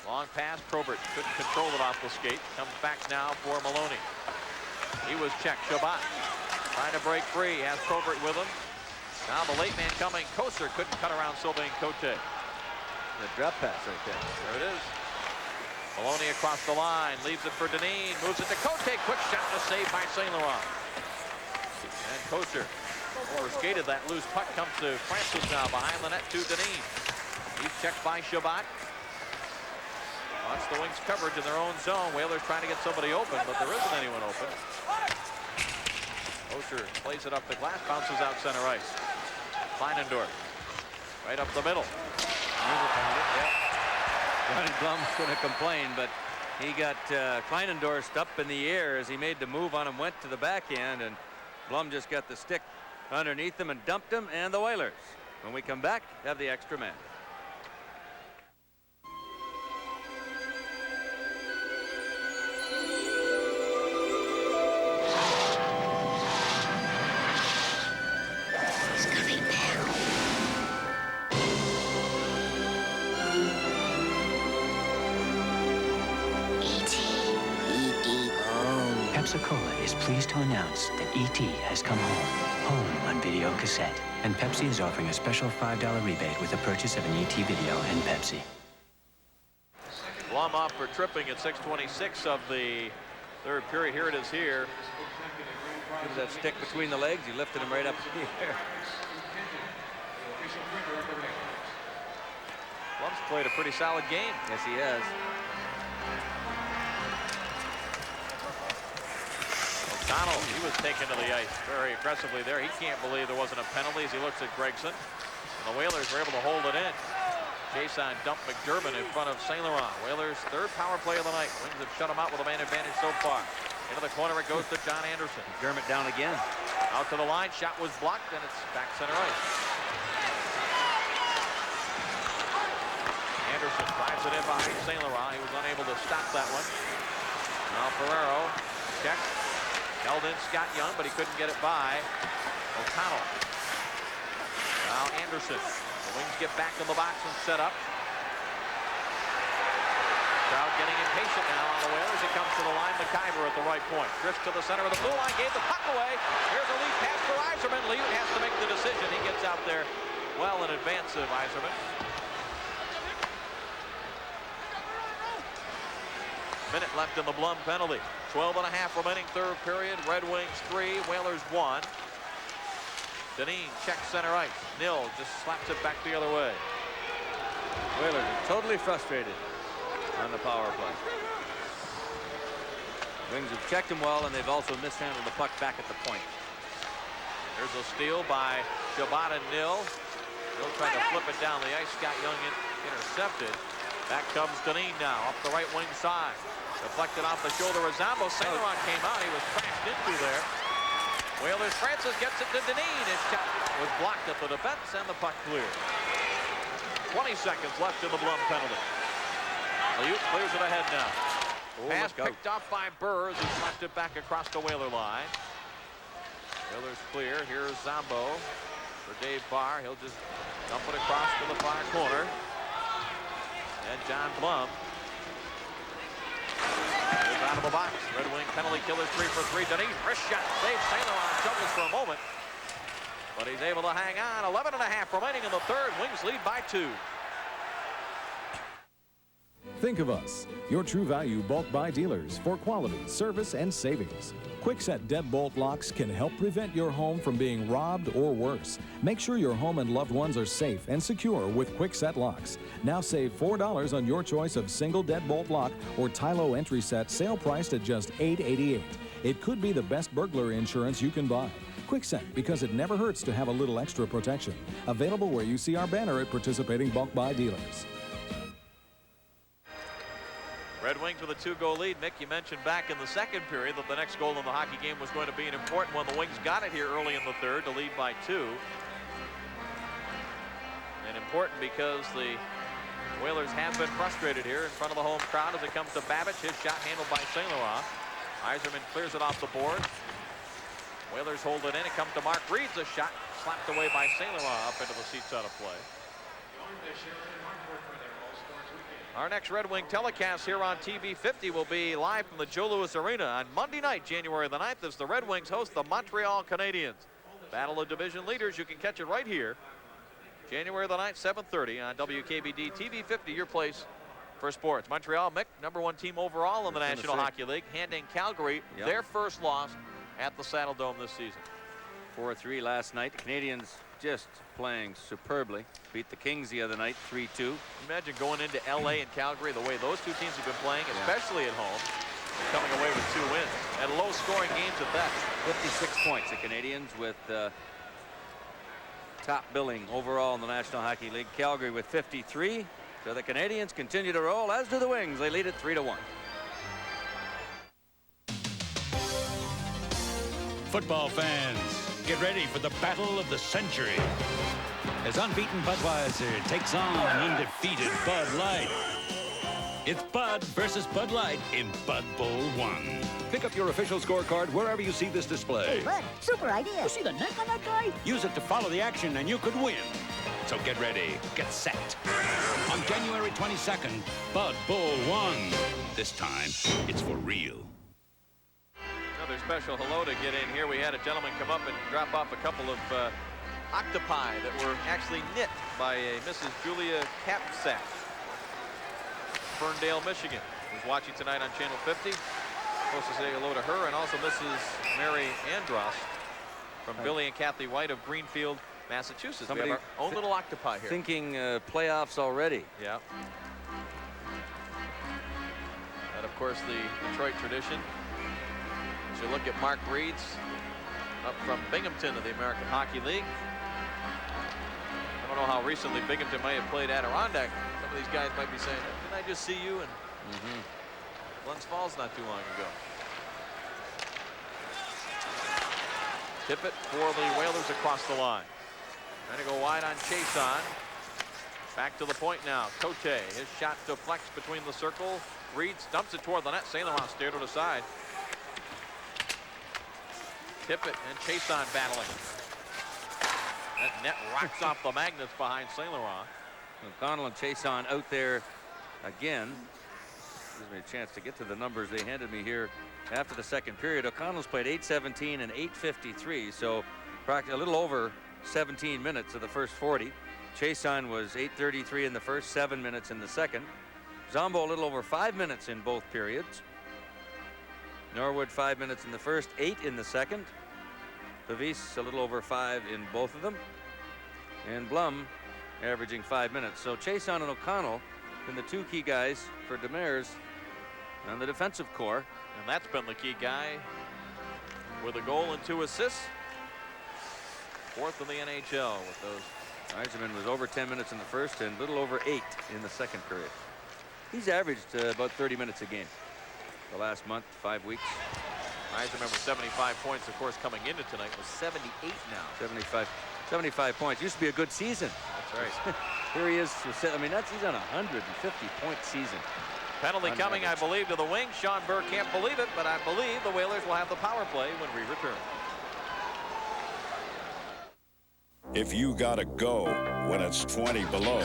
Long pass. Probert couldn't control it off the skate. Comes back now for Maloney. He was checked. Shabbat trying to break free. Has Probert with him. Now the late man coming. Koser couldn't cut around Sylvain Cote. The drop pass right there. There it is. Maloney across the line. Leaves it for Dineen. Moves it to Cote. Quick shot to save by St. Laurent. And Koser overskated that loose puck. Comes to Francis now behind the net to Dineen. He's checked by Shabbat. Watch the Wings coverage in their own zone. Whalers trying to get somebody open, but there isn't anyone open. Koser plays it up the glass. Bounces out center ice. Kleinendorf right up the middle. Johnny Blum's going to complain, but he got Kleinendorf up in the air as he made the move on him, went to the backhand, and Blum just got the stick underneath him and dumped him, and the Whalers, when we come back, have the extra man. Pepsi-Cola is pleased to announce that E.T. has come home on video cassette. And Pepsi is offering a special $5 rebate with the purchase of an E.T. video and Pepsi. Blum off for tripping at 6:26 of the Third period, here it is here. Gives that stick between the legs. He lifted him right up in the air. Blum's played a pretty solid game. Yes, he has. O'Connell, he was taken to the ice very aggressively there. He can't believe there wasn't a penalty as he looks at Gregson. And the Whalers were able to hold it in. Jason dumped McDermott in front of St. Laurent. Whalers' third power play of the night. Wings have shut him out with a man advantage so far. Into the corner it goes to John Anderson. McDermott down again. Out to the line, shot was blocked, and it's back center ice. Anderson drives it in behind St. Laurent. He was unable to stop that one. Now Ferraro checks. Held in Scott Young, but he couldn't get it by O'Connell. Now Anderson. The Wings get back in the box and set up. Crowd getting impatient now on the Whalers. It comes to the line. McIver at the right point. Drifts to the center of the blue line. Gave the puck away. Here's a lead pass for Yzerman. Lee has to make the decision. He gets out there well in advance of Yzerman. Minute left in the Blum penalty. 12 and a half remaining third period. Red Wings 3, Whalers 1. Deneen checks center ice. Nil just slaps it back the other way. Whalers are totally frustrated on the power play. Wings have checked him well, and they've also mishandled the puck back at the point. There's a steal by Shabbat and Nil. Nil trying to flip it down the ice. Scott Young intercepted. Back comes Deneen now up the right wing side. Deflected off the shoulder of Zambo. St. Laurent came out. He was crashed into there. Whalers Francis gets it to Deneen. His shot was blocked at the defense, and the puck cleared. 20 seconds left in the Blum penalty. Liut clears it ahead now. Pass picked off by Burrs, who slapped it back across the Whaler line. Whalers clear. Here's Zambo for Dave Barr. He'll just dump it across to the far corner. And John Blum is out of the box. Red Wing penalty killer 3 for 3. Deneen, wrist shot, saves St. Laurent, juggles for a moment. But he's able to hang on. 11 and a half remaining in the third. Wings lead by 2. Think of us, your True Value bulk buy dealers for quality, service, and savings. Quickset deadbolt locks can help prevent your home from being robbed or worse. Make sure your home and loved ones are safe and secure with Quickset locks. Now save $4 on your choice of single deadbolt lock or Tylo entry set, sale priced at just $8.88. It could be the best burglar insurance you can buy. Quickset, because it never hurts to have a little extra protection. Available where you see our banner at participating bulk buy dealers. Red Wings with a 2-goal lead. Mick, you mentioned back in the second period that the next goal in the hockey game was going to be an important one. The Wings got it here early in the third to lead by 2. And important because the Whalers have been frustrated here in front of the home crowd as it comes to Babbage. His shot handled by St. Laurent. Yzerman clears it off the board. Whalers hold it in. It comes to Mark Reed's a shot slapped away by St. Laurent up into the seats out of play. Our next Red Wing telecast here on TV 50 will be live from the Joe Louis Arena on Monday night, January the 9th, as the Red Wings host the Montreal Canadiens. Battle of Division Leaders. You can catch it right here, January the 9th, 7:30 on WKBD TV 50, your place for sports. Montreal, Mick, #1 team overall in the National Hockey League, handing Calgary their first loss at the Saddle Dome this season. 4-3 last night. The Canadiens just playing superbly. Beat the Kings the other night 3-2. Imagine going into LA and Calgary the way those two teams have been playing, especially at home, coming away with 2 wins and low-scoring games at that. 56 points, the Canadiens, with top billing overall in the National Hockey League. Calgary with 53. So the Canadiens continue to roll, as do the Wings. They lead it 3-1. Football fans, get ready for the battle of the century as unbeaten Budweiser takes on undefeated Bud Light. It's Bud versus Bud Light in Bud Bowl 1. Pick up your official scorecard wherever you see this display. Hey, Bud, super idea. You see the neck on that guy? Use it to follow the action and you could win. So get ready, get set. On January 22nd, Bud Bowl 1. This time, it's for real. Another special hello to get in here. We had a gentleman come up and drop off a couple of octopi that were actually knit by a Mrs. Julia Capsack, Ferndale, Michigan, who's watching tonight on Channel 50. supposed to say hello to her, and also Mrs. Mary Andros from Billy and Kathy White of Greenfield, Massachusetts. We have our own little octopi here. Thinking playoffs already. Yeah. And of course the Detroit tradition. As you look at Mark Reeds up from Binghamton of the American Hockey League. I don't know how recently Binghamton might have played Adirondack. Some of these guys might be saying, didn't I just see you in Glens Falls not too long ago? Tippett for the Whalers across the line. Trying to go wide on Chason. Back to the point now. Cote, his shot deflects between the circle. Reeds dumps it toward the net. St. Laurent steered it aside. Tippett and Chason battling. That net rocks off the magnets behind St. Laurent. O'Connell and Chason out there again. Gives me a chance to get to the numbers they handed me here after the second period. O'Connell's played 8:17 and 8:53, so practically a little over 17 minutes of the first 40. Chason was 8:33 in the first, 7 minutes in the second. Zombo a little over 5 minutes in both periods. Norwood 5 minutes in the first, 8 in the second. Pavis a little over 5 in both of them. And Blum averaging 5 minutes. So Chason and O'Connell been the two key guys for Demers on the defensive core. And that's been the key guy with a goal and 2 assists. Fourth in the NHL with those. Eiserman was over 10 minutes in the first and a little over 8 in the second period. He's averaged about 30 minutes a game the last month, 5 weeks. Eiserman with 75 points, of course, coming into tonight was 78 now. 75 points. Used to be a good season. That's right. Here he is. I mean, he's on a 150-point season. Penalty coming, I believe, to the wing. Sean Burr can't believe it, but I believe the Whalers will have the power play when we return. If you gotta go when it's 20 below,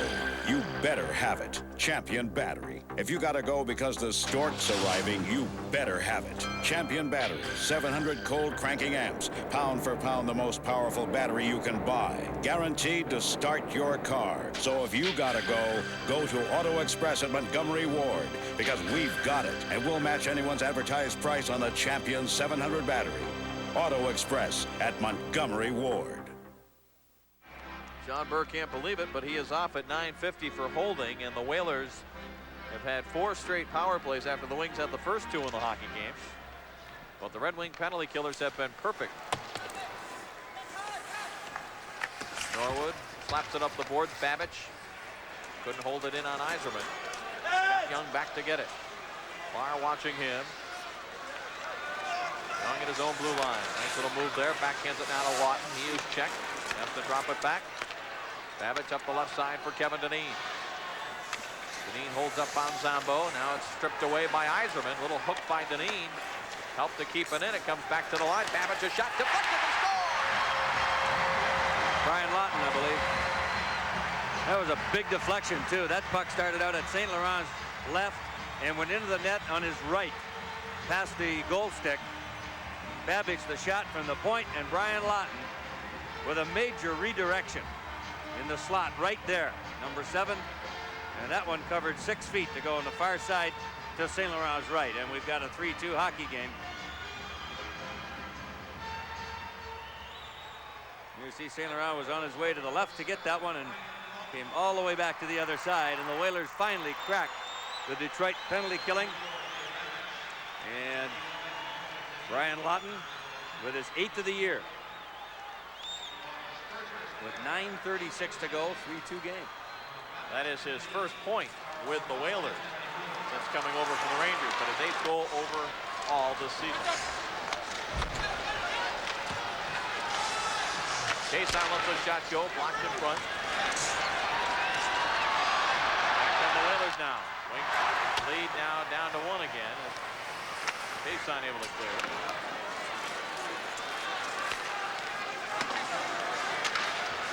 you better have it. Champion Battery. If you gotta go because the stork's arriving, you better have it. Champion Battery, 700 cold cranking amps. Pound for pound, the most powerful battery you can buy. Guaranteed to start your car. So if you gotta go, go to Auto Express at Montgomery Ward, because we've got it, and we'll match anyone's advertised price on the Champion 700 battery. Auto Express at Montgomery Ward. John Burr can't believe it, but he is off at 9:50 for holding, and the Whalers have had 4 straight power plays after the Wings had the first 2 in the hockey game. But the Red Wing penalty killers have been perfect. Norwood slaps it up the boards. Babbage couldn't hold it in on Eiserman. Got Young back to get it. Barr watching him. Young at his own blue line. Nice little move there. Backhands it now to Lawton. He is checked. Has to drop it back. Babbage up the left side for Kevin Dineen. Dineen holds up on Zombo. Now it's stripped away by Eiserman. Little hook by Dineen. Helped to keep it in. It comes back to the line. Babbage a shot. Deflected and score! Brian Lawton, I believe. That was a big deflection, too. That puck started out at St. Laurent's left and went into the net on his right. Past the goal stick. Babbage the shot from the point, and Brian Lawton with a major redirection in the slot right there, number 7, and that one covered 6 feet to go on the far side to St. Laurent's right, and we've got a 3-2 hockey game. You see St. Laurent was on his way to the left to get that one and came all the way back to the other side, and the Whalers finally cracked the Detroit penalty killing. And Brian Lawton with his 8th of the year. With 9:36 to go, 3-2 game. That is his first point with the Whalers since coming over from the Rangers, but his 8th goal overall this season. Chason lets the shot go, blocked in front. Back on the Whalers now. Wings lead now down to 1 again. Chason able to clear it.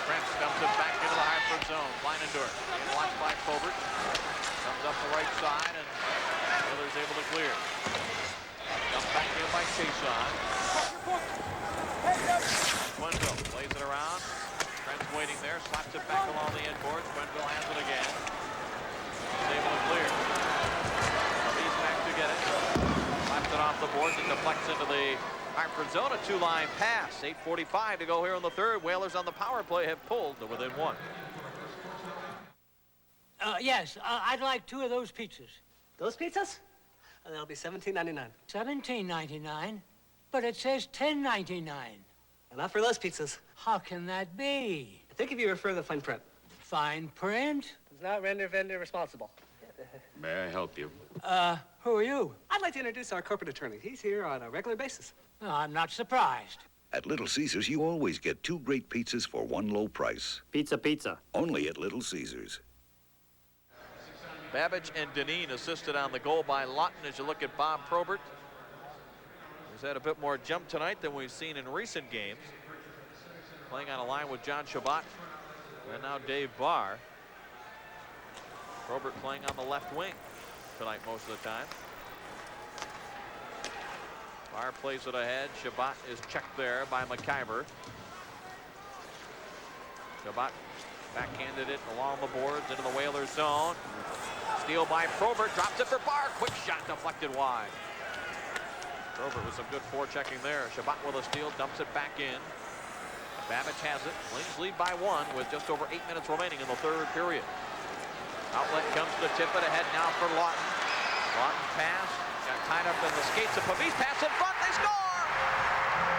Prince comes it back into the Hartford zone. Leinendorf being watched by Colbert. Comes up the right side, and Whalers able to clear. Comes back in by Chason. Quenville plays it around. Trent's waiting there. Slaps it back along the end boards. Quenville has it again. He's able to clear. So he's back to get it. Slaps it off the boards and deflects into the Hartford zone. A two-line pass. 8:45 to go here in the third. Whalers on the power play have pulled to within one. Yes, I'd like 2 of those pizzas. Those pizzas? That'll be $17.99. $17.99? But it says $10.99. Not for those pizzas. How can that be? I think if you refer to the fine print. Fine print? Does not render vendor responsible. May I help you? Who are you? I'd like to introduce our corporate attorney. He's here on a regular basis. No, I'm not surprised. At Little Caesars, you always get 2 great pizzas for 1 low price. Pizza, pizza. Only at Little Caesars. Babbage and Deneen assisted on the goal by Lawton. As you look at Bob Probert, he's had a bit more jump tonight than we've seen in recent games. Playing on a line with John Shabbat and now Dave Barr. Probert playing on the left wing tonight most of the time. Barr plays it ahead. Shabbat is checked there by McIver. Shabbat backhanded it along the boards into the Whalers zone. Steal by Probert, drops it for Barr. Quick shot deflected wide. Probert with some good forechecking there. Shabbat with a steal, dumps it back in. Babbage has it. Wings lead by 1 with just over 8 minutes remaining in the third period. Outlet comes to Tippett, ahead now for Lawton. Lawton pass, got tied up in the skates of Pavis. Pass in front, they score!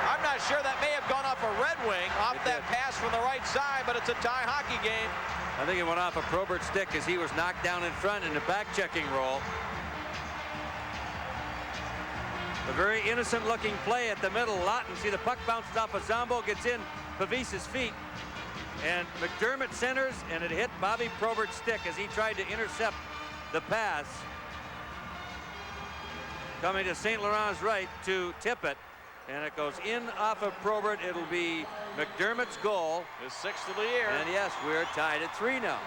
I'm not sure that may have gone off a Red Wing, off that pass from the right side, but it's a tie hockey game. I think it went off a Probert's stick as he was knocked down in front in a back-checking roll. A very innocent-looking play at the middle. Lawton, see the puck bounces off of Zombo, gets in Pavis's feet. And McDermott centers, and it hit Bobby Probert's stick as he tried to intercept the pass. Coming to St. Laurent's right to Tippett. And it goes in off of Probert. It'll be McDermott's goal. His 6th of the year. And yes, we're tied at 3 now.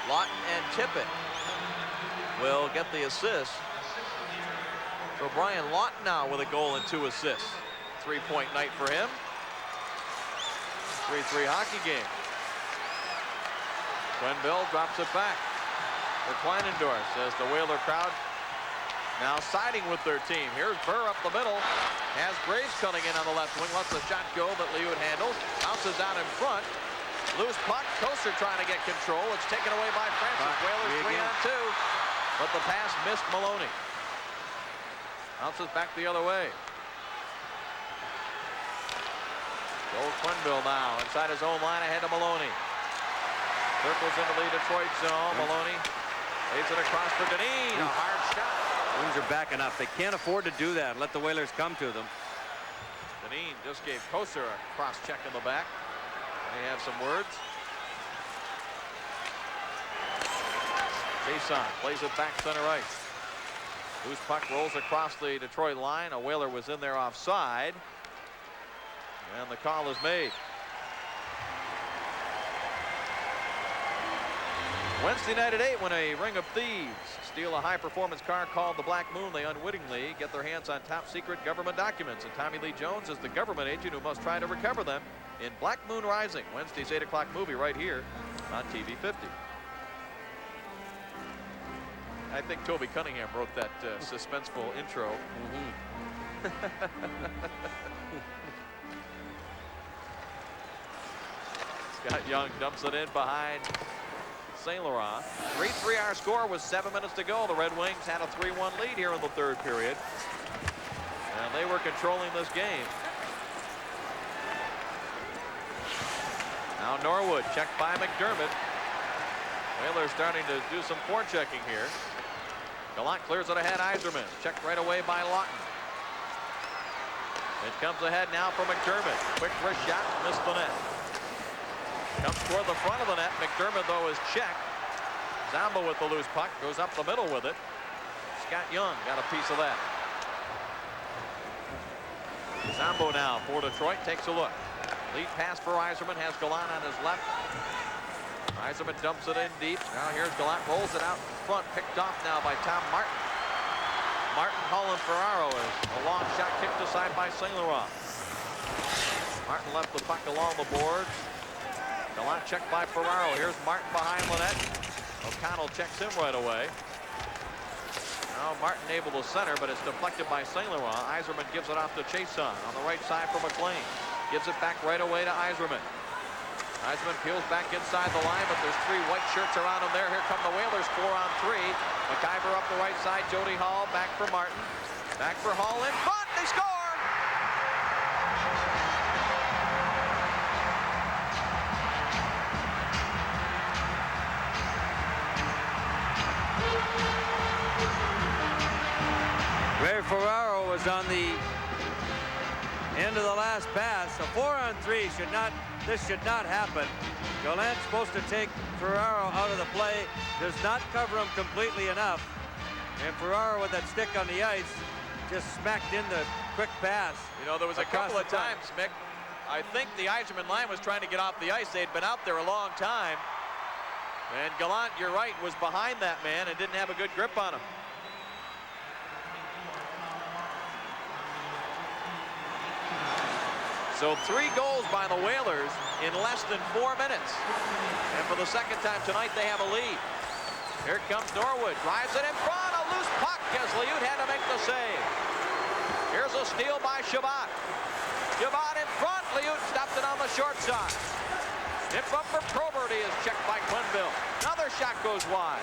Lawton and Tippett will get the assist. So Brian Lawton now with a goal and 2 assists. 3-point night for him. 3-3 hockey game. Quenneville drops it back for Kleinendorf as the Whaler crowd now siding with their team. Here's Burr up the middle. Has Graves cutting in on the left wing. Lets the shot go that Liut handles. Bounces down in front. Loose puck. Koster trying to get control. It's taken away by Francis. Whalers 3-on-2. But the pass missed Maloney. Bounces back the other way. Joel Quenneville now inside his own line ahead to Maloney. Circles into the Detroit zone. Maloney lays it across for Deneen. A hard shot. Wings are backing up. They can't afford to do that. Let the Whalers come to them. Deneen just gave Koser a cross check in the back. They have some words. Jason plays it back center ice. Loose puck rolls across the Detroit line. A Whaler was in there offside. And the call is made. Wednesday night at 8 when a ring of thieves steal a high-performance car called the Black Moon, they unwittingly get their hands on top-secret government documents. And Tommy Lee Jones is the government agent who must try to recover them in Black Moon Rising, Wednesday's 8 o'clock movie right here on TV 50. I think Toby Cunningham wrote that suspenseful intro. Scott Young dumps it in behind St. Laurent. 3-3 our score with 7 minutes to go. The Red Wings had a 3-1 lead here in the third period. And they were controlling this game. Now Norwood checked by McDermott. Whalers starting to do some forechecking here. Gallant clears it ahead. Yzerman checked right away by Lawton. It comes ahead now for McDermott. Quick wrist shot, missed the net. Comes toward the front of the net. McDermott, though, is checked. Zamba with the loose puck. Goes up the middle with it. Scott Young got a piece of that. Zambo now for Detroit. Takes a look. Lead pass for Yzerman. Has Gallant on his left. Yzerman dumps it in deep. Now here's Gallant. Rolls it out in front. Picked off now by Tom Martin. Martin Holland Ferraro is a long shot kicked aside by St. Laurent. Martin left the puck along the boards. Gallant checked by Ferraro. Here's Martin behind Lynette. O'Connell checks him right away. Now Martin able to center, but it's deflected by St. Laurent. Yzerman gives it off to Chason on the right side for McLean. Gives it back right away to Yzerman. Yzerman peels back inside the line, but there's 3 white shirts around him there. Here come the Whalers, 4-on-3. McIver up the right side. Jody Hall back for Martin. Back for Hall in front. They score! Ray Ferraro was on the end of the last pass. A 4-on-3 should not. This should not happen. Gallant's supposed to take Ferraro out of the play. Does not cover him completely enough. And Ferraro with that stick on the ice just smacked in the quick pass. You know, there was a couple of times, Mick, I think the Yzerman line was trying to get off the ice. They'd been out there a long time. And Gallant, you're right, was behind that man and didn't have a good grip on him. So 3 goals by the Whalers in less than 4 minutes. And for the second time tonight, they have a lead. Here comes Norwood, drives it in front, a loose puck as Liut had to make the save. Here's a steal by Shabbat. Shabbat in front, Liut stopped it on the short side. In front for Probert, he is checked by Quenneville. Another shot goes wide.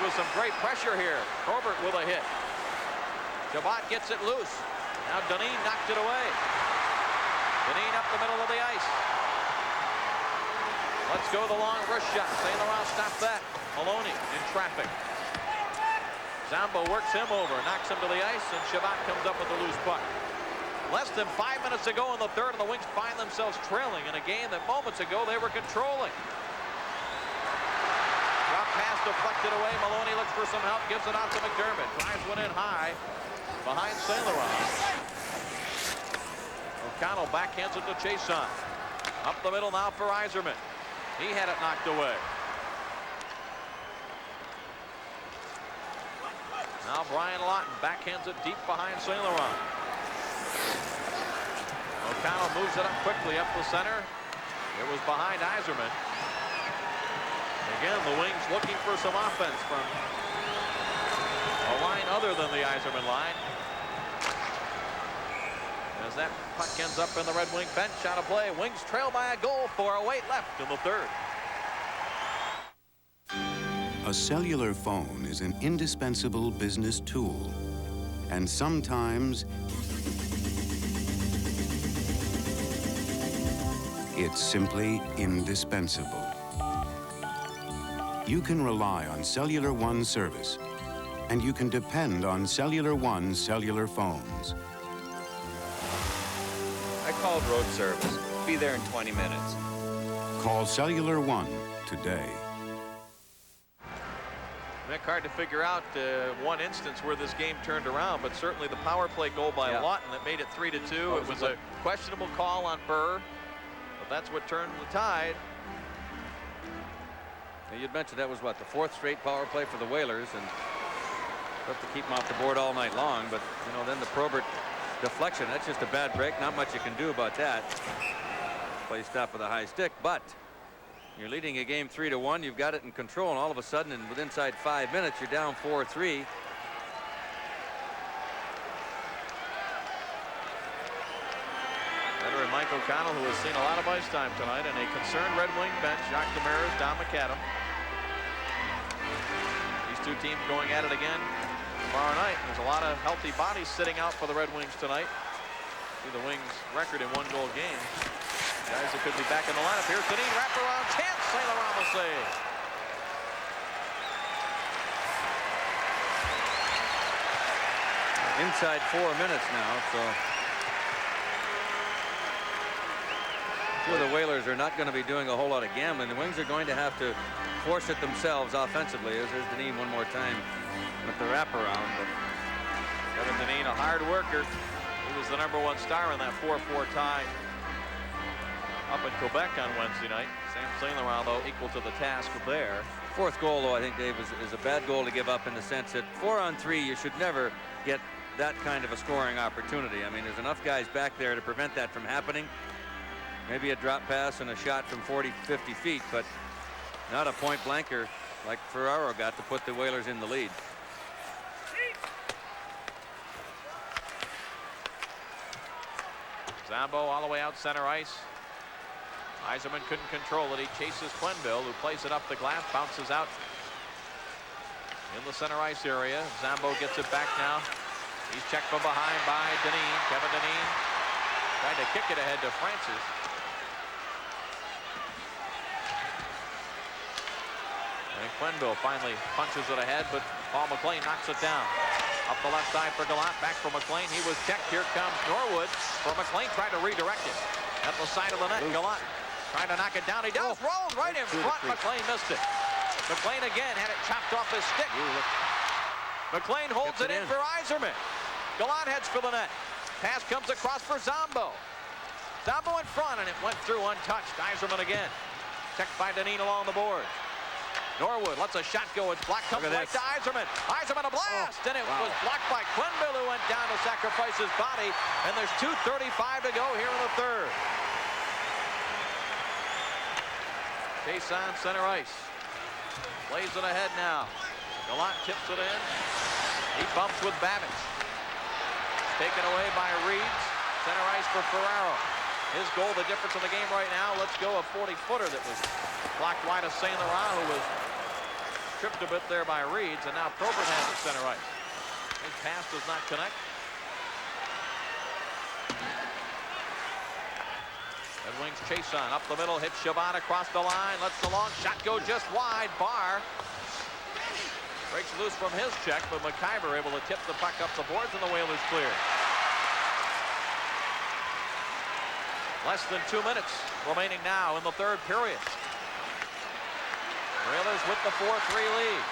With some great pressure here. Probert with a hit. Shabbat gets it loose. Now Duneen knocked it away. Duneen up the middle of the ice. Let's go the long wrist shot. St. Laurent stopped that. Maloney in traffic. Zambo works him over, knocks him to the ice, and Shabbat comes up with the loose puck. Less than 5 minutes to go in the third, and the Wings find themselves trailing in a game that moments ago they were controlling. Drop pass deflected away. Maloney looks for some help, gives it out to McDermott. Drives one in high behind St. Laurent. O'Connell backhands it to Chason. Up the middle now for Yzerman. He had it knocked away. Now Brian Lawton backhands it deep behind St. Laurent. O'Connell moves it up quickly up the center. It was behind Yzerman. Again, the Wings looking for some offense from a line other than the Yzerman line. As that puck ends up in the Red Wing bench out of play, Wings trail by a goal, 4:08 left in the third. A cellular phone is an indispensable business tool, and sometimes it's simply indispensable. You can rely on Cellular One service, and you can depend on Cellular One cellular phones. I called road service. Be there in 20 minutes. Call Cellular One today. Mick, hard to figure out one instance where this game turned around, but certainly the power play goal by Lawton that made it 3-2. It was a questionable call on Burr, but that's what turned the tide. You'd mentioned that was what, the 4th straight power play for the Whalers, and have to keep them off the board all night long. But you know, then the Probert deflection, that's just a bad break. Not much you can do about that. Play stop with a high stick, but you're leading a game 3-1. You've got it in control, and all of a sudden, and within 5 minutes, you're down 4-3. Veteran Mike O'Connell, who has seen a lot of ice time tonight, and a concerned Red Wing bench. Jacques Demers, Don McAdam. These two teams going at it again tomorrow night. There's a lot of healthy bodies sitting out for the Red Wings tonight. See the Wings record in 1-goal games. Guys that could be back in the lineup. Here's Deneen, wraparound chance. St. Laurent will save. Inside 4 minutes now, so sure the Whalers are not going to be doing a whole lot of gambling. The Wings are going to have to force it themselves offensively. There's Deneen one more time with the wraparound. But Kevin Deneen, a hard worker. He was the #1 star in that 4-4 tie up in Quebec on Wednesday night. Sam St. Laurent, though, equal to the task there. 4th goal, though, I think, Dave, is a bad goal to give up in the sense that 4-on-3, you should never get that kind of a scoring opportunity. I mean, there's enough guys back there to prevent that from happening. Maybe a drop pass and a shot from 40, 50 feet, but Not a point blanker like Ferraro got to put the Whalers in the lead. Zambo all the way out center ice. Yzerman couldn't control it. He chases Quenneville, who plays it up the glass, bounces out in the center ice area. Zambo gets it back now. He's checked from behind by Dineen. Kevin Dineen tried to kick it ahead to Francis. And Quenneville finally punches it ahead, but Paul McLean knocks it down. Up the left side for Gallant, back for McLean. He was checked. Here comes Norwood for McLean, trying to redirect it. At the side of the net, Gallant trying to knock it down. He does, rolled right in front. McLean missed it. McLean again had it chopped off his stick. McLean holds it in for Yzerman. Gallant heads for the net. Pass comes across for Zambo. Zambo in front, and it went through untouched. Yzerman again. Checked by Dineen along the boards. Norwood lets a shot go. It's blocked. Comes right to Yzerman. Yzerman a blast, and it was blocked by Quenneville, who went down to sacrifice his body. And there's 2:35 to go here in the third. Chase on center ice. Plays it ahead now. Gallant tips it in. He bumps with Babbage. Taken away by Reeds. Center ice for Ferraro. His goal, the difference in the game right now. Let's go a 40-footer that was blocked wide of St. Laurent, who was tripped a bit there by Reeds, and now Probert has it center ice. His pass does not connect. Red Wings chase on up the middle, hits Chabot across the line, lets the long shot go just wide. Barr breaks loose from his check, but McIver able to tip the puck up the boards, and the Whalers clear. Less than 2 minutes remaining now in the third period. Whalers with the 4-3 lead.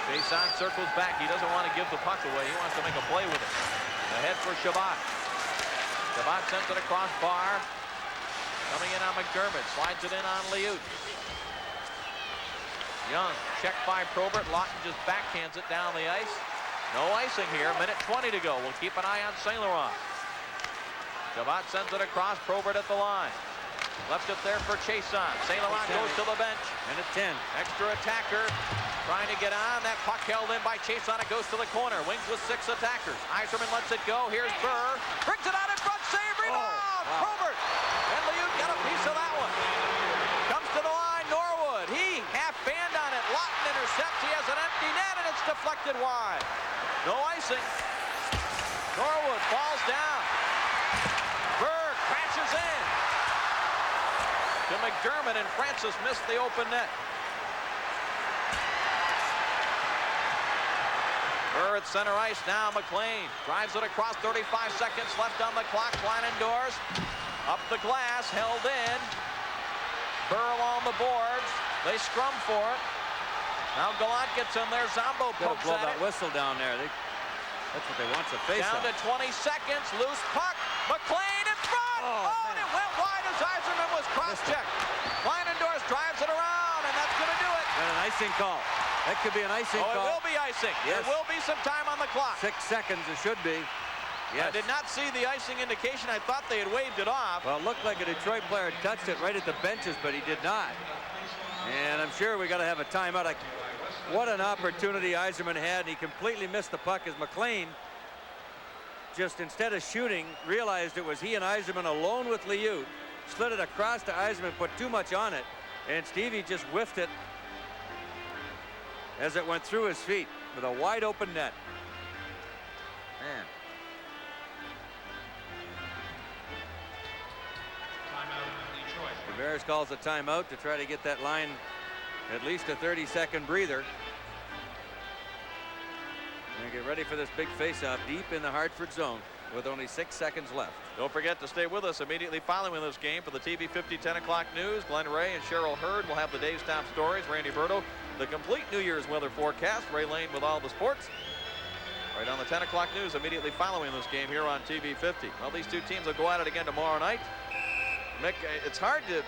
Jason circles back. He doesn't want to give the puck away. He wants to make a play with it. Ahead for Chabot. Chabot sends it across Barr. Coming in on McDermott. Slides it in on Liut. Young checked by Probert. Lawton just backhands it down the ice. No icing here. Minute 20 to go. We'll keep an eye on St. Laurent. Chabot sends it across. Probert at the line. Left it there for Chason. St. Laurent goes to the bench. Minute 10. Extra attacker trying to get on. That puck held in by Chason. It goes to the corner. Wings with 6 attackers. Yzerman lets it go. Here's Burr. Brings it out in front. Save. Rebound. Probert. And Liut got a piece of that one. Comes to the line. Norwood. He half band on it. Lawton intercepts. He has an empty net, and it's deflected wide. No icing. Norwood falls down. Burr crashes in to McDermott, and Francis missed the open net. Burr at center ice now. McLean drives it across. 35 seconds left on the clock. Line indoors. Up the glass. Held in. Burr along the boards. They scrum for it. Now Gallant gets in there. Zambo pokes blow at that it. whistle down there. That's what they want to face. Down to 20 seconds. Loose puck. McLean in front. And it went wide as Yzerman was cross-checked. Leinendorf drives it around, and that's going to do it. And an icing call. That could be an icing call. It will be icing. Yes. There will be some time on the clock. 6 seconds. It should be. Yes. I did not see the icing indication. I thought they had waved it off. Well, it looked like a Detroit player touched it right at the benches, but he did not. And I'm sure we got to have a timeout. What an opportunity Yzerman had. He completely missed the puck as McLean, just instead of shooting, realized it was he and Yzerman alone with Liut. Slid it across to Yzerman, put too much on it, and Stevie just whiffed it as it went through his feet with a wide open net. Man. Tavares calls a timeout to try to get that line at least a 30-second breather. And get ready for this big face-off deep in the Hartford zone with only 6 seconds left. Don't forget to stay with us immediately following this game for the TV 50 10 o'clock news. Glenn Ray and Cheryl Hurd will have the day's top stories. Randy Berto, the complete New Year's weather forecast. Ray Lane with all the sports. Right on the 10 o'clock news immediately following this game here on TV 50. Well, these two teams will go at it again tomorrow night. Mick, it's hard to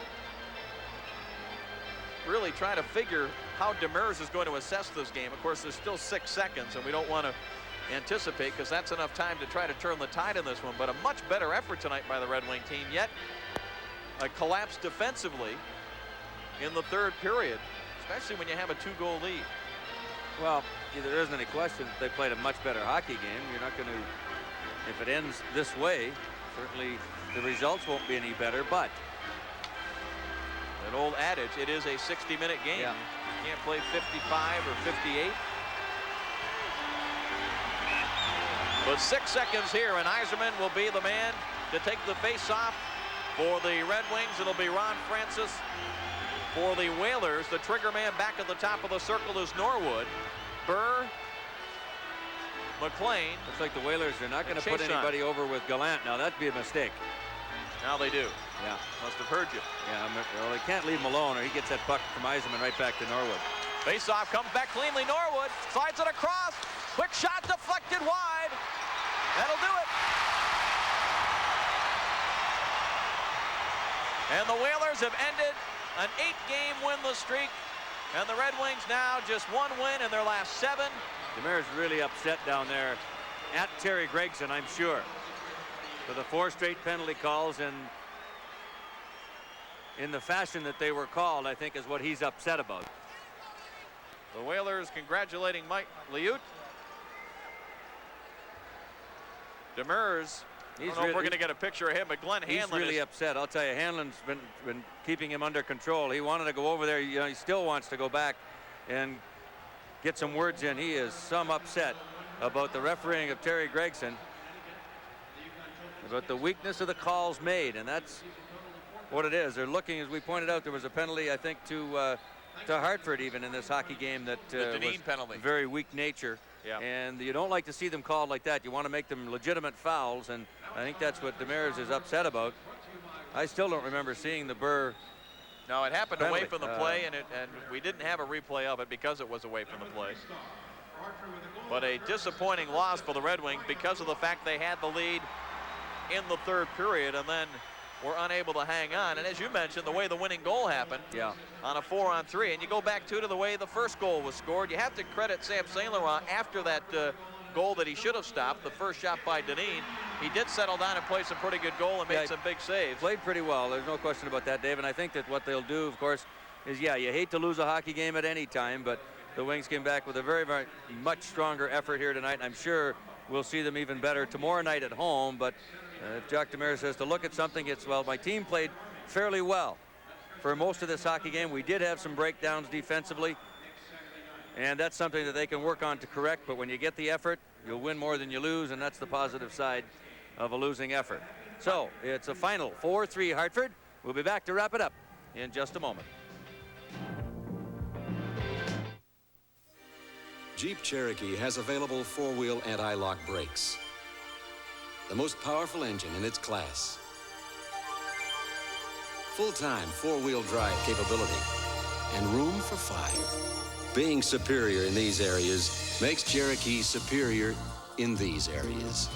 really try to figure how Demers is going to assess this game. Of course, there's still 6 seconds, and we don't want to anticipate because that's enough time to try to turn the tide in this one. But a much better effort tonight by the Red Wing team. Yet a collapse defensively in the third period, especially when you have a 2-goal lead. Well, there isn't any question that they played a much better hockey game. You're not going to, if it ends this way, certainly the results won't be any better, but an old adage, it is a 60-minute game. Yeah. You can't play 55 or 58. But 6 seconds here, and Yzerman will be the man to take the face-off for the Red Wings. It'll be Ron Francis. For the Whalers, the trigger man back at the top of the circle is Norwood. Burr, McLean. Looks like the Whalers are not going to put anybody over with Gallant. Now, that'd be a mistake. Now they do. Yeah. Must have heard you. Yeah, well, they can't leave him alone, or he gets that puck from Yzerman right back to Norwood. Face-off comes back cleanly. Norwood slides it across. Quick shot deflected wide. That'll do it. And the Whalers have ended an 8-game winless streak. And the Red Wings now just 1 win in their last 7. Demers really upset down there at Terry Gregson, I'm sure, for the 4 straight penalty calls, and in the fashion that they were called, I think is what he's upset about. The Whalers congratulating Mike Liut. Demers, I don't know if we're going to get a picture of him, but Glenn Hanlon is really upset. I'll tell you, Hanlon's been keeping him under control. He wanted to go over there. You know, he still wants to go back and get some words in. He is some upset about the refereeing of Terry Gregson, about the weakness of the calls made, and that's what it is. They're looking, as we pointed out, there was a penalty, I think, to Hartford even in this hockey game that was penalty. Very weak nature. Yeah. And you don't like to see them called like that. You want to make them legitimate fouls, and I think that's what Demers is upset about. I still don't remember seeing the Burr. No, it happened penalty. away from the play, and we didn't have a replay of it because it was away from the play. But a disappointing loss for the Red Wings because of the fact they had the lead in the third period and then were unable to hang on. And as you mentioned, the way the winning goal happened, on a 4-on-3, and you go back to the way the first goal was scored. You have to credit Sam St. Laurent after that goal that he should have stopped, the first shot by Deneen. He did settle down and play some pretty good goal and made some big saves. Played pretty well. There's no question about that, Dave. And I think that what they'll do, of course, is, you hate to lose a hockey game at any time, but the Wings came back with a very, very much stronger effort here tonight. And I'm sure we'll see them even better tomorrow night at home. But if Jacques Demers says to look at something, it's, well, my team played fairly well for most of this hockey game. We did have some breakdowns defensively, and that's something that they can work on to correct. But when you get the effort, you'll win more than you lose, and that's the positive side of a losing effort. So it's a final 4-3 Hartford. We'll be back to wrap it up in just a moment. Jeep Cherokee has available 4-wheel anti-lock brakes. The most powerful engine in its class. Full-time 4-wheel drive capability and room for 5. Being superior in these areas makes Cherokee superior in these areas.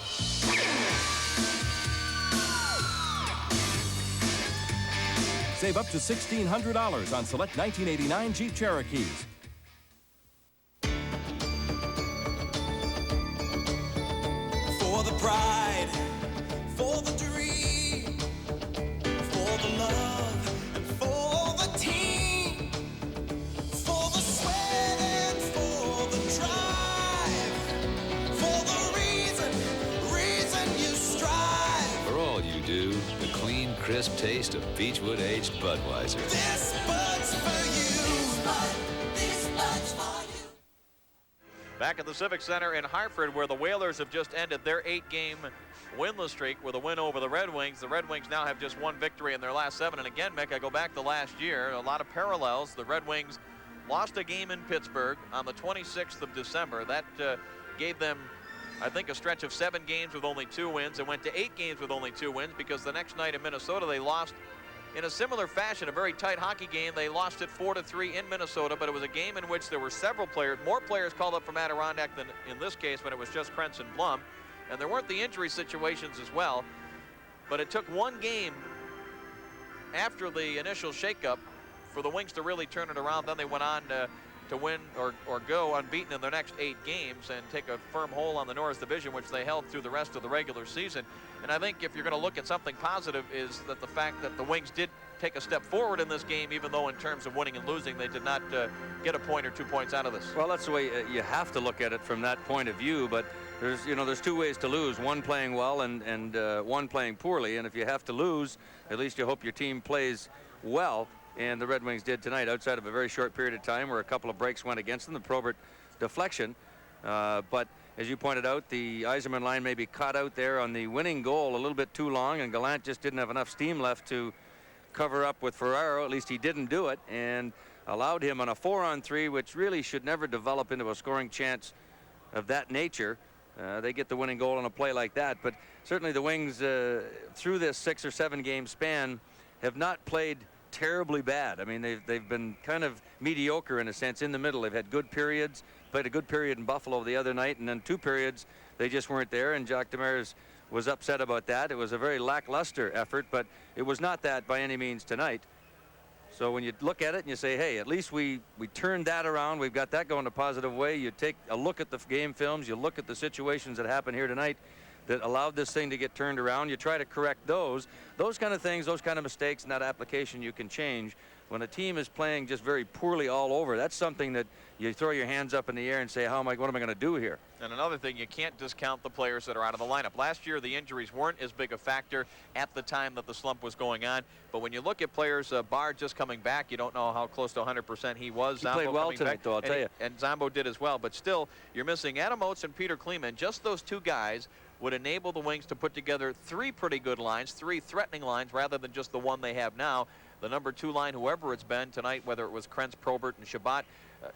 Save up to $1,600 on select 1989 Jeep Cherokees. For the pride, for the dream, for the love, and for the team, for the sweat and for the drive, for the reason you strive. For all you do, the clean, crisp taste of Beechwood aged Budweiser. This Bud's for you. This Bud's for you. Back at the Civic Center in Hartford, where the Whalers have just ended their 8-game winless streak with a win over the Red Wings. The Red Wings now have just 1 victory in their last 7. And again, Mick, I go back to last year, a lot of parallels. The Red Wings lost a game in Pittsburgh on the 26th of December. That gave them, I think, a stretch of 7 games with only 2 wins, and went to 8 games with only 2 wins because the next night in Minnesota they lost in a similar fashion, a very tight hockey game. They lost it 4-3 in Minnesota, but it was a game in which there were several players, more players called up from Adirondack than in this case when it was just Krentz and Blum. And there weren't the injury situations as well, but it took 1 game after the initial shakeup for the Wings to really turn it around. Then they went on to win or go unbeaten in their next 8 games and take a firm hold on the Norris Division, which they held through the rest of the regular season. And I think if you're going to look at something positive is that the fact that the Wings did take a step forward in this game, even though in terms of winning and losing, they did not get a point or 2 points out of this. Well, that's the way you have to look at it from that point of view, but there's 2 ways to lose, one playing well and one playing poorly, and if you have to lose, at least you hope your team plays well, and the Red Wings did tonight outside of a very short period of time where a couple of breaks went against them, the Probert deflection, but as you pointed out, the Yzerman line may be caught out there on the winning goal a little bit too long, and Gallant just didn't have enough steam left to cover up with Ferraro. At least he didn't do it, and allowed him on a 4-on-3, which really should never develop into a scoring chance of that nature. They get the winning goal on a play like that, but certainly the Wings through this 6 or 7 game span have not played terribly bad. I mean, they've been kind of mediocre in a sense in the middle. They've had good periods, played a good period in Buffalo the other night, and then 2 periods they just weren't there, and Jacques Demers was upset about that. It was a very lackluster effort, but it was not that by any means tonight. So when you look at it and you say, hey, at least we turned that around, we've got that going a positive way, you take a look at the game films, you look at the situations that happened here tonight that allowed this thing to get turned around, you try to correct those kind of things, those kind of mistakes in that application you can change. When a team is playing just very poorly all over, that's something that you throw your hands up in the air and say, what am I going to do here? And another thing, you can't discount the players that are out of the lineup. Last year, the injuries weren't as big a factor at the time that the slump was going on. But when you look at players, Barr just coming back, you don't know how close to 100% he was. He played well tonight, though, I'll tell you. And Zombo did as well. But still, you're missing Adam Oates and Peter Kleeman. Just those 2 guys would enable the Wings to put together 3 pretty good lines, 3 threatening lines, rather than just the one they have now. The number 2 line, whoever it's been tonight, whether it was Krentz, Probert, and Shabbat,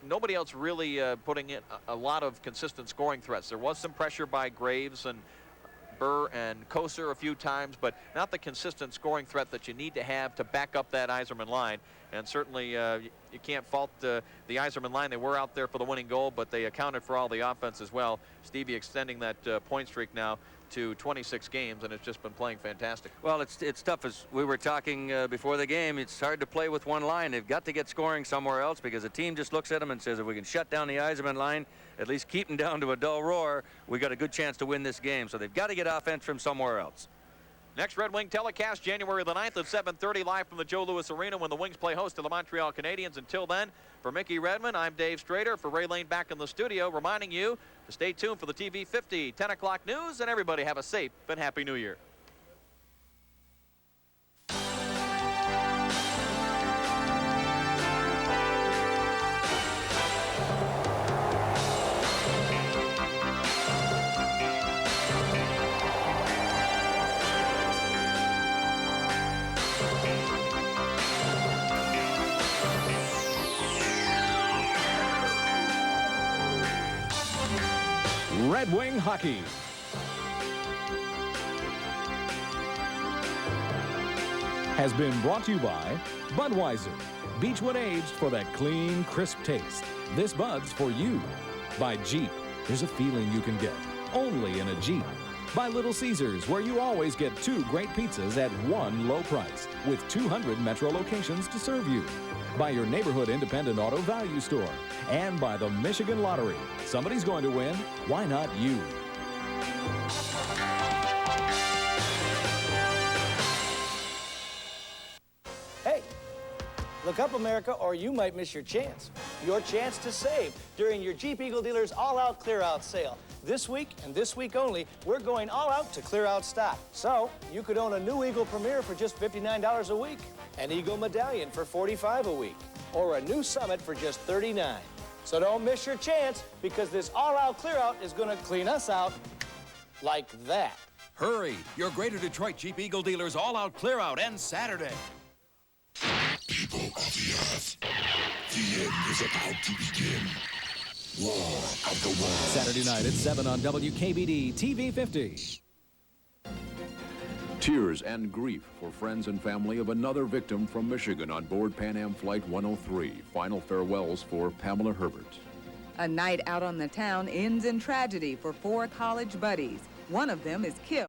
nobody else really putting in a lot of consistent scoring threats. There was some pressure by Graves and Burr and Koser a few times, but not the consistent scoring threat that you need to have to back up that Yzerman line. And certainly you can't fault the Yzerman line. They were out there for the winning goal, but they accounted for all the offense as well. Stevie extending that point streak now to 26 games, and it's just been playing fantastic. Well, it's tough. As we were talking before the game, it's hard to play with one line. They've got to get scoring somewhere else, because the team just looks at them and says, if we can shut down the Yzerman line, at least keep them down to a dull roar, we got a good chance to win this game. So they've got to get offense from somewhere else. Next Red Wing telecast, January the 9th at 7:30, live from the Joe Louis Arena when the Wings play host to the Montreal Canadiens. Until then, for Mickey Redmond, I'm Dave Strader. For Ray Lane back in the studio, reminding you to stay tuned for the TV 50 10 o'clock news, and everybody have a safe and happy New Year. Red Wing Hockey. Has been brought to you by Budweiser. Beechwood aged for that clean, crisp taste. This Bud's for you. By Jeep. There's a feeling you can get only in a Jeep. By Little Caesars, where you always get 2 great pizzas at one low price, with 200 Metro locations to serve you. By your neighborhood independent auto value store. And by the Michigan Lottery. Somebody's going to win. Why not you? Hey, look up, America, or you might miss your chance. Your chance to save during your Jeep Eagle Dealers all-out clear-out sale. This week, and this week only, we're going all out to clear out stock. So, you could own a new Eagle Premier for just $59 a week, an Eagle Medallion for $45 a week, or a new Summit for just $39. So don't miss your chance, because this all-out clear-out is going to clean us out like that. Hurry! Your Greater Detroit Jeep Eagle Dealers all-out clear-out ends Saturday. People of the Earth, the end is about to begin. War of the Worlds. Saturday night at 7 on WKBD TV 50. Tears and grief for friends and family of another victim from Michigan on board Pan Am Flight 103. Final farewells for Pamela Herbert. A night out on the town ends in tragedy for 4 college buddies. One of them is killed.